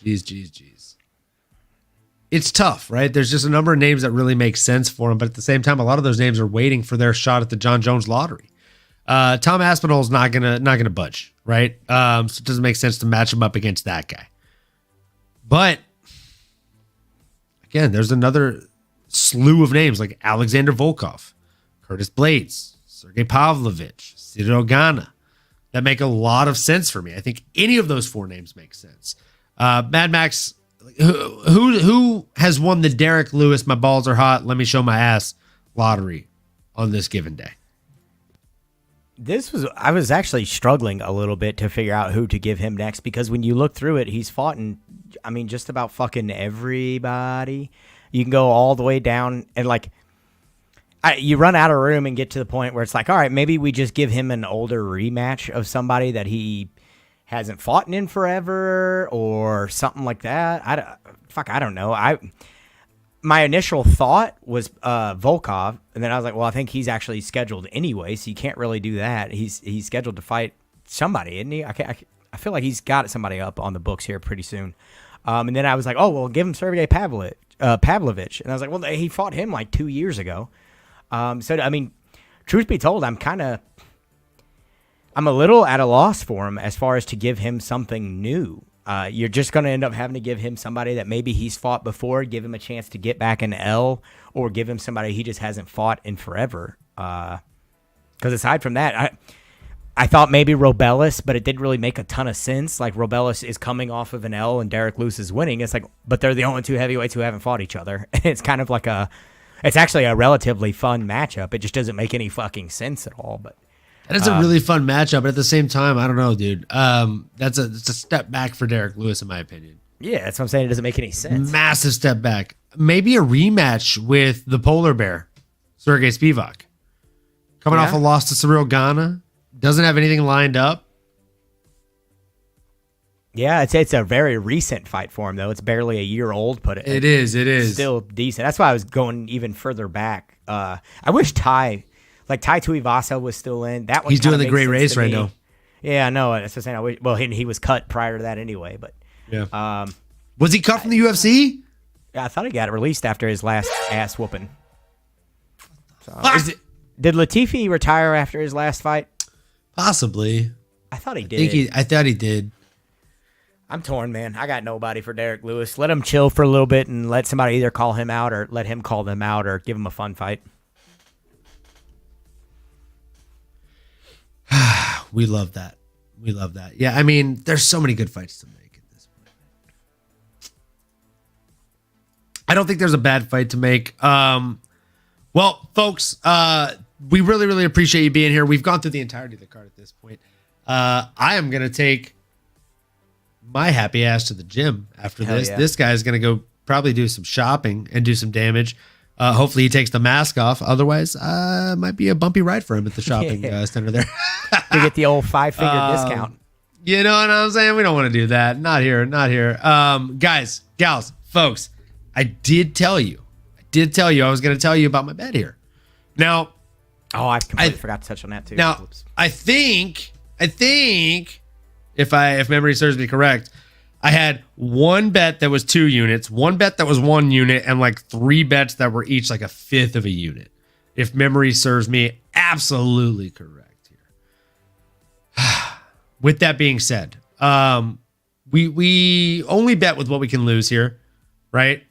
jeez, it's tough, right? There's just a number of names that really make sense for him, but at the same time, a lot of those names are waiting for their shot at the John Jones lottery. Tom Aspinall's not gonna budge, right? So it doesn't make sense to match him up against that guy. But again, there's another slew of names like Alexander Volkov, Curtis Blades, Sergey Pavlovich, Cyril Gana that make a lot of sense for me. I think any of those 4 names make sense. Mad Max, who has won the Derek Lewis, my balls are hot, let me show my ass lottery on this given day? I was actually struggling a little bit to figure out who to give him next, because when you look through it, he's fought just about fucking everybody. You can go all the way down and you run out of room and get to the point where it's like, all right, maybe we just give him an older rematch of somebody that he hasn't fought in forever or something like that. I don't know. My initial thought was Volkov, and then I was like, well, I think he's actually scheduled anyway, so you can't really do that. He's scheduled to fight somebody, isn't he? I feel like he's got somebody up on the books here pretty soon. And then I was like, oh, well, give him Sergey Pavlovich. And I was like, well, he fought him 2 years ago. So, I mean, truth be told, I'm a little at a loss for him as far as to give him something new. You're just going to end up having to give him somebody that maybe he's fought before, give him a chance to get back in L, or give him somebody he just hasn't fought in forever. Because aside from that, I thought maybe Robellis, but it didn't really make a ton of sense. Like, Robellis is coming off of an L and Derek Lewis is winning. It's like, but they're the only 2 heavyweights who haven't fought each other. It's kind of like it's actually a relatively fun matchup. It just doesn't make any fucking sense at all. But That's a really fun matchup, but at the same time, I don't know, dude. It's a step back for Derek Lewis, in my opinion. Yeah, that's what I'm saying. It doesn't make any sense. Massive step back. Maybe a rematch with the polar bear, Sergey Spivak. Coming off a loss to Cyril Gana. Doesn't have anything lined up. Yeah, it's a very recent fight for him, though. It's barely a year old, but it is. Still decent. That's why I was going even further back. I wish Tai Tuivasa was still in. That one he's doing the great race right now. Yeah, I know. That's what I'm saying. Well, he was cut prior to that anyway, but yeah. Was he cut from the UFC? Yeah, I thought he got released after his last ass whooping. So, did Latifi retire after his last fight? Possibly. I thought he did. I thought he did. I'm torn, man. I got nobody for Derek Lewis. Let him chill for a little bit and let somebody either call him out or let him call them out or give him a fun fight. We love that. Yeah, I mean, there's so many good fights to make at this point. I don't think there's a bad fight to make. Well, folks, we really, really appreciate you being here. We've gone through the entirety of the card at this point. I am going to take my happy ass to the gym after this. Yeah. This guy's going to go probably do some shopping and do some damage. Hopefully he takes the mask off. Otherwise, might be a bumpy ride for him at the shopping center there. To get the old 5-finger discount. You know what I'm saying? We don't want to do that. Not here. Guys, gals, folks, I did tell you I was going to tell you about my bet here. Now, I completely forgot to touch on that too. Now, oops. I think if memory serves me correct, I had one bet that was 2 units, one bet that was 1 unit, and like 3 bets that were each like a fifth of a unit. If memory serves me absolutely correct here. With that being said, we only bet with what we can lose here, right?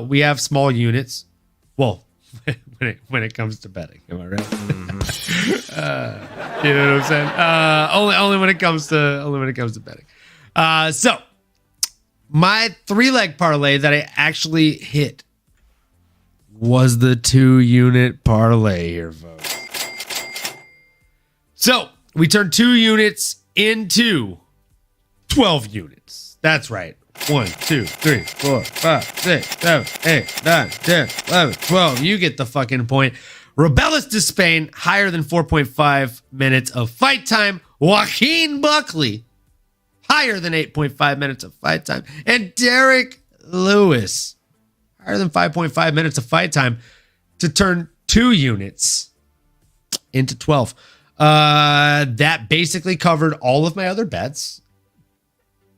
We have small units. Well, when it comes to betting, am I right? Mm-hmm. You know what I'm saying? Only when it comes to betting. So my 3-leg parlay that I actually hit was the 2-unit parlay here, folks. So we turned 2 units into 12 units. That's right. 1, 2, 3, 4, 5, 6, 7, 8, 9, 10, 11, 12. You get the fucking point. Rebellis Despain, higher than 4.5 minutes of fight time. Joaquin Buckley, higher than 8.5 minutes of fight time. And Derek Lewis, higher than 5.5 minutes of fight time to turn 2 units into 12. That basically covered all of my other bets.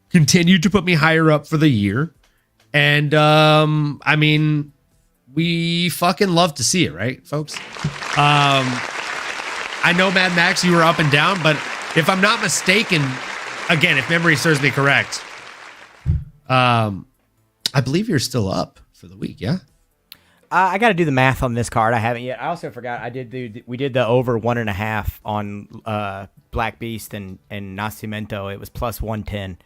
Continued to put me higher up for the year. And, I mean, we fucking love to see it, right, folks? I know, Mad Max, you were up and down, but if I'm not mistaken, again, if memory serves me correct, I believe you're still up for the week, yeah? I got to do the math on this card. I haven't yet. I also forgot we did the over 1.5 on Black Beast and Nascimento. It was plus 110.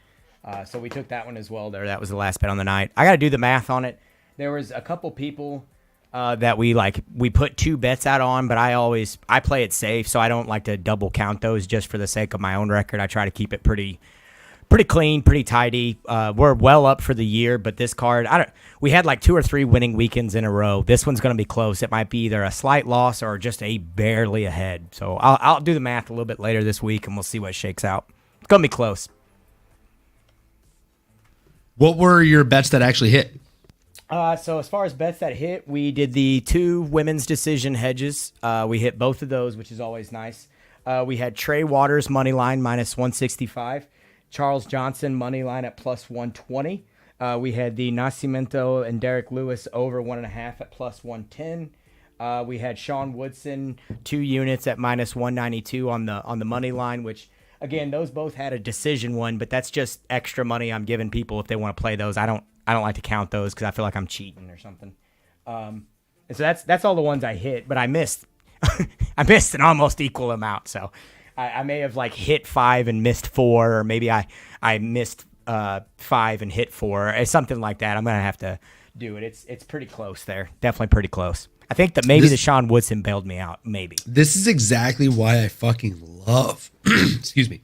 So we took that one as well there. That was the last bet on the night. I got to do the math on it. There was a couple people that we put 2 bets out on, but I play it safe, so I don't like to double count those just for the sake of my own record. I try to keep it pretty clean, pretty tidy. We're well up for the year, but this card, we had like 2 or 3 winning weekends in a row. This one's going to be close. It might be either a slight loss or just a barely ahead. So I'll do the math a little bit later this week, and we'll see what shakes out. It's going to be close. What were your bets that actually hit? So as far as bets that hit, we did the 2 women's decision hedges. We hit both of those, which is always nice. We had Trey Waters money line minus 165, Charles Johnson money line at plus 120. We had the Nascimento and Derek Lewis over 1.5 at plus 110. We had Sean Woodson 2 units at minus 192 on the money line, which again, those both had a decision one, but that's just extra money I'm giving people if they want to play those. I don't like to count those because I feel like I'm cheating or something. And so that's all the ones I hit, but I missed I missed an almost equal amount. So I may have like hit 5 and missed 4, or maybe I missed 5 and hit 4, or something like that. I'm gonna have to do it. It's pretty close there, definitely pretty close. I think that maybe the Sean Woodson bailed me out. Maybe. This is exactly why I fucking love, excuse me,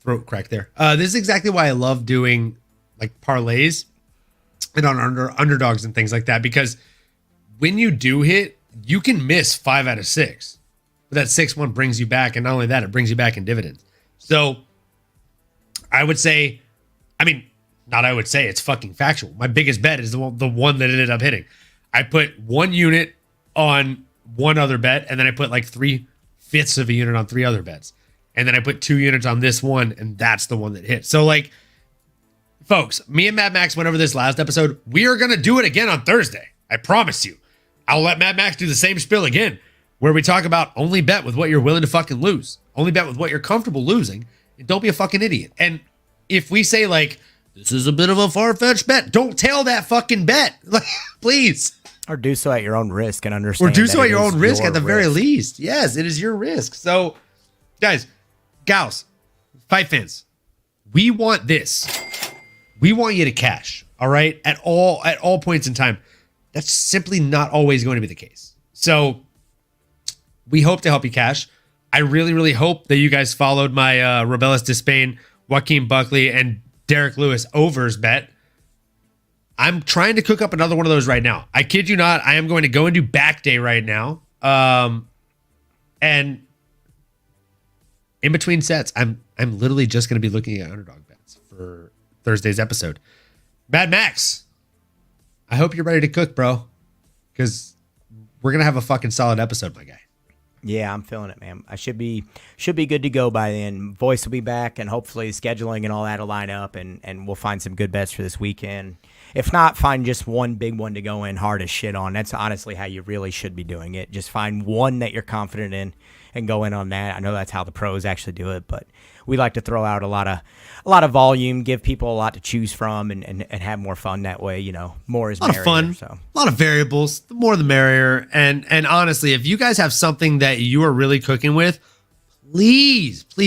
throat crack there. This is exactly why I love doing like parlays and on underdogs and things like that, because when you do hit, you can miss 5 out of 6. But that 6-1 brings you back. And not only that, it brings you back in dividends. So I would say, it's fucking factual. My biggest bet is the one that ended up hitting. I put 1 unit on one other bet, and then I put like 3/5 of a unit on 3 other bets. And then I put 2 units on this one, and that's the one that hit. So like, folks, me and Mad Max went over this last episode. We are going to do it again on Thursday. I promise you. I'll let Mad Max do the same spiel again, where we talk about only bet with what you're willing to fucking lose. Only bet with what you're comfortable losing. And don't be a fucking idiot. And if we say like, this is a bit of a far-fetched bet, don't tail that fucking bet. Like, please. Or do so at your own risk and understand. Or do so at your own risk at the very least. Yes, it is your risk. So, guys, gals, fight fans, we want this. We want you to cash, all right? At all points in time. That's simply not always going to be the case. So we hope to help you cash. I really, really hope that you guys followed my Rebellis Despain, Joaquin Buckley, and Derek Lewis overs bet. I'm trying to cook up another one of those right now. I kid you not. I am going to go and do back day right now. And in between sets, I'm literally just going to be looking at underdog bets for Thursday's episode. Mad Max, I hope you're ready to cook, bro, because we're going to have a fucking solid episode, my guy. Yeah, I'm feeling it, man. I should be good to go by then. Voice will be back, and hopefully scheduling and all that will line up, and we'll find some good bets for this weekend. If not, find just one big one to go in hard as shit on. That's honestly how you really should be doing it. Just find one that you're confident in and go in on that. I know that's how the pros actually do it, but we like to throw out a lot of volume, give people a lot to choose from, and have more fun that way. You know, more is merrier. A lot of fun, so. A lot of variables. The more the merrier. And honestly, if you guys have something that you are really cooking with, please throw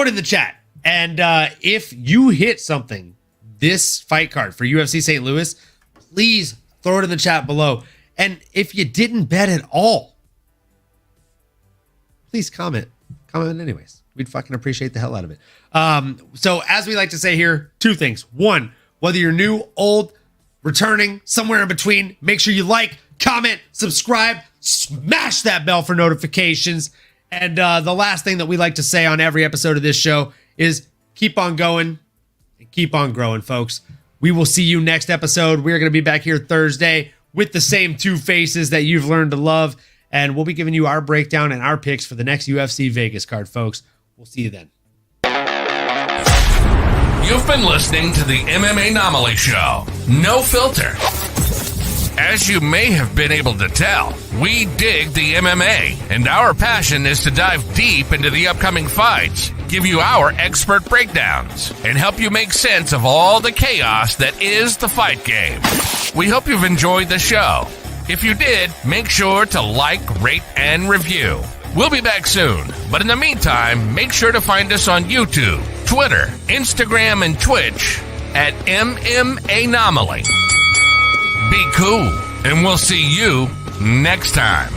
it in the chat. And if you hit something this fight card for UFC St. Louis, please throw it in the chat below. And if you didn't bet at all, please comment anyways. We'd fucking appreciate the hell out of it. So as we like to say here, 2 things. 1, whether you're new, old, returning, somewhere in between, make sure you like, comment, subscribe, smash that bell for notifications. And the last thing that we like to say on every episode of this show is keep on going and keep on growing, folks. We will see you next episode. We're going to be back here Thursday with the same 2 faces that you've learned to love. And we'll be giving you our breakdown and our picks for the next UFC Vegas card, folks. We'll see you then. You've been listening to the MMAnomaly Show. No filter. As you may have been able to tell, we dig the MMA, and our passion is to dive deep into the upcoming fights, give you our expert breakdowns, and help you make sense of all the chaos that is the fight game. We hope you've enjoyed the show. If you did, make sure to like, rate, and review. We'll be back soon, but in the meantime, make sure to find us on YouTube, Twitter, Instagram, and Twitch at MMAnomaly. Be cool, and we'll see you next time.